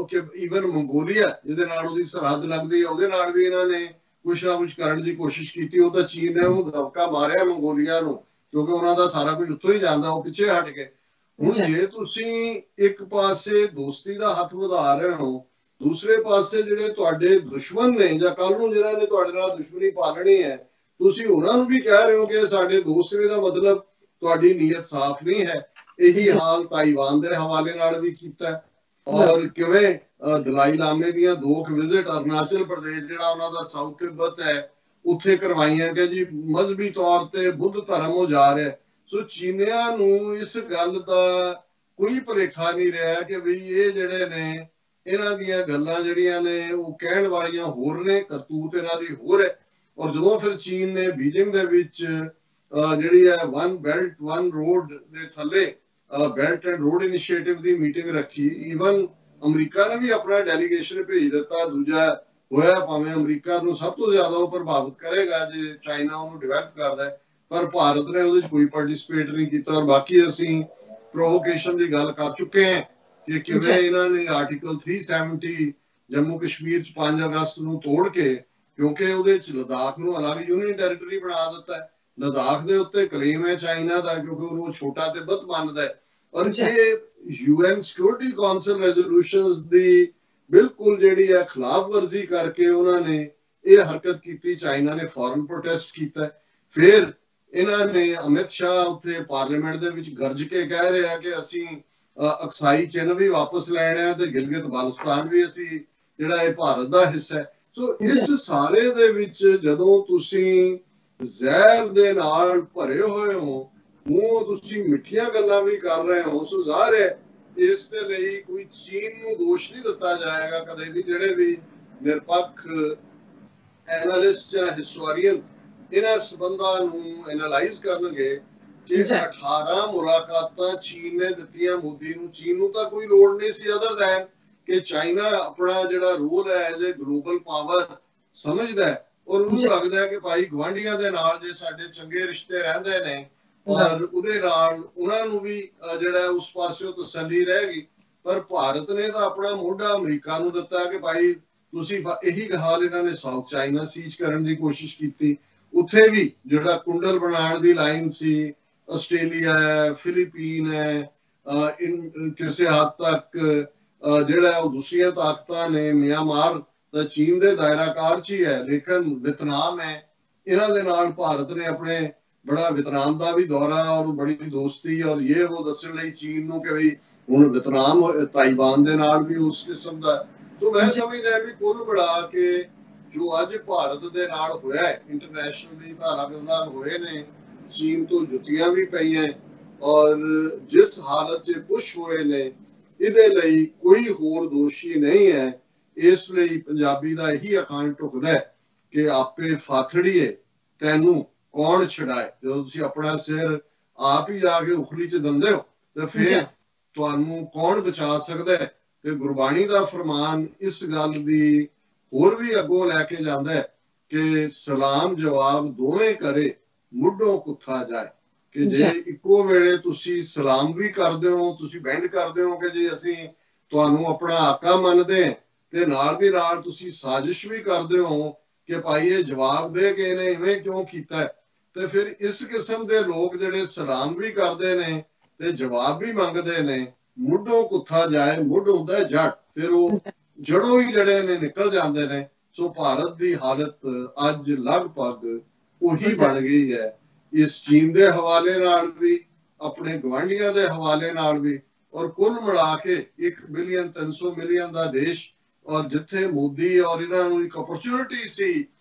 ਕਿ ਈਵਨ ਮੰਗੋਲੀਆ ਜਿਹਦੇ ਨਾਲ ਉਹਦੀ ਸਰਹੱਦ ਲੱਗਦੀ ਹੈ ਉਹਦੇ ਨਾਲ ਵੀ ਇਹਨਾਂ ਨੇ ਕੁਛ ਨਾ ਕੁਛ ਕਰਨ ਦੀ ਕੋਸ਼ਿਸ਼ ਕੀਤੀ। ਉਹ ਤਾਂ ਚੀਨ ਨੇ ਉਹ ਦਬਕਾ ਮਾਰਿਆ ਮੰਗੋਲੀਆ ਨੂੰ, ਕਿਉਂਕਿ ਉਹਨਾਂ ਦਾ ਸਾਰਾ ਕੁਝ ਉੱਥੋਂ ਹੀ ਜਾਂਦਾ, ਉਹ ਪਿੱਛੇ ਹਟ ਗਏ। ਹੁਣ ਜੇ ਤੁਸੀਂ ਇੱਕ ਪਾਸੇ ਦੋਸਤੀ ਦਾ ਹੱਥ ਵਧਾ ਰਹੇ ਹੋ, ਦੂਸਰੇ ਪਾਸੇ ਜਿਹੜੇ ਤੁਹਾਡੇ ਦੁਸ਼ਮਣ ਨੇ ਜਾਂ ਕੱਲ ਨੂੰ ਜਿਹਨਾਂ ਨੇ ਤੁਹਾਡੇ ਨਾਲ ਦੁਸ਼ਮਣੀ ਪਾਲਣੀ ਹੈ, ਤੁਸੀਂ ਉਹਨਾਂ ਨੂੰ ਵੀ ਕਹਿ ਰਹੇ ਹੋ ਕਿ ਸਾਡੇ ਦੋਸਤ ਨੇ, ਦਾ ਮਤਲਬ ਤੁਹਾਡੀ ਨੀਅਤ ਸਾਫ਼ ਨਹੀਂ ਹੈ। ਇਹੀ ਹਾਲ ਤਾਈਵਾਨ ਦੇ ਹਵਾਲੇ ਨਾਲ ਵੀ ਕੀਤਾ। ਔਰ ਕਿਵੇਂ ਦਲਾਈ ਲਾਮੇ ਦੀਆਂ 2 ਵਿਜ਼ਿਟ ਅਰੁਣਾਚਲ ਪ੍ਰਦੇਸ਼ ਜਿਹੜਾ ਉਹਨਾਂ ਦਾ ਸਾਊਥ ਤਿੱਬਤ ਹੈ ਉੱਥੇ ਕਰਵਾਈਆਂ ਕਿ ਜੀ ਮਜ਼ਹਬੀ ਤੌਰ ਤੇ ਬੁੱਧ ਧਰਮ ਹੋ ਜਾ ਰਿਹਾ। ਸੋ ਚੀਨੀਆਂ ਨੂੰ ਇਸ ਗੱਲ ਦਾ ਕੋਈ ਭੁਲੇਖਾ ਨਹੀਂ ਰਿਹਾ ਕਿ ਵੀ ਇਹ ਜਿਹੜੇ ਨੇ ਇਹਨਾਂ ਦੀਆਂ ਗੱਲਾਂ ਜਿਹੜੀਆਂ ਨੇ ਉਹ ਕਹਿਣ ਵਾਲੀਆਂ ਹੋਰ ਨੇ, ਕਰਤੂਤ ਇਹਨਾਂ ਦੀ ਹੋਰ ਹੈ। ਔਰ ਜਦੋਂ ਫਿਰ ਚੀਨ ਨੇ ਬੀਜਿੰਗ ਦੇ ਵਿੱਚ ਜਿਹੜੀ ਹੈ 1 ਬੈਲਟ 1 ਰੋਡ ਦੇ ਥੱਲੇ belt and road initiative the meeting ਰੱਖੀ, ਈਵਨ ਅਮਰੀਕਾ ਨੇ ਵੀ ਆਪਣਾ ਡੈਲੀਗੇਸ਼ਨ ਭੇਜ ਦਿੱਤਾ। ਦੂਜਾ ਹੋਇਆ ਭਾਵੇਂ ਅਮਰੀਕਾ ਨੂੰ ਸਭ ਤੋਂ ਜ਼ਿਆਦਾ ਉਹ ਪ੍ਰਭਾਵਿਤ ਕਰੇਗਾ ਜੇ ਚਾਈਨਾ ਉਹਨੂੰ ਡਿਵੈਲਪ ਕਰਦਾ ਹੈ, ਪਰ ਭਾਰਤ ਨੇ ਉਹਦੇ 'ਚ ਕੋਈ ਪਾਰਟਿਸਿਪੇਟ ਨਹੀਂ ਕੀਤਾ। ਔਰ ਬਾਕੀ ਅਸੀਂ ਪ੍ਰੋਵੋਕੇਸ਼ਨ ਦੀ ਗੱਲ ਕਰ ਚੁੱਕੇ ਹਾਂ ਕਿ ਕਿਵੇਂ ਇਹਨਾਂ ਨੇ ਆਰਟੀਕਲ 370 ਜੰਮੂ ਕਸ਼ਮੀਰ 'ਚ 5 ਅਗਸਤ ਨੂੰ ਤੋੜ ਕੇ, ਕਿਉਂਕਿ ਉਹਦੇ 'ਚ ਲਦਾਖ ਨੂੰ ਅਲੱਗ ਯੂਨੀਅਨ ਟੈਰੀਟਰੀ ਬਣਾ ਦਿੱਤਾ ਹੈ। ਲਦਾਖ ਦੇ ਉੱਤੇ ਕਲੇਮ ਹੈ ਚਾਈਨਾ ਦਾ ਕਿਉਂਕਿ ਉਹਨੂੰ ਛੋਟਾ ਤਿੱਬਤ ਮੰਨਦਾ ਹੈ। ਔਰ ਇਹ UN ਸਿਕਿਉਰਿਟੀ ਕਾਉਂਸਲ ਰੈਜ਼ੋਲੂਸ਼ਨਸ ਦੀ ਬਿਲਕੁਲ ਜਿਹੜੀ ਹੈ ਖਿਲਾਫ ਵਰਜ਼ੀ ਕਰਕੇ ਉਹਨਾਂ ਨੇ ਇਹ ਹਰਕਤ ਕੀਤੀ। ਚਾਈਨਾ ਨੇ ਫੌਰਨ ਪ੍ਰੋਟੈਸਟ ਕੀਤਾ। ਫਿਰ ਇਹਨਾਂ ਨੇ ਅਮਿਤ ਸ਼ਾਹ ਉੱਥੇ ਪਾਰਲੀਮੈਂਟ ਦੇ ਵਿੱਚ ਗਰਜ ਕੇ ਕਹਿ ਰਿਹਾ ਕਿ ਅਸੀਂ ਅਕਸਾਈ ਚਿੰਨ੍ਹ ਵੀ ਵਾਪਸ ਲੈਣੇ ਆ ਤੇ ਗਿਲਗਿਤ ਬਾਲਸਤਾਨ ਵੀ ਅਸੀਂ ਜਿਹੜਾ ਇਹ ਭਾਰਤ ਦਾ ਹਿੱਸਾ ਹੈ। ਸੋ ਇਸ ਸਾਰੇ ਦੇ ਵਿੱਚ ਜਦੋਂ ਤੁਸੀਂ ਜ਼ਹਿਰ ਦੇ ਨਾਲ ਭਰੇ ਹੋਏ ਹੋ, ਮੂੰਹ ਤੁਸੀਂ ਮਿੱਠੀਆਂ ਗੱਲਾਂ ਵੀ ਕਰ ਰਹੇ ਹੋ, ਸੋ ਜ਼ਾਹਰ ਹੈ ਇਸ ਦੇ ਲਈ ਕੋਈ ਚੀਨ ਨੂੰ ਦੋਸ਼ ਨਹੀਂ ਦਿੱਤਾ ਜਾਏਗਾ ਕਦੇ ਵੀ। ਜਿਹੜੇ ਵੀ ਨਿਰਪੱਖ ਐਨਾਲਿਸਟ ਜਾਂ ਹਿਸਟੋਰੀਅਨ ਇਹਨਾਂ ਸਬੰਧਾਂ ਨੂੰ ਐਨਾਲਾਈਜ਼ ਕਰਨਗੇ ਕਿ 18 ਮੁਲਾਕਾਤਾਂ ਚੀਨ ਨੇ ਦਿੱਤੀਆਂ ਮੋਦੀ ਨੂੰ। ਚੀਨ ਨੂੰ ਤਾਂ ਕੋਈ ਲੋੜ ਨਹੀਂ ਸੀ ਅਦਰ ਦੈਨ ਕਿ ਚਾਈਨਾ ਆਪਣਾ ਜਿਹੜਾ ਰੋਲ ਹੈ ਐਜ਼ ਏ ਗਲੋਬਲ ਪਾਵਰ ਸਮਝਦਾ ਹੈ ਔਰ ਉਹਨੂੰ ਲੱਗਦਾ ਹੈ ਕਿ ਭਾਈ ਗਵਾਂਢੀਆਂ ਦੇ ਨਾਲ ਜੇ ਸਾਡੇ ਚੰਗੇ ਰਿਸ਼ਤੇ ਰਹਿੰਦੇ ਨੇ ਔਰ ਉਹਦੇ ਨਾਲ ਉਹਨਾਂ ਨੂੰ ਵੀ ਜਿਹੜਾ ਉਸ ਪਾਸਿਓਂ ਤਸੱਲੀ ਰਹੇਗੀ। ਪਰ ਭਾਰਤ ਨੇ ਤਾਂ ਆਪਣਾ ਮੋਢਾ ਅਮਰੀਕਾ ਨੂੰ ਦਿੱਤਾ ਕਿ ਭਾਈ ਤੁਸੀਂ ਇਹੀ ਹਾਲ ਇਹਨਾਂ ਨੇ ਸਾਊਥ ਚਾਈਨਾ ਸੀਜ਼ ਕਰਨ ਦੀ ਕੋਸ਼ਿਸ਼ ਕੀਤੀ। ਉੱਥੇ ਵੀ ਜਿਹੜਾ ਕੁੰਡਲ ਬਣਾਉਣ ਦੀ ਲਾਈਨ ਸੀ, ਆਸਟ੍ਰੇਲੀਆ ਹੈ, ਫਿਲੀਪੀਨ ਹੈ, ਕਿਸੇ ਹੱਦ ਤੱਕ ਜਿਹੜਾ ਉਹ ਦੂਸਰੀਆਂ ਤਾਕਤਾਂ ਨੇ, ਮਿਆਂਮਾਰ ਤਾਂ ਚੀਨ ਦੇ ਦਾਇਰਾਕਾਰ 'ਚ ਹੀ ਹੈ, ਲੇਕਿਨ ਵਿਤਨਾਮ ਹੈ, ਇਹਨਾਂ ਦੇ ਨਾਲ ਭਾਰਤ ਨੇ ਆਪਣੇ ਬੜਾ ਵਿਤਨਾਮ ਦਾ ਵੀ ਦੌਰਾ ਔਰ ਬੜੀ ਦੋਸਤੀ ਔਰ ਇਹ ਉਹ ਦੱਸਣ ਲਈ ਚੀਨ ਨੂੰ ਕਿ ਵੀ ਹੁਣ ਵਿਤਨਾਮ ਤਾਈਵਾਨ ਦੇ ਨਾਲ ਵੀ ਉਸ ਕਿਸਮ ਦਾ। ਸੋ ਮੈਂ ਸਮਝਦਾ ਵੀ ਕੁੱਲ ਮਿਲਾ ਕੇ ਜੋ ਅੱਜ ਭਾਰਤ ਦੇ ਨਾਲ ਹੋਇਆ ਹੈ, ਇੰਟਰਨੈਸ਼ਨਲ ਦੀ ਧਾਰਾ ਦੇ ਨਾਲ ਹੋਏ ਨੇ, ਚੀਨ ਤੋਂ ਜੁੱਤੀਆਂ ਵੀ ਪਈਆਂ ਔਰ ਜਿਸ ਹਾਲਤ 'ਚ ਪੁਸ਼ ਹੋਏ ਨੇ, ਇਹਦੇ ਲਈ ਕੋਈ ਹੋਰ ਦੋਸ਼ੀ ਨਹੀਂ ਹੈ। ਇਸ ਲਈ ਪੰਜਾਬੀ ਦਾ ਇਹੀ ਅਖਾਣ ਢੁਕਦਾ ਹੈ ਕਿ ਆਪੇ ਫਾਥੜੀਏ ਤੈਨੂੰ ਕੌਣ ਛਡਾਏ। ਜਦੋਂ ਤੁਸੀਂ ਆਪਣਾ ਸਿਰ ਆਪ ਹੀ ਜਾ ਕੇ ਉਖਲੀ 'ਚ ਦਿੰਦੇ ਹੋ ਤੇ ਫਿਰ ਤੁਹਾਨੂੰ ਕੌਣ ਬਚਾ ਸਕਦਾ ਹੈ। ਤੇ ਗੁਰਬਾਣੀ ਦਾ ਫਰਮਾਨ ਇਸ ਗੱਲ ਦੀ ਹੋਰ ਵੀ ਅੱਗੋਂ ਲੈ ਕੇ ਜਾਂਦਾ ਹੈ ਕਿ ਸਲਾਮ ਜਵਾਬ ਦੋਵੇਂ ਕਰੇ ਮੁੱਢੋਂ ਕੁੱਥਾ ਜਾਏ। ਕਿ ਜੇ ਇੱਕੋ ਵੇਲੇ ਤੁਸੀਂ ਸਲਾਮ ਵੀ ਕਰਦੇ ਹੋ, ਤੁਸੀਂ ਬੈਂਡ ਕਰਦੇ ਹੋ ਕਿ ਜੀ ਅਸੀਂ ਤੁਹਾਨੂੰ ਆਪਣਾ ਆਕਾ ਮੰਨਦੇ ਹਾਂ, ਤੇ ਨਾਲ ਦੀ ਨਾਲ ਤੁਸੀਂ ਸਾਜ਼ਿਸ਼ ਵੀ ਕਰਦੇ ਹੋ ਕਿ ਭਾਈ ਇਹ ਜਵਾਬ ਦੇ ਕੇ ਇਹਨੇ ਇਵੇਂ ਕਿਉਂ ਕੀਤਾ। ਤੇ ਫਿਰ ਇਸ ਕਿਸਮ ਦੇ ਲੋਕ ਜਿਹੜੇ ਸਲਾਮ ਵੀ ਕਰਦੇ ਨੇ ਤੇ ਜਵਾਬ ਵੀ ਮੰਗਦੇ ਨੇ, ਮੁੱਢੋਂ ਕੁੱਥਾ ਜਾਏ, ਮੁੱਢ ਹੁੰਦਾ ਜੜ, ਫਿਰ ਉਹ ਜੜੋਂ ਹੀ ਜਿਹੜੇ ਨੇ ਨਿਕਲ ਜਾਂਦੇ ਨੇ। ਸੋ ਭਾਰਤ ਦੀ ਹਾਲਤ ਅੱਜ ਲਗਭਗ ਉਹੀ ਬਣ ਗਈ ਹੈ, ਇਸ ਚੀਨ ਦੇ ਹਵਾਲੇ ਨਾਲ ਵੀ, ਆਪਣੇ ਗਵਾਂਢੀਆਂ ਦੇ ਹਵਾਲੇ ਨਾਲ ਵੀ। ਔਰ ਕੁੱਲ ਮਿਲਾ ਕੇ 1 ਬਿਲੀਅਨ 300 ਮਿਲੀਅਨ ਦਾ ਦੇਸ਼, ਔਰ ਜਿੱਥੇ ਮੋਦੀ ਔਰ ਇਹਨਾਂ ਨੂੰ ਇੱਕ ਅਪਰਚੁਨਿਟੀ ਸੀ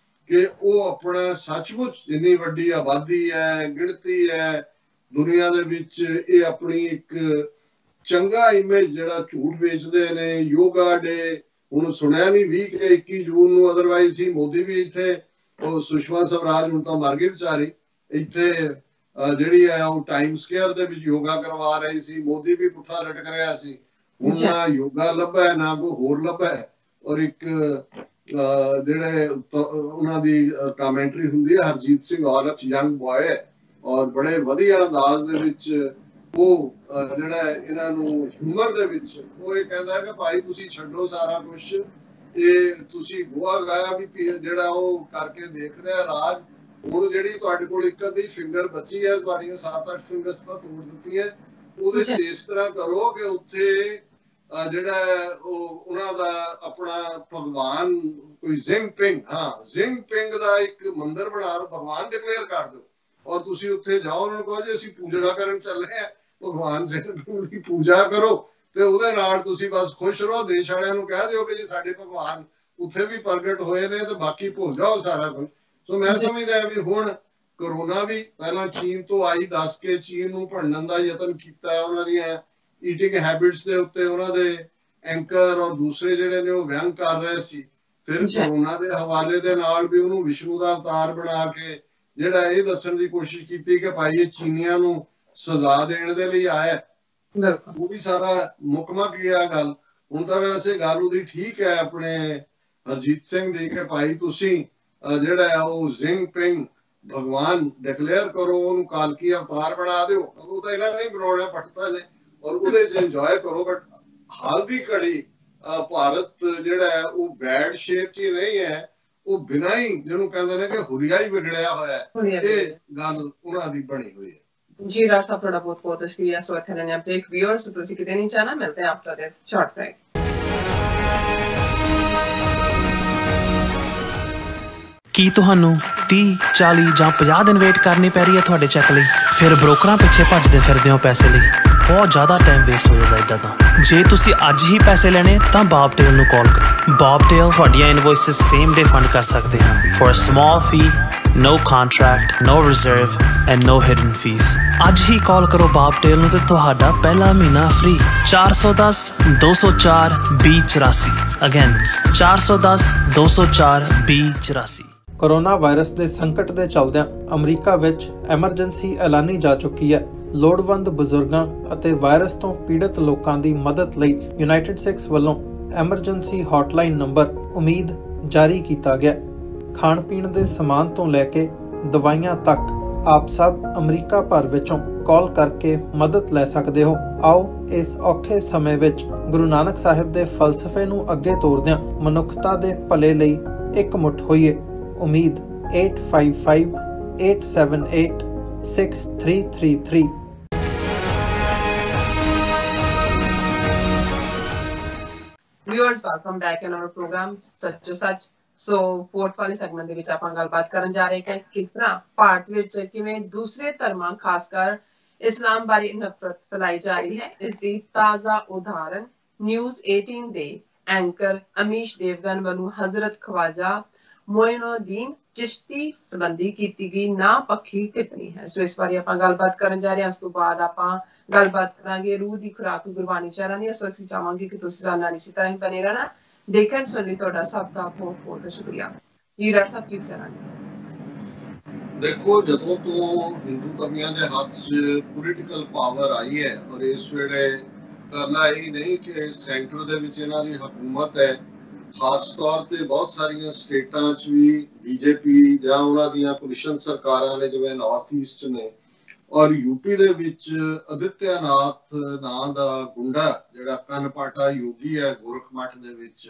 ਕਿ ਉਹ ਆਪਣਾ ਸੱਚਮੁੱਚ ਇੰਨੀ ਵੱਡੀ ਆਬਾਦੀ ਹੈ, ਗਿਣਤੀ ਹੈ ਦੁਨੀਆ ਦੇ ਵਿੱਚ, ਇਹ ਆਪਣੀ ਇੱਕ ਚੰਗਾ ਇਮੇਜ ਜਿਹੜਾ ਝੂਠ ਵੇਚਦੇ ਨੇ। ਯੋਗਾ ਡੇ ਹੁਣ ਸੁਣਿਆ ਨਹੀਂ 20 ਕਿ 21 ਜੂਨ ਨੂੰ, ਅਦਰਵਾਈਜ਼ ਸੀ ਮੋਦੀ ਵੀ ਇੱਥੇ, ਉਹ ਸੁਸ਼ਮਾ ਸਵਰਾਜ ਹੁਣ ਤਾਂ ਮਰ ਗਈ ਵਿਚਾਰੀ, ਇੱਥੇ ਜਿਹੜੀ ਹੈ ਉਹ ਟਾਈਮ ਸਕੁਅਰ ਦੇ ਵਿੱਚ ਯੋਗਾ ਕਰਵਾ ਰਹੀ ਸੀ। ਮੋਦੀ ਵੀ ਪੁੱਠਾ ਲਟਕ ਰਿਹਾ ਸੀ। ਹੁਣ ਨਾ ਯੋਗਾ ਲੱਭਾ ਨਾ ਕੋਈ ਹੋਰ ਲੱਭਾ। ਔਰ ਇੱਕ ਜਿਹੜੇ ਉਹਨਾਂ ਦੀ ਕਮੈਂਟਰੀ ਹੁੰਦੀ ਹੈ, ਹਰਜੀਤ ਸਿੰਘ ਔਰਤ ਯੰਗ ਬॉय ਔਰ ਬੜੇ ਵਧੀਆ ਅੰਦਾਜ਼ ਦੇ ਵਿੱਚ ਉਹ ਜਿਹੜਾ ਇਹਨਾਂ ਨੂੰ ਹਿਊਮਰ ਦੇ ਵਿੱਚ ਉਹ ਇਹ ਕਹਿੰਦਾ ਕਿ ਭਾਈ ਤੁਸੀਂ ਛੱਡੋ ਸਾਰਾ ਕੁਝ, ਇਹ ਤੁਸੀਂ ਗੋਆ ਗਾਇਆ ਵੀ ਜਿਹੜਾ ਉਹ ਕਰਕੇ ਦੇਖ ਰਿਹਾ ਰਾਜ। ਹੁਣ ਜਿਹੜੀ ਤੁਹਾਡੇ ਕੋਲ ਇੱਕ ਅੱਧੀ ਫਿੰਗਰ ਬਚੀ ਹੈ, ਤੁਹਾਡੀਆਂ 7-8 ਫਿੰਗਰਸ ਤਾਂ ਤੋੜ ਦਿੱਤੀਆਂ, ਉਹਦੇ 'ਚ ਇਸ ਤਰ੍ਹਾਂ ਕਰੋ ਕਿ ਉੱਥੇ ਜਿਹੜਾ ਉਹ ਉਹਨਾਂ ਦਾ ਆਪਣਾ ਭਗਵਾਨ ਕੋਈ ਜ਼ਿੰਗਪਿੰਗ ਦਾ ਇੱਕ ਮੰਦਿਰ ਬਣਾ ਦਿਓ, ਭਗਵਾਨ ਡਿਕਲੇਅਰ ਕਰ ਦਿਓ ਔਰ ਤੁਸੀਂ ਉੱਥੇ ਜਾਓ, ਉਹਨਾਂ ਨੂੰ ਕਹੋ ਜੀ ਅਸੀਂ ਪੂਜਾ ਕਰਨ ਚੱਲੇ ਆ, ਭਗਵਾਨ ਜ਼ਿੰਗਪਿੰਗ ਦੀ ਪੂਜਾ ਕਰੋ ਤੇ ਉਹਦੇ ਨਾਲ ਤੁਸੀਂ ਬਸ ਖੁਸ਼ ਰਹੋ। ਦੇਸ਼ ਵਾਲਿਆਂ ਨੂੰ ਕਹਿ ਦਿਓ ਕਿ ਜੀ ਸਾਡੇ ਭਗਵਾਨ ਉੱਥੇ ਵੀ ਪ੍ਰਗਟ ਹੋਏ ਨੇ ਤੇ ਬਾਕੀ ਭੁੱਲ ਜਾਓ ਸਾਰਾ ਕੁਝ। ਸੋ ਮੈਂ ਸਮਝਦਾ ਵੀ ਹੁਣ ਕਰੋਨਾ ਵੀ ਪਹਿਲਾਂ ਚੀਨ ਤੋਂ ਆਈ ਦੱਸ ਕੇ ਚੀਨ ਨੂੰ ਭੰਡਣ ਦਾ ਯਤਨ ਕੀਤਾ, ਉਹਨਾਂ ਦੀਆਂ ਈਟਿੰਗ ਹੈਬਿਟਸ ਦੇ ਉੱਤੇ ਉਹਨਾਂ ਦੇ ਐਂਕਰ ਔਰ ਦੂਸਰੇ ਜਿਹੜੇ ਨੇ ਉਹ ਵਿਅੰਗ ਕਰ ਰਹੇ ਸੀ। ਫਿਰ ਕਰੋਨਾ ਦੇ ਹਵਾਲੇ ਦੇ ਨਾਲ ਵੀ ਉਹਨੂੰ ਵਿਸ਼ਨੂੰ ਦਾ ਅਵਤਾਰ ਬਣਾ ਕੇ ਜਿਹੜਾ ਇਹ ਦੱਸਣ ਦੀ ਕੋਸ਼ਿਸ਼ ਕੀਤੀ ਕਿ ਭਾਈ ਇਹ ਚੀਨੀਆਂ ਨੂੰ ਸਜ਼ਾ ਦੇਣ ਦੇ ਲਈ ਆਇਆ, ਉਹ ਵੀ ਸਾਰਾ ਮੁਕਮਕ ਗਿਆ ਗੱਲ। ਹੁਣ ਤਾਂ ਵੈਸੇ ਗੱਲ ਉਹਦੀ ਠੀਕ ਹੈ ਆਪਣੇ ਹਰਜੀਤ ਸਿੰਘ ਦੀ ਕਿ ਭਾਈ ਤੁਸੀਂ ਜਿਹੜਾ ਉਹ ਜ਼ਿੰਗਪਿੰਗ ਭਗਵਾਨ ਡਿਕਲੇਅਰ ਕਰੋ, ਉਹਨੂੰ ਕਾਲਕੀ ਅਵਤਾਰ ਬਣਾ ਦਿਓ। ਉਹ ਤਾਂ ਇਹਨਾਂ ਨੇ ਬਣਾਉਣਾ ਪੱਟਦਾ ਨੇ ਔਰ ਉਹਦੇ 'ਚ ਇੰਜੋਏ ਕਰੋ। ਬਟ ਹਾਲ ਦੀ ਘੜੀ ਭਾਰਤ ਜਿਹੜਾ ਹੈ ਉਹ ਬੈਡ ਸ਼ੇਪ 'ਚ ਨਹੀਂ ਹੈ, ਉਹ ਬਿਨਾਂ ਹੀ ਜਿਹਨੂੰ ਕਹਿੰਦੇ ਨੇ ਕਿ ਹੁਲੀਆ ਹੀ ਵਿਗੜਿਆ ਹੋਇਆ ਹੈ। ਇਹ ਗੱਲ ਉਹਨਾਂ ਦੀ ਬਣੀ ਹੋਈ ਹੈ। ਜੀ ਡਾਕਟਰ ਸਾਹਿਬ ਤੁਹਾਡਾ ਬਹੁਤ ਬਹੁਤ ਸ਼ੁਕਰੀਆ। ਸੋ ਇੱਥੇ ਨੇ ਆਪਣੇ ਵਿਊਅਰਸ ਤੁਸੀਂ ਕਿਤੇ ਨਹੀਂ ਜਾਣਾ, ਮਿਲਦੇ ਹਾਂ ਆਫਟਰ ਦਿਸ ਸ਼ਾਰਟ ਬ੍ਰੇਕ। ਕੀ ਤੁਹਾਨੂੰ 30, 40 ਜਾਂ 50 ਦਿਨ ਵੇਟ ਕਰਨੀ ਪੈ ਰਹੀ ਹੈ ਤੁਹਾਡੇ ਚੈੱਕ ਲਈ? ਫਿਰ ਬ੍ਰੋਕਰਾਂ ਪਿੱਛੇ ਭੱਜਦੇ ਫਿਰਦੇ ਹੋ ਪੈਸੇ ਲਈ, ਬਹੁਤ ਜ਼ਿਆਦਾ ਟਾਈਮ ਵੇਸਟ ਹੋ ਜਾਂਦਾ ਇੱਦਾਂ ਤਾਂ। ਜੇ ਤੁਸੀਂ ਅੱਜ ਹੀ ਪੈਸੇ ਲੈਣੇ ਤਾਂ ਬੌਬਟੇਲ ਨੂੰ ਕਾਲ ਕਰੋ। ਬੌਬਟੇਲ ਤੁਹਾਡੀਆਂ ਇਨਵੋਇਸਿਸ ਸੇਮ ਡੇ ਫੰਡ ਕਰ ਸਕਦੇ ਹਨ for a small fee, no contract, no reserve and no hidden fees। ਅੱਜ ਹੀ ਕਾਲ ਕਰੋ ਬੌਬਟੇਲ ਨੂੰ ਤੇ ਤੁਹਾਡਾ ਪਹਿਲਾ ਮਹੀਨਾ ਫ੍ਰੀ। 410 204 2084 ਅਗੇਨ 410 204 2084। ਕੋਰੋਨਾ ਵਾਇਰਸ ਦੇ ਸੰਕਟ ਦੇ ਚੱਲਦਿਆਂ ਅਮਰੀਕਾ ਵਿੱਚ ਐਮਰਜੈਂਸੀ ਐਲਾਨੀ ਜਾ ਚੁੱਕੀ ਹੈ। ਲੋੜਵੰਦ ਬਜ਼ੁਰਗਾਂ ਅਤੇ ਵਾਇਰਸ ਤੋਂ ਪੀੜਤ ਲੋਕਾਂ ਦੀ ਮਦਦ ਲਈ ਯੂਨਾਈਟਿਡ ਸਿਕਸ ਵੱਲੋਂ ਐਮਰਜੈਂਸੀ ਹੌਟਲਾਈਨ ਨੰਬਰ ਉਮੀਦ ਜਾਰੀ ਕੀਤਾ ਗਿਆ। ਖਾਣ ਪੀਣ ਦੇ ਸਮਾਨ ਤੋਂ ਲੈ ਕੇ ਦਵਾਈਆਂ ਤੱਕ ਆਪ ਸਭ ਅਮਰੀਕਾ ਭਰ ਵਿੱਚੋਂ ਕਾਲ ਕਰਕੇ ਮਦਦ ਲੈ ਸਕਦੇ ਹੋ। ਆਓ ਇਸ ਔਖੇ ਸਮੇਂ ਵਿੱਚ ਗੁਰੂ ਨਾਨਕ ਸਾਹਿਬ ਦੇ ਫਲਸਫੇ ਨੂੰ ਅੱਗੇ ਤੋਰਦਿਆਂ ਮਨੁੱਖਤਾ ਦੇ ਭਲੇ ਲਈ ਇਕਮੁੱਠ ਹੋਈਏ। ਉਮੀਦ 855 878 6333। Viewers, welcome back in our program ਸੱਚੋ ਸੱਚ। ਸੋ ਫੋਰਥ ਵਾਲੇ ਸੈਗਮੈਂਟ ਦੇ ਵਿੱਚ ਆਪਾਂ ਗੱਲਬਾਤ ਕਰਨ ਜਾ ਰਹੇ ਹਾਂ ਕਿ ਕਿਸ ਤਰ੍ਹਾਂ ਭਾਰਤ ਵਿੱਚ ਕਿਵੇਂ ਦੂਸਰੇ ਧਰਮਾਂ ਖਾਸ ਕਰ ਇਸਲਾਮ ਬਾਰੇ ਨਫ਼ਰਤ ਫੈਲਾਈ ਜਾ ਰਹੀ ਹੈ। ਇਸ ਦੀ ਤਾਜ਼ਾ ਉਦਾਹਰਨ ਨਿਊਜ਼ 18 ਦੇ ਐਂਕਰ ਅਮੀਸ਼ ਦੇਵਗਨ ਵੱਲੋਂ ਹਜ਼ਰਤ ਖਵਾਜਾ ਮੋਇਨੁਦੀਨ ਚਿਸ਼ਤੀ ਸੰਬੰਧੀ ਕੀਤੀ ਗਈ ਨਾ ਪੱਖੀ ਟਿੱਪਣੀ ਹੈ। ਸੋ ਇਸ ਬਾਰੇ ਆਪਾਂ ਗੱਲਬਾਤ ਕਰਨ ਜਾ ਰਹੇ ਹਾਂ। ਉਸ ਤੋਂ ਬਾਅਦ ਆਪਾਂ ਗੱਲਬਾਤ ਕਰਾਂਗੇ ਰੂਹ ਦੀ ਖੁਰਾਕ ਗੁਰਬਾਣੀ ਚਾਰਾਂ ਦੀ। ਸੋ ਅਸੀਂ ਚਾਹਾਂਗੇ ਕਿ ਤੁਸੀਂ ਸਾਡੇ ਨਾਲ ਇਸੇ ਤਰ੍ਹਾਂ ਹੀ ਬਣੇ ਰਹਿਣਾ। ਦੇਖਣ ਸੁਣ ਲਈ ਤੁਹਾਡਾ ਸਭ ਦਾ ਬਹੁਤ ਬਹੁਤ ਸ਼ੁਕਰੀਆ ਜੀ। ਡਾਕਟਰ ਸਾਹਿਬ ਕੀ ਵਿਚਾਰਾਂਗੇ? ਦੇਖੋ, ਜਦੋਂ ਤੋਂ ਹਿੰਦੂ ਕਵੀਆਂ ਦੇ ਹੱਥ 'ਚ ਪੋਲੀਟੀਕਲ ਪਾਵਰ ਆਈ ਹੈ ਔਰ ਇਸ ਵੇਲੇ ਕਰਨਾ ਇਹ ਨਹੀਂ ਕਿ ਸੈਂਟਰ ਦੇ ਵਿੱਚ ਇਹਨਾਂ ਦੀ ਹਕੂਮਤ ਹੈ, ਖਾਸ ਤੌਰ ਤੇ ਬਹੁਤ ਸਾਰੀਆਂ ਸਟੇਟਾਂ 'ਚ ਵੀ ਬੀਜੇਪੀ ਜਾਂ ਉਹਨਾਂ ਦੀਆਂ ਪੋਲੀਸ਼ਨ ਸਰਕਾਰਾਂ ਨੇ ਜਿਵੇਂ ਨਾਰਥ ਈਸਟ ਨੇ ਔਰ ਯੂਪੀ ਦੇ ਵਿੱਚ ਅਦਿੱਤਿਆਨਾਥ ਨਾਂ ਦਾ ਗੁੰਡਾ ਜਿਹੜਾ ਕੰਨਪਾਟਾ ਯੋਗੀ ਹੈ ਗੋਰਖਮਠ ਦੇ ਵਿੱਚ।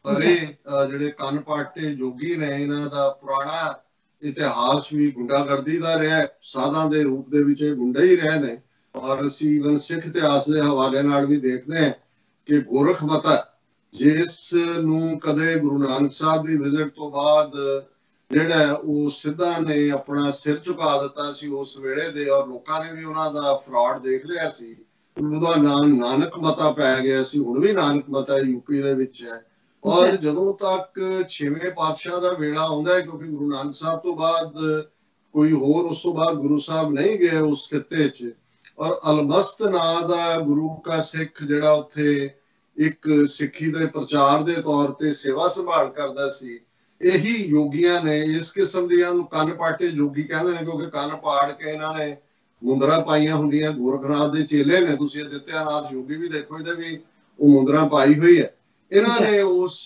ਪਰ ਇਹ ਜਿਹੜੇ ਕੰਨਪਾਟੇ ਯੋਗੀ ਨੇ ਇਹਨਾਂ ਦਾ ਪੁਰਾਣਾ ਇਤਿਹਾਸ ਵੀ ਗੁੰਡਾਗਰਦੀ ਦਾ ਰਿਹਾ। ਸਾਧਾਂ ਦੇ ਰੂਪ ਦੇ ਵਿੱਚ ਇਹ ਗੁੰਡੇ ਹੀ ਰਹੇ ਨੇ ਔਰ ਅਸੀਂ ਇਵਨ ਸਿੱਖ ਇਤਿਹਾਸ ਦੇ ਹਵਾਲੇ ਨਾਲ ਵੀ ਦੇਖਦੇ ਹਾਂ ਕਿ ਗੋਰਖਮਤਾ ਜਿਸ ਨੂੰ ਕਦੇ ਗੁਰੂ ਨਾਨਕ ਸਾਹਿਬ ਦੀ ਵਿਜ਼ਿਟ ਤੋਂ ਬਾਅਦ ਜਿਹੜਾ ਉਹ ਸਿੱਧਾ ਨੇ ਆਪਣਾ ਸਿਰ ਝੁਕਾ ਦਿੱਤਾ ਸੀ ਉਸ ਵੇਲੇ ਦੇ ਔਰ ਲੋਕਾਂ ਨੇ ਵੀ ਉਹਨਾਂ ਦਾ ਫਰਾਡ ਦੇਖ ਲਿਆ ਸੀ, ਉਹਦਾ ਨਾਮ ਨਾਨਕ ਮਤਾ ਪੈ ਗਿਆ ਸੀ। ਹੁਣ ਵੀ ਨਾਨਕ ਮਤਾ ਯੂਪੀ ਦੇ ਵਿੱਚ ਹੈ ਔਰ ਜਦੋਂ ਤੱਕ 6ਵੇਂ ਪਾਤਸ਼ਾਹ ਦਾ ਵੇਲਾ ਆਉਂਦਾ ਹੈ, ਕਿਉਂਕਿ ਗੁਰੂ ਨਾਨਕ ਸਾਹਿਬ ਤੋਂ ਬਾਅਦ ਕੋਈ ਹੋਰ ਉਸ ਤੋਂ ਬਾਅਦ ਗੁਰੂ ਸਾਹਿਬ ਨਹੀਂ ਗਏ ਉਸ ਖਿੱਤੇ 'ਚ ਔਰ ਅਲਮਸਤ ਨਾਂ ਦਾ ਗੁਰੂ ਕਾ ਸਿੱਖ ਜਿਹੜਾ ਉੱਥੇ ਇੱਕ ਸਿੱਖੀ ਦੇ ਪ੍ਰਚਾਰ ਦੇ ਤੌਰ ਤੇ ਸੇਵਾ ਸੰਭਾਲ ਕਰਦਾ ਸੀ। ਇਹੀ ਯੋਗੀਆਂ ਨੇ ਇਸ ਕਿਸਮ ਦੀਆਂ ਨੂੰ ਕੰਨ ਪਾਟੇ ਯੋਗੀ ਕਹਿੰਦੇ ਨੇ ਕਿਉਂਕਿ ਕੰਨ ਪਾੜ ਕੇ ਇਹਨਾਂ ਨੇ ਮੁੰਦਰਾ ਪਾਈਆਂ ਹੁੰਦੀਆਂ। ਗੋਰਖਨਾਥ ਦੇ ਚੇਲੇ ਨੇ, ਤੁਸੀਂ ਅਦਿੱਤਿਆਨਾਥ ਯੋਗੀ ਵੀ ਦੇਖੋ, ਇਹਦੇ ਵੀ ਉਹ ਮੁੰਦਰਾ ਪਾਈ ਹੋਈ ਹੈ। ਇਹਨਾਂ ਨੇ ਉਸ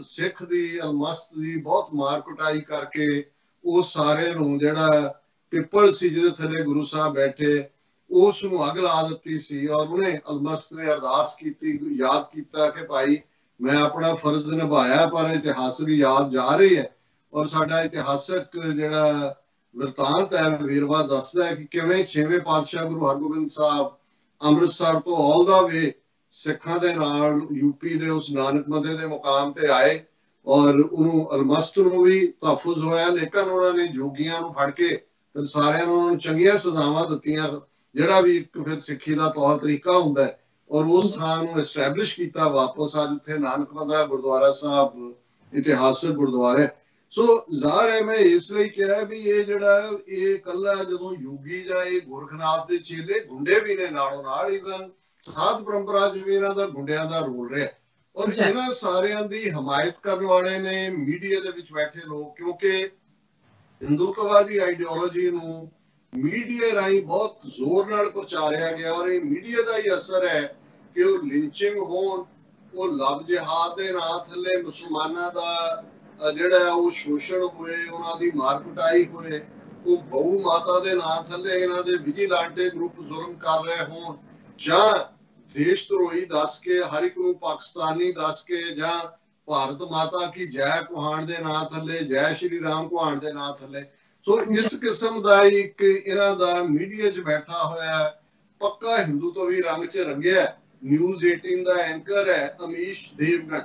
ਸਿੱਖ ਦੀ ਅਲਮਸਤ ਦੀ ਬਹੁਤ ਮਾਰ ਕੁਟਾਈ ਕਰਕੇ ਉਸ ਸਾਰੇ ਨੂੰ ਜਿਹੜਾ ਪਿੱਪਲ ਸੀ ਜਿਹਦੇ ਥੱਲੇ ਗੁਰੂ ਸਾਹਿਬ ਬੈਠੇ ਉਸ ਨੂੰ ਅੱਗ ਲਾ ਦਿੱਤੀ ਸੀ ਔਰ ਉਹਨੇ ਅਲਮਸਤ ਨੇ ਅਰਦਾਸ ਕੀਤੀ, ਯਾਦ ਕੀਤਾ ਕਿ ਭਾਈ ਮੈਂ ਆਪਣਾ ਫਰਜ਼ ਨਿਭਾਇਆ ਪਰ ਇਤਿਹਾਸਕ ਯਾਦ ਜਾ ਰਹੀ ਹੈ। ਔਰ ਸਾਡਾ ਇਤਿਹਾਸਕ ਜਿਹੜਾ ਵਰਤਾਂਤ ਹੈ ਵੇਰਵਾ ਦੱਸਦਾ ਹੈ ਕਿ ਕਿਵੇਂ 6ਵੇਂ ਪਾਤਸ਼ਾਹ ਗੁਰੂ ਹਰਗੋਬਿੰਦ ਸਾਹਿਬ ਅੰਮ੍ਰਿਤਸਰ ਤੋਂ ਆਲ ਦਾ ਵੇ ਸਿੱਖਾਂ ਦੇ ਨਾਲ ਯੂਪੀ ਦੇ ਉਸ ਨਾਨਕ ਮੰਦਰ ਦੇ ਮੁਕਾਮ ਤੇ ਆਏ ਔਰ ਉਹਨੂੰ ਅਲਮਸਤ ਨੂੰ ਵੀ ਤਹਫੁਜ਼ ਹੋਇਆ, ਲੇਕਿਨ ਉਹਨਾਂ ਨੇ ਜੋਗੀਆਂ ਨੂੰ ਫੜ ਕੇ ਫਿਰ ਸਾਰਿਆਂ ਨੂੰ ਉਹਨਾਂ ਨੂੰ ਚੰਗੀਆਂ ਸਜ਼ਾਵਾਂ ਦਿੱਤੀਆਂ, ਜਿਹੜਾ ਵੀ ਇੱਕ ਫਿਰ ਸਿੱਖੀ ਦਾ ਤੌਰ ਤਰੀਕਾ ਹੁੰਦਾ ਹੈ, ਔਰ ਉਸ ਥਾਂ ਨੂੰ ਐਸਟੈਬਲਿਸ਼ ਕੀਤਾ ਵਾਪਸ। ਅੱਜ ਉੱਥੇ ਨਾਨਕਮਤਾ ਗੁਰਦੁਆਰਾ ਸਾਹਿਬ ਇਤਿਹਾਸਕ ਗੁਰਦੁਆਰਾ। ਸੋ ਜ਼ਾਹਰ ਹੈ, ਮੈਂ ਇਸ ਲਈ ਕਿਹਾ ਵੀ ਇਹ ਜਿਹੜਾ ਇਹ ਇਕੱਲਾ ਜਦੋਂ ਯੋਗੀ ਜਾਂ ਇਹ ਗੋਰਖਨਾਥ ਦੇ ਚੇਲੇ ਗੁੰਡੇ ਵੀ ਨੇ ਨਾਲੋਂ ਨਾਲ, ਈਵਨ ਸਾਧ ਪਰੰਪਰਾ ਚ ਵੀ ਇਹਨਾਂ ਦਾ ਗੁੰਡਿਆਂ ਦਾ ਰੋਲ ਰਿਹਾ, ਔਰ ਇਹਨਾਂ ਸਾਰਿਆਂ ਦੀ ਹਮਾਇਤ ਕਰਨ ਵਾਲੇ ਨੇ ਮੀਡੀਆ ਦੇ ਵਿੱਚ ਬੈਠੇ ਲੋਕ, ਕਿਉਂਕਿ ਹਿੰਦੂਤਵਾਦੀ ਆਈਡੀਓਲੋਜੀ ਨੂੰ ਮੀਡੀਆ ਰਾਹੀਂ ਬਹੁਤ ਜ਼ੋਰ ਨਾਲ ਪ੍ਰਚਾਰਿਆ ਗਿਆ, ਔਰ ਇਹ ਮੀਡੀਆ ਦਾ ਹੀ ਅਸਰ ਹੈ ਕਿ ਉਹ ਲਿੰਚਿੰਗ ਹੋਣ, ਉਹ ਲਵ ਜਿਹਾਦ ਦੇ ਨਾਂ ਥੱਲੇ ਮੁਸਲਮਾਨਾਂ ਦਾ ਜਿਹੜਾ ਉਹ ਸ਼ੋਸ਼ਣ ਹੋਏ, ਉਹਨਾਂ ਦੀ ਮਾਰ ਕੁਟਾਈ ਹੋਏ, ਉਹ ਗਊ ਮਾਤਾ ਦੇ ਨਾਂ ਥੱਲੇ ਇਹਨਾਂ ਦੇ ਵਿਜੀਲਾਂਟੇ ਗਰੁੱਪ ਜ਼ੁਲਮ ਕਰ ਰਹੇ ਹੋਣ, ਜਾਂ ਦੇਸ਼ ਧਰੋਹੀ ਦੱਸ ਕੇ ਹਰ ਇੱਕ ਨੂੰ ਪਾਕਿਸਤਾਨੀ ਦੱਸ ਕੇ, ਜਾਂ ਭਾਰਤ ਮਾਤਾ ਕੀ ਜੈ ਕੁਹਾਣ ਦੇ ਨਾਂ ਥੱਲੇ, ਜੈ ਸ਼੍ਰੀ ਰਾਮ ਕੁਹਾਣ ਦੇ ਨਾਂ ਥੱਲੇ। ਸੋ ਇਸ ਕਿਸਮ ਦਾ ਇੱਕ ਇਹਨਾਂ ਦਾ ਮੀਡੀਆ 'ਚ ਬੈਠਾ ਹੋਇਆ ਪੱਕਾ ਹਿੰਦੂ ਤੋਂ ਵੀ ਰੰਗ 'ਚ ਰੰਗਿਆ ਨਿਊਜ਼ 18 ਦਾ ਐਂਕਰ ਹੈ ਅਮੀਸ਼ ਦੇਵਗਨ,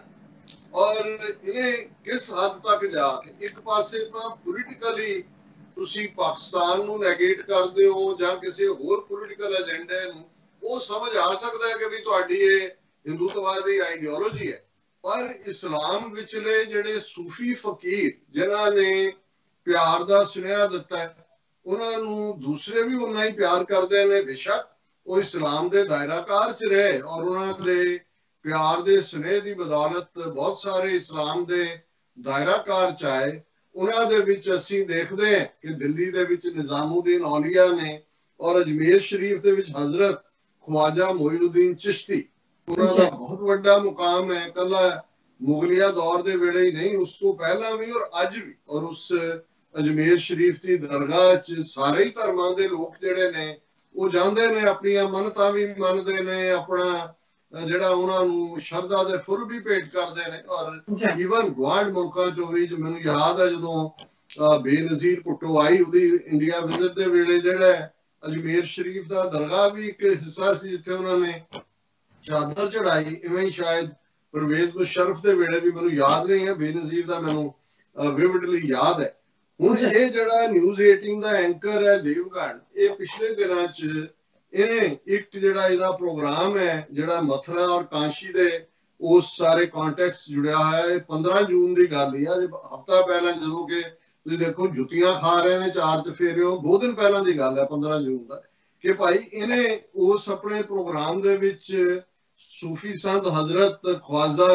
ਔਰ ਇਹਨੇ ਕਿਸ ਹੱਦ ਤੱਕ ਜਾ ਕੇ ਇੱਕ ਪਾਸੇ ਤਾਂ ਪੋਲੀਟੀਕਲੀ ਤੁਸੀਂ ਪਾਕਿਸਤਾਨ ਨੂੰ ਨੈਗੇਟ ਕਰਦੇ ਹੋ ਜਾਂ ਕਿਸੇ ਹੋਰ ਪੋਲੀਟੀਕਲ ਏਜੰਡੇ ਨੂੰ, ਉਹ ਸਮਝ ਆ ਸਕਦਾ ਹੈ ਕਿ ਵੀ ਤੁਹਾਡੀ ਇਹ ਹਿੰਦੂਤਵਾਦੀ ਆਈਡੀਓਲੋਜੀ ਹੈ, ਪਰ ਇਸਲਾਮ ਵਿਚਲੇ ਜਿਹੜੇ ਸੂਫੀ ਫਕੀਰ ਜਿਨ੍ਹਾਂ ਨੇ ਪਿਆਰ ਦਾ ਸੁਨੇਹਾ ਦਿੱਤਾ ਹੈ, ਉਹਨਾਂ ਨੂੰ ਦੂਸਰੇ ਵੀ ਉਨਾ ਹੀ ਪਿਆਰ ਕਰਦੇ ਨੇ, ਬੇਸ਼ੱਕ ਉਹ ਇਸਲਾਮ ਦੇ ਦਾਇਰਾਕਾਰ ਚ ਰਹੇ, ਔਰ ਉਹਨਾਂ ਦੇ ਪਿਆਰ ਦੇ ਸੁਨੇਹੇ ਦੀ ਬਦੌਲਤ ਬਹੁਤ ਸਾਰੇ ਇਸਲਾਮ ਦੇ ਦਾਇਰਾਕਾਰ ਚ ਆਏ। ਉਹਨਾਂ ਦੇ ਵਿੱਚ ਅਸੀਂ ਦੇਖਦੇ ਹਾਂ ਕਿ ਦਿੱਲੀ ਦੇ ਵਿੱਚ ਨਿਜ਼ਾਮੁਦੀਨ ਔਲੀਆ ਨੇ, ਔਰ ਅਜਮੇਰ ਸ਼ਰੀਫ ਦੇ ਵਿੱਚ ਹਜ਼ਰਤ ख्वाजा मोइनुद्दीन चिश्ती, ਉਹਨਾਂ ਦਾ ਬਹੁਤ ਵੱਡਾ ਮੁਕਾਮ ਹੈ, ਕੱਲਾ ਮੁਗਲਿਆ ਦੌਰ ਦੇ ਵੇਲੇ ਹੀ ਨਹੀਂ, ਉਸ ਤੋਂ ਪਹਿਲਾਂ ਵੀ ਔਰ ਅੱਜ ਵੀ। ਔਰ ਉਸ ਅਜਮੇਰ ਸ਼ਰੀਫ ਦੀ ਦਰਗਾਹ 'ਚ ਸਾਰੇ ਹੀ ਧਰਮਾਂ ਦੇ ਲੋਕ ਜਿਹੜੇ ਨੇ ਉਹ ਜਾਂਦੇ ਨੇ, ਆਪਣੀਆਂ ਮੰਨਤਾਂ ਵੀ ਮੰਨਦੇ ਨੇ, ਆਪਣਾ ਜਿਹੜਾ ਉਹਨਾਂ ਨੂੰ ਸ਼ਰਧਾ ਦੇ ਫੁੱਲ ਵੀ ਭੇਟ ਕਰਦੇ ਨੇ। ਔਰ ਈਵਨ ਗੁਆਂਢ ਮੁਲਕਾਂ 'ਚੋਂ ਵੀ, ਮੈਨੂੰ ਯਾਦ ਹੈ ਜਦੋਂ ਬੇਨਜ਼ੀਰ ਭੁੱਟੋ ਆਈ ਉਹਦੀ ਇੰਡੀਆ ਵਿਜ਼ਿਟ ਦੇ ਵੇਲੇ, ਜਿਹੜਾ ਅਜਮੇਰ ਸ਼ਰੀਫ ਦਾ ਦਰਗਾਹ ਵੀ ਇੱਕ ਹਿੱਸਾ ਸੀ ਜਿੱਥੇ ਉਹਨਾਂ ਨੇ ਚਾਦਰ ਚੜਾਈ। ਇਵੇਂ ਹੀ ਸ਼ਾਇਦ ਪਰਵੇਜ਼ ਮੁਸ਼ਰਫ ਦੇ ਵੇਲੇ ਵੀ, ਮੈਨੂੰ ਯਾਦ ਨਹੀਂ ਹੈ, ਬੇਨਜ਼ੀਰ ਦਾ ਮੈਨੂੰ ਵਿਵਿਡਲੀ ਯਾਦ ਹੈ। ਹੁਣ ਇਹ ਜਿਹੜਾ ਨਿਊਜ਼ 18 ਦਾ ਐਂਕਰ ਹੈ ਦੇਵਗਨ, ਇਹ ਪਿਛਲੇ ਦਿਨਾਂ 'ਚ ਇਹਨੇ ਇੱਕ ਜਿਹੜਾ ਇਹਦਾ ਪ੍ਰੋਗਰਾਮ ਹੈ ਜਿਹੜਾ ਮਥੁਰਾ ਔਰ ਕਾਂਸ਼ੀ ਦੇ ਉਸ ਸਾਰੇ ਕੰਟੈਕਸਟ ਜੁੜਿਆ ਹੋਇਆ ਹੈ, 15 ਜੂਨ ਦੀ ਗੱਲ ਹੀ ਆ, ਹਫ਼ਤਾ ਪਹਿਲਾਂ, ਜਦੋਂ ਕਿ ਤੁਸੀਂ ਦੇਖੋ ਜੁੱਤੀਆਂ ਖਾ ਰਹੇ ਨੇ 4 ਚਫੇਰਿਓਂ, 2 ਦਿਨ ਪਹਿਲਾਂ ਦੀ ਗੱਲ ਹੈ 15 ਜੂਨ ਦਾ, ਕਿ ਭਾਈ ਇਹਨੇ ਉਸ ਆਪਣੇ ਪ੍ਰੋਗਰਾਮ ਦੇ ਵਿੱਚ ਸੂਫੀ ਸੰਤ ਹਜ਼ਰਤ ख्वाजा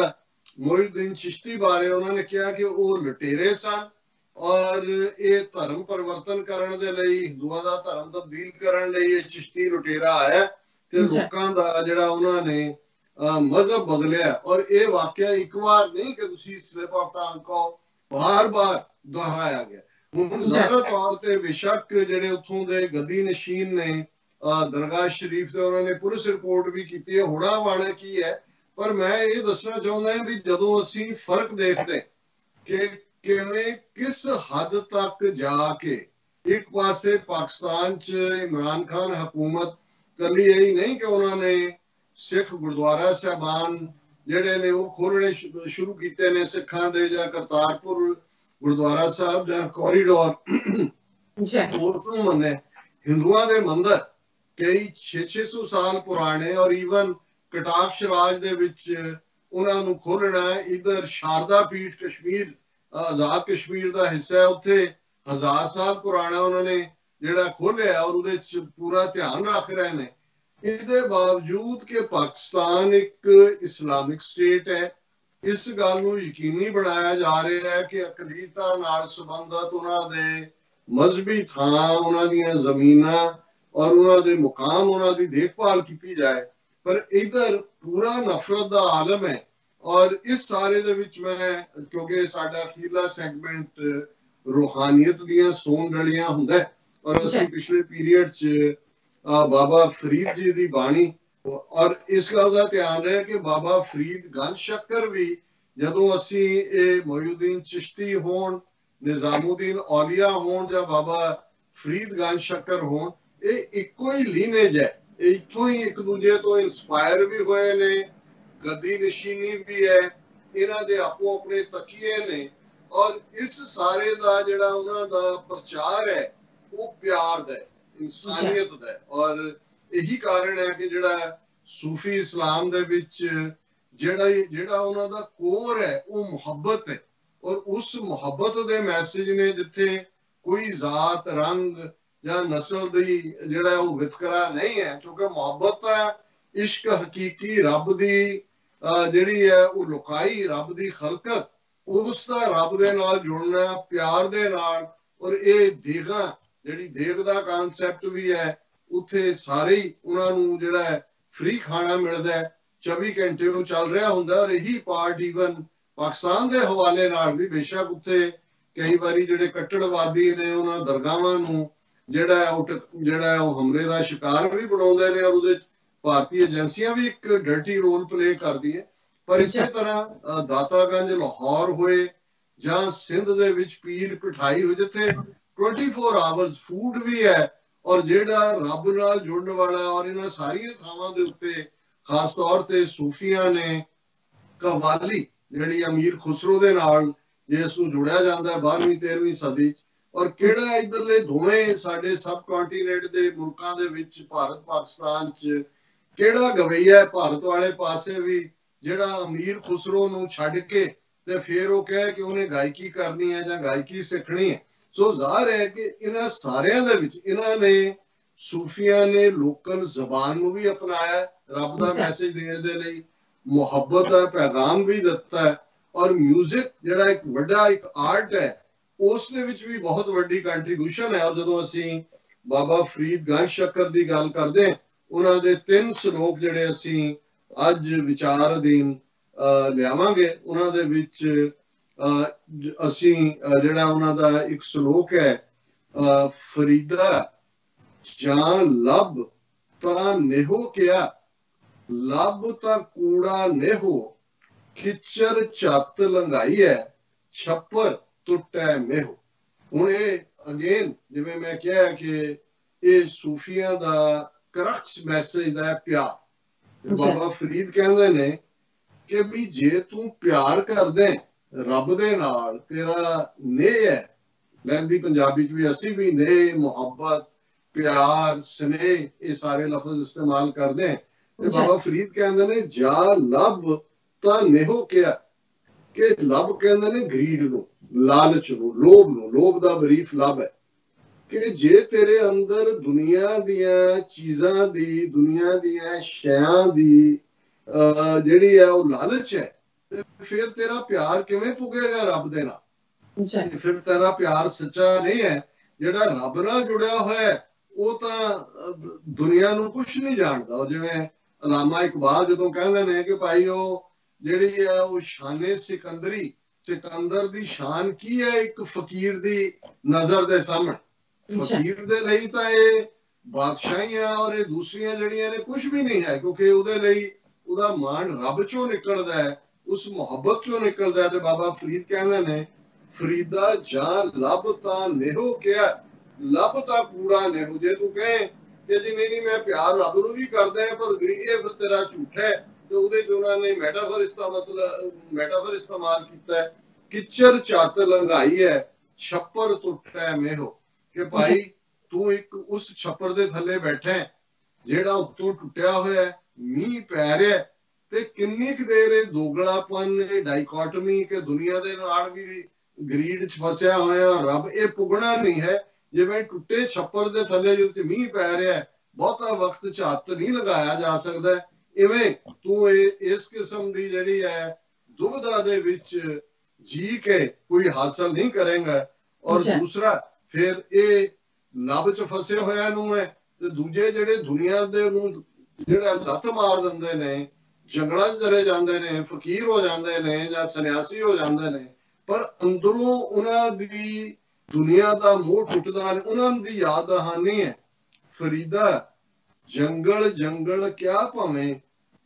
मोइनुद्दीन चिश्ती ਬਾਰੇ ਉਹਨਾਂ ਨੇ ਕਿਹਾ ਕਿ ਉਹ ਲੁਟੇਰੇ ਸਨ, ਔਰ ਇਹ ਧਰਮ ਪਰਿਵਰਤਨ ਕਰਨ ਦੇ ਲਈ, ਹਿੰਦੂਆਂ ਦਾ ਧਰਮ ਤਬਦੀਲ ਕਰਨ ਲਈ ਇਹ ਚਿਸ਼ਤੀ ਲੁਟੇਰਾ ਆਇਆ ਤੇ ਲੋਕਾਂ ਦਾ ਜਿਹੜਾ ਉਹਨਾਂ ਨੇ ਮਜ਼ਹਬ ਬਦਲਿਆ। ਔਰ ਇਹ ਵਾਕਿਆ ਇੱਕ ਵਾਰ ਨਹੀਂ ਕਿ ਤੁਸੀਂ ਸਲਿਪ ਆਫ ਟੰਗ ਕਹੋ, ਬਾਰ-ਬਾਰ ਦੁਹਰਾਇਆ ਗਿਆ। ਹੁਣ ਜ਼ਿਆਦਾ ਤੌਰ ਤੇ ਬੇਸ਼ੱਕ ਜਿਹੜੇ ਉੱਥੋਂ ਦੇ ਗੱਦੀ ਨਸ਼ੀਨ ਨੇ ਦਰਗਾਹ ਸ਼ਰੀਫ ਤੇ, ਉਹਨਾਂ ਨੇ ਪੁਲਿਸ ਰਿਪੋਰਟ ਵੀ ਕੀਤੀ ਹੈ, ਹੋਣਾ ਵਾਣਾ ਕੀ ਹੈ, ਪਰ ਮੈਂ ਇਹ ਦੱਸਣਾ ਚਾਹੁੰਦਾ ਹਾਂ ਵੀ ਜਦੋਂ ਅਸੀਂ ਫਰਕ ਦੇਖਦੇ ਕਿ ਕਿਵੇਂ ਕਿਸ ਹੱਦ ਤੱਕ ਜਾ ਕੇ ਇੱਕ ਪਾਸੇ ਪਾਕਿਸਤਾਨ 'ਚ ਇਮਰਾਨ ਖਾਨ ਹਕੂਮਤ ਕੱਲੀ ਇਹ ਨਹੀਂ ਕਿ ਉਹਨਾਂ ਨੇ ਸਿੱਖ ਗੁਰਦੁਆਰਾ ਸਾਹਿਬਾਨ ਜਿਹੜੇ ਨੇ ਉਹ ਖੋਲਣੇ ਸ਼ੁਰੂ ਕੀਤੇ ਨੇ ਸਿੱਖਾਂ ਦੇ, ਜਾਂ ਕਰਤਾਰਪੁਰ ਗੁਰਦੁਆਰਾ ਸਾਹਿਬ ਜਾਂ ਕੋਰੀਡੋਰ ਉਸ ਨੂੰ ਮੰਨੇ, ਹਿੰਦੂਆਂ ਦੇ ਮੰਦਰ ਕਈ 600 ਸਾਲ ਪੁਰਾਣੇ, ਔਰ ਈਵਨ ਕਟਾਕਸ਼ ਰਾਜ ਦੇ ਵਿੱਚ ਉਹਨਾਂ ਨੂੰ ਖੋਲਣਾ ਹੈ। ਇਧਰ ਸ਼ਾਰਦਾ ਪੀਠ ਕਸ਼ਮੀਰ, ਆਜ਼ਾਦ ਕਸ਼ਮੀਰ ਦਾ ਹਿੱਸਾ ਹੈ, ਉੱਥੇ 1000 ਸਾਲ ਪੁਰਾਣਾ ਉਹਨਾਂ ਨੇ ਜਿਹੜਾ ਖੋਲਿਆ, ਔਰ ਉਹਦੇ ਚ ਪੂਰਾ ਧਿਆਨ ਰੱਖ ਰਹੇ ਨੇ। ਇਹਦੇ ਬਾਵਜੂਦ ਕਿ ਪਾਕਿਸਤਾਨ ਇੱਕ ਇਸਲਾਮਿਕ ਸਟੇਟ ਹੈ, ਇਸ ਗੱਲ ਨੂੰ ਯਕੀਨੀ ਬਣਾਇਆ ਜਾ ਰਿਹਾ ਹੈ ਕਿ ਅਕਲੀਤਾਂ ਨਾਲ ਸੰਬੰਧਿਤ ਉਹਨਾਂ ਦੇ ਮਜ਼ਹਬੀ ਥਾਂ, ਉਹਨਾਂ ਦੀਆਂ ਜ਼ਮੀਨਾਂ ਔਰ ਉਹਨਾਂ ਦੇ ਮੁਕਾਮ, ਉਹਨਾਂ ਦੀ ਦੇਖਭਾਲ ਕੀਤੀ ਜਾਏ, ਪਰ ਇਧਰ ਪੂਰਾ ਨਫ਼ਰਤ ਦਾ ਆਲਮ ਹੈ। ਔਰ ਇਸ ਸਾਰੇ ਦੇ ਵਿੱਚ ਮੈਂ, ਕਿਉਂਕਿ ਸਾਡਾ ਅਖੀਰਲਾ ਸੈਗਮੈਂਟ ਰੂਹਾਨੀਅਤ ਦੀਆਂ ਸੋਨ ਗਲੀਆਂ ਹੁੰਦਾ, ਔਰ ਅਸੀਂ ਪਿਛਲੇ ਪੀਰੀਅਡ 'ਚ ਬਾਬਾ ਫਰੀਦ ਜੀ ਦੀ ਬਾਣੀ, ਔਰ ਇਸ ਗੱਲ ਦਾ ਧਿਆਨ ਰਿਹਾ ਕਿ ਬਾਬਾ ਫਰੀਦ ਗੰਜ ਸ਼ੱਕਰ ਵੀ, ਜਦੋਂ ਅਸੀਂ ਇਹ ਮੋਇਨੁद्दीन ਚਿਸ਼ਤੀ ਹੋਣ, ਨਿਜ਼ਾਮੁਦੀਨ ਔਲੀਆ ਹੋਣ, ਜਾਂ ਬਾਬਾ ਫਰੀਦ ਗੰਜ ਸ਼ੱਕਰ ਹੋਣ, ਇਹ ਇੱਕੋ ਹੀ ਲੀਨੇਜ ਹੈ, ਇੱਥੋਂ ਹੀ ਇੱਕ ਦੂਜੇ ਤੋਂ ਇੰਸਪਾਇਰ ਵੀ ਹੋਏ ਨੇ, ਗਦੀ ਨਸ਼ੀਨੀ ਵੀ ਹੈ, ਇਹਨਾਂ ਦੇ ਆਪੋ ਆਪਣੇ ਤਕੀਏ ਨੇ। ਔਰ ਇਸ ਸਾਰੇ ਦਾ ਜਿਹੜਾ ਉਹਨਾਂ ਦਾ ਪ੍ਰਚਾਰ ਹੈ ਉਹ ਪਿਆਰ ਦਾ, ਇਨਸਾਨੀਅਤ ਦਾ। ਔਰ ਇਹੀ ਕਾਰਨ ਹੈ ਕਿ ਜਿਹੜਾ ਸੂਫੀ ਇਸਲਾਮ ਦੇ ਵਿੱਚ ਜਿਹੜਾ ਉਹਨਾਂ ਦਾ ਕੋਰ ਹੈ ਉਹ ਮੁਹੱਬਤ ਹੈ। ਔਰ ਉਸ ਮੁਹੱਬਤ ਦੇ ਮੈਸੇਜ ਨੇ, ਜਿੱਥੇ ਕੋਈ ਜ਼ਾਤ, ਰੰਗ ਜਾਂ ਨਸਲ ਦੀ ਜਿਹੜਾ ਉਹ ਵਿਤਕਰਾ ਨਹੀਂ ਹੈ, ਕਿਉਂਕਿ ਮੁਹੱਬਤ ਦਾ ਇਸ਼ਕ ਹਕੀਕੀ, ਰੱਬ ਦੀ ਜਿਹੜੀ ਹੈ ਉਹ ਲੁਕਾਈ, ਰੱਬ ਦੀ ਖਲਕਤ, ਉਸ ਦਾ ਰੱਬ ਦੇ ਨਾਲ ਜੁੜਨਾ ਪਿਆਰ ਦੇ ਨਾਲ। ਔਰ ਇਹ ਦੇਗਾ, ਜਿਹੜੀ ਦੇਗ ਦਾ ਕਨਸੈਪਟ ਵੀ ਹੈ, ਉੱਥੇ ਸਾਰੇ ਉਹਨਾਂ ਨੂੰ ਜਿਹੜਾ ਹੈ ਫ੍ਰੀ ਖਾਣਾ ਮਿਲਦਾ, 24 ਘੰਟੇ ਉਹ ਚੱਲ ਰਿਹਾ ਹੁੰਦਾ। ਔਰ ਇਹੀ ਪਾਰਟ ਈਵਨ ਪਾਕਿਸਤਾਨ ਦੇ ਹਵਾਲੇ ਨਾਲ ਵੀ, ਬੇਸ਼ੱਕ ਉੱਥੇ ਕਈ ਵਾਰੀ ਜਿਹੜੇ ਕੱਟੜਵਾਦੀ ਨੇ ਉਹਨਾਂ ਦਰਗਾਹਾਂ ਨੂੰ ਜਿਹੜਾ ਉਹ ਹਮਲੇ ਦਾ ਸ਼ਿਕਾਰ ਵੀ ਬਣਾਉਂਦੇ ਨੇ, ਔਰ ਉਹਦੇ ਚ ਭਾਰਤੀ ਏਜੰਸੀਆਂ ਵੀ ਇੱਕ ਡਰਟੀ ਰੋਲ ਪਲੇ ਕਰਦੀ ਹੈ। ਪਰ ਇਸੇ ਤਰ੍ਹਾਂ ਦਾਤਾਗੰਜ, ਲਾਹੌਰ ਹੋਏ ਜਾਂ ਸਿੰਧ ਦੇ ਵਿੱਚ ਪੀਰ ਪਿਠਾਈ ਹੋਏ, ਜਿੱਥੇ 24 ਆਵਰਸ ਫੂਡ ਵੀ ਹੈ, ਔਰ ਜਿਹੜਾ ਰੱਬ ਨਾਲ ਜੁੜਨ ਵਾਲਾ। ਔਰ ਇਹਨਾਂ ਸਾਰੀਆਂ ਥਾਵਾਂ ਦੇ ਉੱਤੇ ਖਾਸ ਤੌਰ ਤੇ ਸੂਫੀਆਂ ਨੇ ਕਵਾਲੀ, ਜਿਹੜੀ ਅਮੀਰ ਖੁਸਰੋ ਦੇ ਨਾਲ ਜਿਸ ਨੂੰ ਜੁੜਿਆ ਜਾਂਦਾ 12ਵੀਂ 13ਵੀਂ ਸਦੀ। ਔਰ ਕਿਹੜਾ ਇਧਰਲੇ ਦੋਵੇਂ ਸਾਡੇ ਸਬ ਕੰਟੀਨੈਂਟ ਦੇ ਮੁਲਕਾਂ ਦੇ ਵਿੱਚ, ਭਾਰਤ ਪਾਕਿਸਤਾਨ ਚ ਕਿਹੜਾ ਗਵਈਆ ਭਾਰਤ ਵਾਲੇ ਪਾਸੇ ਵੀ ਜਿਹੜਾ ਅਮੀਰ ਖੁਸਰੋ ਨੂੰ ਛੱਡ ਕੇ ਤੇ ਫਿਰ ਉਹ ਕਹੇ ਕਿ ਉਹਨੇ ਗਾਇਕੀ ਕਰਨੀ ਹੈ ਜਾਂ ਗਾਇਕੀ ਸਿੱਖਣੀ ਹੈ। ਸੋ ਜ਼ਾਹਰ ਹੈ ਕਿ ਇਹਨਾਂ ਸਾਰਿਆਂ ਦੇ ਵਿੱਚ ਇਹਨਾਂ ਨੇ, ਸੂਫੀਆਂ ਨੇ ਲੋਕਲ ਜ਼ਬਾਨ ਨੂੰ ਵੀ ਅਪਣਾਇਆ, ਰੱਬ ਦਾ ਮੈਸੇਜ ਦੇਣ ਦੇ ਲਈ ਮੁਹੱਬਤ ਦਾ ਪੈਗਾਮ ਵੀ ਦਿੱਤਾ ਹੈ। ਔਰ ਮਿਊਜ਼ਿਕ ਜਿਹੜਾ ਇੱਕ ਵੱਡਾ ਇੱਕ ਆਰਟ ਹੈ, ਉਸ ਦੇ ਵਿੱਚ ਵੀ ਬਹੁਤ ਵੱਡੀ ਕੰਟਰੀਬਿਊਸ਼ਨ ਹੈ। ਔਰ ਜਦੋਂ ਅਸੀਂ ਬਾਬਾ ਫਰੀਦ ਗੰਜ ਸ਼ੱਕਰ ਦੀ ਗੱਲ ਕਰਦੇ, ਉਹਨਾਂ ਦੇ 3 ਸ਼ਲੋਕ ਜਿਹੜੇ ਅਸੀਂ ਅੱਜ ਵਿਚਾਰ ਅਧੀਨ ਲਿਆਵਾਂਗੇ, ਉਹਨਾਂ ਦੇ ਵਿੱਚ ਅਸੀਂ ਜਿਹੜਾ ਉਹਨਾਂ ਦਾ ਇੱਕ ਸ਼ਲੋਕ ਹੈ, ਫਰੀਦਾ ਜਾਂ ਲੱਭ ਤਾਂ ਨੇਹੋ ਕਿਆ, ਲੱਭ ਤਾਂ ਕੂੜਾ ਨੇਹੋ, ਖਿੱਚਰ ਛੱਤ ਲੰਘਾਈ ਹੈ, ਛੱਪਰ ਟੁੱਟੈ ਮੇਹੋ। ਹੁਣ ਇਹ ਅਗੇਨ ਜਿਵੇਂ ਮੈਂ ਕਿਹਾ ਕਿ ਇਹ ਸੂਫੀਆਂ ਦਾ ਕਰਕਸ ਮੈਸੇਜ ਦਾ ਪਿਆਰ। ਬਾਬਾ ਫਰੀਦ ਕਹਿੰਦੇ ਨੇ ਕਿ ਵੀ ਜੇ ਤੂੰ ਪਿਆਰ ਕਰਦੇ ਰੱਬ ਦੇ ਨਾਲ, ਤੇਰਾ ਨੇਹ ਹੈ, ਲਹਿੰਦੀ ਪੰਜਾਬੀ ਚ ਵੀ ਅਸੀਂ ਵੀ ਨੇਹ, ਮੁਹੱਬਤ, ਪਿਆਰ, ਸਨੇਹ, ਇਹ ਸਾਰੇ ਲਫ਼ਜ਼ ਇਸਤੇਮਾਲ ਕਰਦੇ। ਤੇ ਬਾਬਾ ਫਰੀਦ ਕਹਿੰਦੇ ਨੇ ਜਾ ਲੱਭ ਤਾਂ ਨੇਹੋ ਕਿਆ, ਕਿ ਲੱਭ ਕਹਿੰਦੇ ਨੇ ਗਰੀਡ ਨੂੰ, ਲਾਲਚ ਨੂੰ, ਲੋਭ ਨੂੰ। ਲੋਭ ਦਾ ਬਰੀਫ ਲੱਭ ਹੈ ਕਿ ਜੇ ਤੇਰੇ ਅੰਦਰ ਦੁਨੀਆ ਦੀਆਂ ਚੀਜ਼ਾਂ ਦੀ, ਦੁਨੀਆ ਦੀਆਂ ਸ਼ੈਆਂ ਦੀ ਜਿਹੜੀ ਹੈ ਉਹ ਲਾਲਚ ਹੈ, ਤੇ ਫਿਰ ਤੇਰਾ ਪਿਆਰ ਕਿਵੇਂ ਪੁੱਗੇਗਾ ਰੱਬ ਦੇ ਨਾਲ? ਫਿਰ ਤੇਰਾ ਪਿਆਰ ਸੱਚਾ ਨਹੀਂ ਹੈ। ਜਿਹੜਾ ਰੱਬ ਨਾਲ ਜੁੜਿਆ ਹੋਇਆ ਉਹ ਤਾਂ ਦੁਨੀਆ ਨੂੰ ਕੁਛ ਨਹੀਂ ਜਾਣਦਾ। ਜਿਵੇਂ ਅਲਾਮਾ ਇਕਬਾਲ ਜਦੋਂ ਕਹਿੰਦੇ ਨੇ ਕਿ ਭਾਈ ਉਹ ਜਿਹੜੀ ਹੈ ਉਹ ਸ਼ਾਨੇ ਸਿਕੰਦਰੀ, ਸਿਕੰਦਰ ਦੀ ਸ਼ਾਨ ਕੀ ਹੈ ਇੱਕ ਫਕੀਰ ਦੀ ਨਜ਼ਰ ਦੇ ਸਾਹਮਣੇ। ਫਕੀਰ ਦੇ ਲਈ ਤਾਂ ਇਹ ਬਾਦਸ਼ਾਹੀਆਂ ਔਰ ਇਹ ਦੂਸਰੀਆਂ ਜਿਹੜੀਆਂ ਨੇ ਕੁਛ ਵੀ ਨਹੀਂ ਹੈ, ਕਿਉਂਕਿ ਉਹਦੇ ਲਈ ਉਹਦਾ ਮਾਣ ਰੱਬ ਚੋਂ ਨਿਕਲਦਾ ਹੈ, ਉਸ ਮੁਹੱਬਤ ਚੋਂ ਨਿਕਲਦਾ ਹੈ। ਤੇ ਬਾਬਾ ਫਰੀਦ ਕਹਿੰਦੇ ਨੇ ਫਰੀਦਾ ਜਾਂ ਲੱਭ ਤਾਂ ਨੇਹੋ ਕਿਆ, ਲੱਭ ਤਾਂ ਕੂੜਾ ਨੇਹੋ। ਜੇ ਤੂੰ ਕਹੇ ਕਿ ਜੀ ਨਹੀਂ ਮੈਂ ਪਿਆਰ ਰੱਬ ਨੂੰ ਵੀ ਕਰਦਾ ਪਰ ਇਹ ਫਿਰ ਤੇਰਾ ਝੂਠ ਹੈ, ਤੇ ਉਹਦੇ ਚ ਉਹਨਾਂ ਨੇ ਮੈਟਾਫਰ ਇਸਤੇਮਾਲ ਕੀਤਾ ਹੈ, ਕਿਚਰ ਛੱਤ ਲੰਘਾਈ ਹੈ, ਛੱਪਰ ਟੁੱਟੈ ਮੇਹੋ। ਕਿ ਭਾਈ ਤੂੰ ਇੱਕ ਉਸ ਛੱਪਰ ਦੇ ਥੱਲੇ ਬੈਠਾ ਜਿਹੜਾ ਉੱਤੋਂ ਟੁੱਟਿਆ ਹੋਇਆ, ਮੀਂਹ ਪੈ ਰਿਹਾ, ਤੇ ਕਿੰਨੀ ਕੁ ਦੇਰ ਇਹ ਦੋਗਲਾਪਨ, ਇਹ ਡਾਈਕੋਟਮੀ ਕਿ ਦੁਨੀਆ ਦੇ ਨਾਲ ਵੀ ਗਰੀਡ ਚ ਫਸਿਆ ਹੋਇਆ ਰੱਬ, ਇਹ ਪੁੱਗਣਾ ਨਹੀਂ ਹੈ। ਜਿਵੇਂ ਟੁੱਟੇ ਛੱਪਰ ਦੇ ਥੱਲੇ ਜਿੱਥੇ ਮੀਂਹ ਪੈ ਰਿਹਾ, ਬਹੁਤਾ ਵਕਤ ਝੱਤ ਨਹੀਂ ਲਗਾਇਆ ਜਾ ਸਕਦਾ। ਇਵੇਂ ਤੂੰ ਇਸ ਕਿਸਮ ਦੀ ਜਿਹੜੀ ਹੈ ਦੁਬਿਧਾ ਦੇ ਵਿੱਚ ਜੀ ਕੇ ਕੋਈ ਹਾਸਲ ਨਹੀਂ ਕਰੇਗਾ। ਔਰ ਦੂਸਰਾ ਫਿਰ ਇਹ ਲੱਭ ਚ ਫਸੇ ਹੋਇਆ ਨੂੰ ਹੈ, ਤੇ ਦੂਜੇ ਜਿਹੜੇ ਦੁਨੀਆ ਦੇ ਨੂੰ ਜਿਹੜਾ ਲੱਤ ਮਾਰ ਦਿੰਦੇ ਨੇ, ਜੰਗਲਾਂ ਚ ਚਲੇ ਜਾਂਦੇ ਨੇ, ਫਕੀਰ ਹੋ ਜਾਂਦੇ ਨੇ ਜਾਂ ਸੰਨਿਆਸੀ ਹੋ ਜਾਂਦੇ ਨੇ, ਪਰ ਅੰਦਰੋਂ ਉਹਨਾਂ ਦੀ ਦੁਨੀਆ ਦਾ ਮੋਹ ਟੁੱਟਦਾ ਨਹੀਂ, ਉਹਨਾਂ ਦੀ ਯਾਦ ਦਹਾਨੀ ਹੈ। ਫਰੀਦਾ ਜੰਗਲ ਜੰਗਲ ਕਿਆ ਭਾਵੇਂ,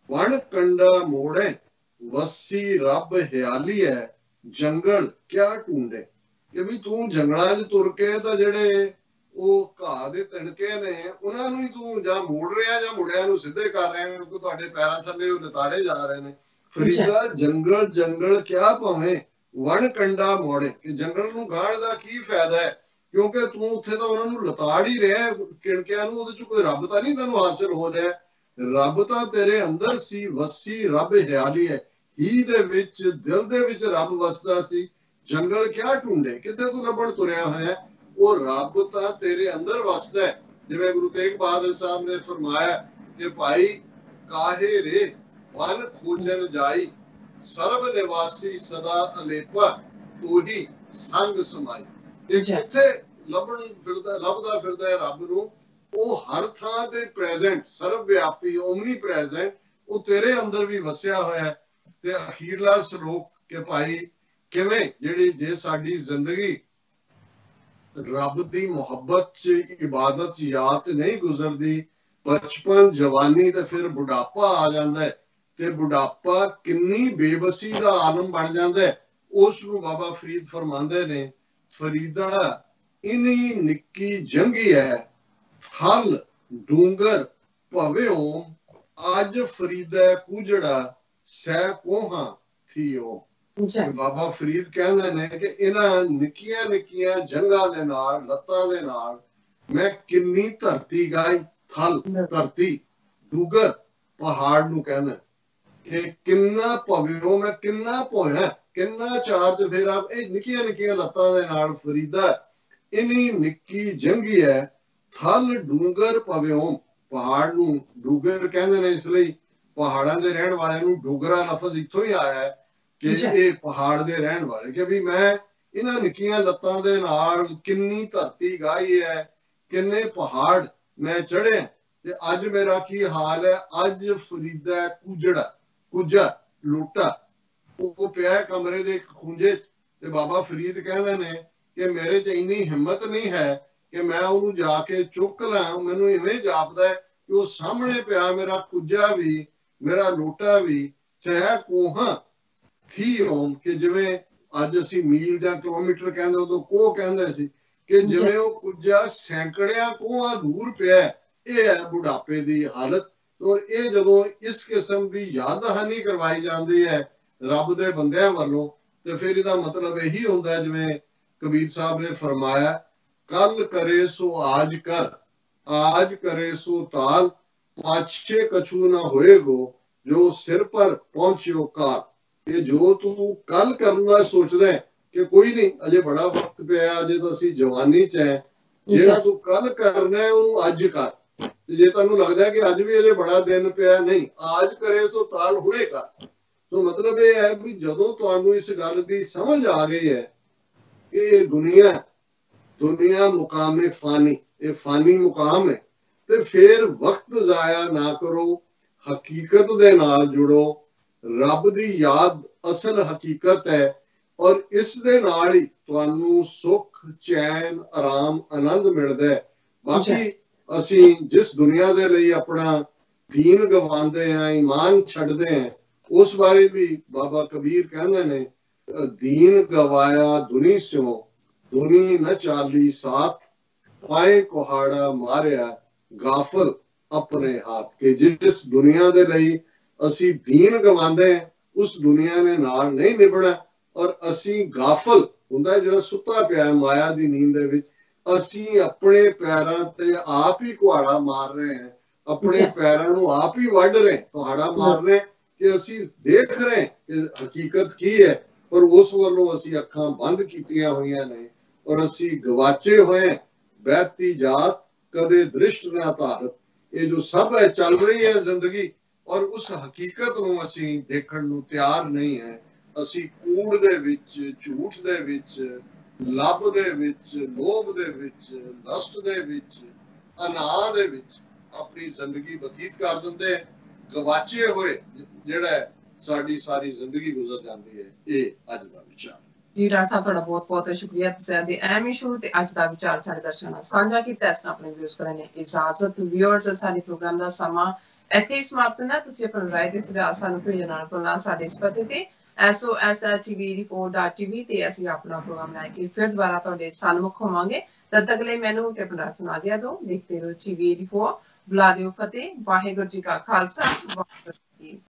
ਵਣ ਕੰਡਾ ਮੋੜੇ, ਵਸੀ ਰੱਬ ਹਿਆਲੀ ਹੈ, ਜੰਗਲ ਕਿਆ ਢੂੰਡੇ। ਕਿ ਵੀ ਤੂੰ ਜੰਗਲਾਂ 'ਚ ਤੁਰ ਕੇ ਤਾਂ ਜਿਹੜੇ ਉਹ ਘਾਹ ਦੇ ਤਿਣਕੇ ਨੇ ਉਹਨਾਂ ਨੂੰ ਹੀ ਤੂੰ ਜਾਂ ਮੋੜ ਰਿਹਾ ਜਾਂ ਮੁੜਿਆਂ ਨੂੰ ਸਿੱਧੇ ਕਰ ਰਿਹਾ, ਕਿਉਂਕਿ ਤੁਹਾਡੇ ਪੈਰਾਂ ਥੱਲੇ ਉਹ ਲਤਾੜੇ ਜਾ ਰਹੇ ਨੇ। ਫਰੀਦਾ ਜੰਗਲ ਜੰਗਲ ਕਿਆ ਭਾਵੇਂ ਵਣ ਕੰਡਾ ਮੋੜੇ, ਕਿ ਜੰਗਲ ਨੂੰ ਗਾੜ ਦਾ ਕੀ ਫਾਇਦਾ ਹੈ, ਕਿਉਂਕਿ ਤੂੰ ਉੱਥੇ ਤਾਂ ਉਹਨਾਂ ਨੂੰ ਲਤਾੜ ਹੀ ਰਿਹਾ ਕਿਣਕਿਆਂ ਨੂੰ, ਉਹਦੇ ਚ ਕੋਈ ਰੱਬ ਤਾਂ ਨਹੀਂ ਤੈਨੂੰ ਹਾਸਿਲ ਹੋ ਰਿਹਾ। ਰੱਬ ਤਾਂ ਤੇਰੇ ਅੰਦਰ ਸੀ ਵਸੀ, ਰੱਬ ਹਿਆਲੀ ਹੈ, ਹੀ ਦੇ ਵਿੱਚ ਦਿਲ ਦੇ ਵਿੱਚ ਰੱਬ ਵਸਦਾ ਸੀ। ਜੰਗਲ ਕਿਆ ਢੂੰਡੇ, ਕਿਤੇ ਤੂੰ ਲੱਭਣ ਤੁਰਿਆ ਹੋਇਆ, ਉਹ ਰੱਬ ਤਾਂ ਤੇਰੇ ਅੰਦਰ ਵਸਦਾ ਹੈ। ਜਿਵੇਂ ਗੁਰੂ ਤੇਗ ਬਹਾਦਰ ਸਾਹਿਬ ਨੇ ਫਰਮਾਇਆ ਕਿ ਭਾਈ ਕਾਹੇ ਰੇ ਵਨ ਖੋਜਨ ਜਾਈ, ਸਰਬ ਨਿਵਾਸੀ ਸਦਾ ਅਲੇਪਾ, ਤੂੰ ਹੀ ਸੰਗ ਸਮਾਈ। ਇਹ ਕਿੱਥੇ ਲੱਭਦਾ ਫਿਰਦਾ ਹੈ ਰੱਬ ਨੂੰ, ਉਹ ਹਰ ਥਾਂ ਤੇ ਪ੍ਰੈਜ਼ੈਂਟ, ਸਰਵ ਵਿਆਪੀ, ਓਮਨੀ ਪ੍ਰੈਜ਼ੈਂਟ, ਉਹ ਤੇਰੇ ਅੰਦਰ ਵੀ ਵਸਿਆ ਹੋਇਆ ਹੈ। ਤੇ ਅਖੀਰਲਾ ਸ਼ਲੋਕ ਕਿ ਭਾਈ ਕਿਵੇਂ ਜਿਹੜੀ ਜੇ ਸਾਡੀ ਜ਼ਿੰਦਗੀ ਰੱਬ ਦੀ ਮੁਹੱਬਤ ਚ, ਇਬਾਦਤ ਚ, ਯਾਦ ਨਹੀਂ ਗੁਜ਼ਰਦੀ, ਬਚਪਨ ਜਵਾਨੀ ਤੇ ਫਿਰ ਬੁਢਾਪਾ ਆ ਜਾਂਦਾ ਹੈ, ਤੇ ਬੁਢਾਪਾ ਕਿੰਨੀ ਬੇਬਸੀ ਦਾ ਆਲਮ ਬਣ ਜਾਂਦਾ ਹੈ। ਉਸ ਨੂੰ ਬਾਬਾ ਫਰੀਦ ਫਰਮਾਉਂਦੇ ਨੇ, ਫਰੀਦਾ ਇਨੀ ਨਿੱਕੀ ਜੰਗੀ ਹੈ, ਥਲ ਡੂੰਗਰ ਭਵਿਓ, ਅੱਜ ਫਰੀਦਾ ਕੁਜੜਾ ਸਹਿ ਕੋਹਾਂ ਥੀਓ। ਬਾਬਾ ਫਰੀਦ ਕਹਿੰਦੇ ਨੇ ਕਿ ਇਹਨਾਂ ਨਿੱਕੀਆਂ ਨਿੱਕੀਆਂ ਜੰਗਾਂ ਦੇ ਨਾਲ, ਲੱਤਾਂ ਦੇ ਨਾਲ ਮੈਂ ਕਿੰਨੀ ਧਰਤੀ ਗਾਈ। ਥਲ ਧਰਤੀ, ਡੂੰਗਰ ਪਹਾੜ ਨੂੰ ਕਹਿੰਦਾ ਕਿ ਕਿੰਨਾ ਭਵਿਓ, ਮੈਂ ਕਿੰਨਾ ਭੋਇਆ, ਕਿੰਨਾ ਚਾਰਜ ਫੇਰਾ ਇਹ ਨਿੱਕੀਆਂ ਨਿੱਕੀਆਂ ਲੱਤਾਂ ਦੇ ਨਾਲ। ਫਰੀਦਾ ਇਨੀ ਨਿੱਕੀ ਜੰਗੀ ਹੈ, ਥਲ ਡੂੰਗਰ ਭਵਿਓ, ਪਹਾੜ ਨੂੰ ਡੂੰਗਰ ਕਹਿੰਦੇ ਨੇ, ਇਸ ਲਈ ਪਹਾੜਾਂ ਦੇ ਰਹਿਣ ਵਾਲਿਆਂ ਨੂੰ ਡੂੰਗਰਾ ਲਫ਼ਜ਼ ਇੱਥੋਂ ਹੀ ਆਇਆ ਹੈ ਕਿ ਇਹ ਪਹਾੜ ਦੇ ਰਹਿਣ ਵਾਲੇ, ਕਿ ਵੀ ਮੈਂ ਇਹਨਾਂ ਨਿੱਕੀਆਂ ਲੱਤਾਂ ਦੇ ਨਾਲ ਕਿੰਨੀ ਧਰਤੀ ਗਾਈ ਹੈ, ਕਿੰਨੇ ਪਹਾੜ ਮੈਂ ਚੜ੍ਹੇ, ਤੇ ਅੱਜ ਮੇਰਾ ਕੀ ਹਾਲ ਹੈ। ਅੱਜ ਫਰੀਦਾ ਕੁਜਾ ਲੁੱਟਾ, ਉਹ ਪਿਆ ਕਮਰੇ ਦੇ ਇੱਕ ਖੂੰਜੇ ਚ, ਤੇ ਬਾਬਾ ਫਰੀਦ ਕਹਿੰਦੇ ਨੇ ਕਿ ਮੇਰੇ ਚ ਇੰਨੀ ਹਿੰਮਤ ਨਹੀਂ ਹੈ ਕਿ ਮੈਂ ਉਹਨੂੰ ਜਾ ਕੇ ਚੁੱਕ ਲਾਂ। ਮੈਨੂੰ ਇਵੇਂ ਜਾਪਦਾ ਹੈ ਕਿ ਉਹ ਸਾਹਮਣੇ ਪਿਆ ਮੇਰਾ ਕੁਜਾ ਵੀ, ਮੇਰਾ ਲੋਟਾ ਵੀ, ਸਹਿ ਕੋਹਾਂ ਥੀ ਓਮ, ਕਿ ਜਿਵੇਂ ਅੱਜ ਅਸੀਂ ਮੀਲ ਜਾਂ ਕਿਲੋਮੀਟਰ ਕਹਿੰਦੇ, ਉਦੋਂ ਕੋਹ ਕਹਿੰਦੇ ਸੀ, ਕਿ ਜਿਵੇਂ ਉਹ ਕੁਜਾ ਸੈਂਕੜਿਆਂ ਕੋਹਾਂ ਦੂਰ ਪਿਆ। ਇਹ ਹੈ ਬੁਢਾਪੇ ਦੀ ਹਾਲਤ। ਔਰ ਇਹ ਜਦੋਂ ਇਸ ਕਿਸਮ ਦੀ ਯਾਦ ਦਹਾਨੀ ਕਰਵਾਈ ਜਾਂਦੀ ਹੈ ਰੱਬ ਦੇ ਬੰਦਿਆਂ ਵੱਲੋਂ, ਤੇ ਫਿਰ ਇਹਦਾ ਮਤਲਬ ਇਹੀ ਹੁੰਦਾ ਹੈ, ਜਿਵੇਂ ਕਬੀਰ ਸਾਹਿਬ ਨੇ ਫਰਮਾਇਆ, ਕੱਲ ਕਰੇ ਸੋ ਆਜ ਕਰ, ਆਜ ਕਰੇ ਸੋ ਤਾਲ, ਪਾਛੇ ਕਛੂ ਨਾ ਹੋਏਗੋ, ਜੋ ਸਿਰ ਪਰ ਪਹੁੰਚਿਓ ਕਾਲ। ਇਹ ਜੋ ਤੂੰ ਕੱਲ ਕਰਨ ਦਾ ਸੋਚਦਾ ਕਿ ਕੋਈ ਨਹੀਂ, ਅਜੇ ਬੜਾ ਵਕਤ ਪਿਆ, ਅਜੇ ਤਾਂ ਅਸੀਂ ਜਵਾਨੀ ਚ ਹੈ, ਜਿਹੜਾ ਤੂੰ ਕੱਲ ਕਰਨਾ ਉਹਨੂੰ ਅੱਜ ਕਰ। ਜੇ ਤੁਹਾਨੂੰ ਲੱਗਦਾ ਕਿ ਅੱਜ ਵੀ ਅਜੇ ਬੜਾ ਦਿਨ ਪਿਆ, ਨਹੀਂ, ਆਜ ਕਰੇ ਸੋ ਤਾਲ ਹੁਣੇ ਕਰ। ਸੋ ਮਤਲਬ ਇਹ ਹੈ ਵੀ ਜਦੋਂ ਤੁਹਾਨੂੰ ਇਸ ਗੱਲ ਦੀ ਸਮਝ ਆ ਗਈ ਹੈ ਕਿ ਇਹ ਦੁਨੀਆ ਮੁਕਾਮ ਫਾਨੀ, ਇਹ ਫਾਨੀ ਮੁਕਾਮ ਹੈ, ਤੇ ਫਿਰ ਵਕਤ ਜ਼ਾਇਆ ਨਾ ਕਰੋ, ਹਕੀਕਤ ਦੇ ਨਾਲ ਜੁੜੋ। ਰੱਬ ਦੀ ਯਾਦ ਅਸਲ ਹਕੀਕਤ ਹੈ, ਔਰ ਇਸ ਦੇ ਨਾਲ ਹੀ ਤੁਹਾਨੂੰ ਸੁੱਖ, ਚੈਨ, ਆਰਾਮ, ਆਨੰਦ ਮਿਲਦਾ ਹੈ। ਬਾਕੀ ਅਸੀਂ ਜਿਸ ਦੁਨੀਆ ਦੇ ਲਈ ਆਪਣਾ ਦੀਨ ਗਵਾਉਂਦੇ ਹਾਂ, ਈਮਾਨ ਛੱਡਦੇ ਹਾਂ, ਉਸ ਬਾਰੇ ਵੀ ਬਾਬਾ ਕਬੀਰ ਕਹਿੰਦੇ ਨੇ, ਦੀਨ ਗਵਾਇਆ ਦੁਨੀ ਸਿਓ, ਦੁਨੀ ਨ ਚਾਲੀ ਸਾਥ, ਪਾਏ ਕੁਹਾੜਾ ਮਾਰਿਆ ਗਾਫਲ ਆਪਣੇ ਹੱਥ। ਕਿ ਜਿਸ ਦੁਨੀਆ ਦੇ ਲਈ ਅਸੀਂ ਦੀਨ ਗਵਾਉਂਦੇ ਹਾਂ, ਉਸ ਦੁਨੀਆ ਨੇ ਨਾਲ ਨਹੀਂ ਨਿਭਣਾ, ਔਰ ਅਸੀਂ ਗਾਫਲ ਹੁੰਦਾ ਜਿਹੜਾ ਸੁੱਤਾ ਪਿਆ ਮਾਇਆ ਦੀ ਨੀਂਦ ਦੇ ਵਿੱਚ, ਅਸੀਂ ਆਪਣੇ ਪੈਰਾਂ ਤੇ ਆਪ ਹੀ ਕੁਹਾੜਾ ਮਾਰ ਰਹੇ ਹਾਂ, ਆਪਣੇ ਪੈਰਾਂ ਨੂੰ ਆਪ ਹੀ ਵੱਢ ਰਹੇ, ਕੁਹਾੜਾ ਮਾਰ ਰਹੇ, ਕਿ ਅਸੀਂ ਦੇਖ ਰਹੇ ਕਿ ਹਕੀਕਤ ਕੀ ਹੈ, ਔਰ ਉਸ ਵੱਲੋਂ ਅਸੀਂ ਅੱਖਾਂ ਬੰਦ ਕੀਤੀਆਂ ਹੋਈਆਂ ਨੇ, ਔਰ ਅਸੀਂ ਗਵਾਚੇ ਹੋਏ। ਬਹਿਤੀ ਜਾਤ ਕਦੇ ਦ੍ਰਿਸ਼ਟ ਨਾ ਧਾਰਤ, ਇਹ ਜੋ ਸਭ ਹੈ ਚੱਲ ਰਹੀ ਹੈ ਜ਼ਿੰਦਗੀ, ਔਰ ਉਸ ਹਕੀਕਤ ਨੂੰ ਅਸੀਂ ਦੇਖਣ ਨੂੰ ਤਿਆਰ ਨਹੀਂ ਹੈ। ਅਸੀਂ ਕੂੜ ਦੇ ਵਿੱਚ, ਝੂਠ ਦੇ ਵਿੱਚ, ਲੱਭ ਦੇ ਵਿੱਚ, ਲੋਭ ਦੇ ਵਿੱਚ, ਲਸਟ ਦੇ ਵਿੱਚ, ਅਨਾਹ ਦੇ ਵਿੱਚ ਆਪਣੀ ਜ਼ਿੰਦਗੀ ਬਤੀਤ ਕਰ ਦਿੰਦੇ, ਗਵਾਚੇ ਹੋਏ ਜਿਹੜਾ ਸਾਡੀ ਸਾਰੀ ਜ਼ਿੰਦਗੀ ਗੁਜ਼ਰ ਜਾਂਦੀ ਹੈ। ਇਹ ਅੱਜ ਦਾ ਵਿਚਾਰ ਜੀ। ਡਾਕਟਰ ਸਾਹਿਬ ਤੁਹਾਡਾ ਬਹੁਤ ਬਹੁਤ ਸ਼ੁਕਰੀਆ, ਤੁਸੀਂ ਅੱਜ ਦੇ ਅਹਿਮ ਇਸ਼ੂ ਤੇ ਅੱਜ ਦਾ ਵਿਚਾਰ ਸਾਡੇ ਦਰਸ਼ਕਾਂ ਨਾਲ ਸਾਂਝਾ ਕੀਤਾ। ਇਸ ਨਾਲ ਆਪਣੇ ਵਿਊਜ਼ ਕਰਨ ਲਈ ਇਜਾਜ਼ਤ। ਵਿਊਅਰਸ, ਸਾਡੇ ਪ੍ਰੋਗਰਾਮ ਦਾ ਸਮਾਂ ਇੱਥੇ ਹੀ ਸਮਾਪਤ ਹੁੰਦਾ। ਤੁਸੀਂ ਆਪਣੀ ਰਾਏ ਤੇ ਸੁਝਾਅ ਸਾਨੂੰ ਭੇਜਣਾ ਨਾ ਭੁੱਲਣਾ। ਸਾਡੇ ਇਸ ਪਤੇ ਤੇ SOS@TV84.tv ਤੇ ਅਸੀਂ ਆਪਣਾ ਪ੍ਰੋਗਰਾਮ ਲੈ ਕੇ ਫਿਰ ਦੁਬਾਰਾ ਤੁਹਾਡੇ ਸਨਮੁਖ ਹੋਵਾਂਗੇ। ਤਦ ਤੱਕ ਲਈ ਮੈਨੂੰ ਤੇ ਆਪਣਾ ਸੁਣਾ ਦਿਆ ਦੋ। ਦੇਖਦੇ ਰਹੋ TV84। ਬੁਲਾ ਦਿਓ ਫਤਿਹ। ਵਾਹਿਗੁਰੂ ਜੀ ਕਾ ਖਾਲਸਾ, ਵਾਹਿਗੁਰੂ ਜੀ ਕੀ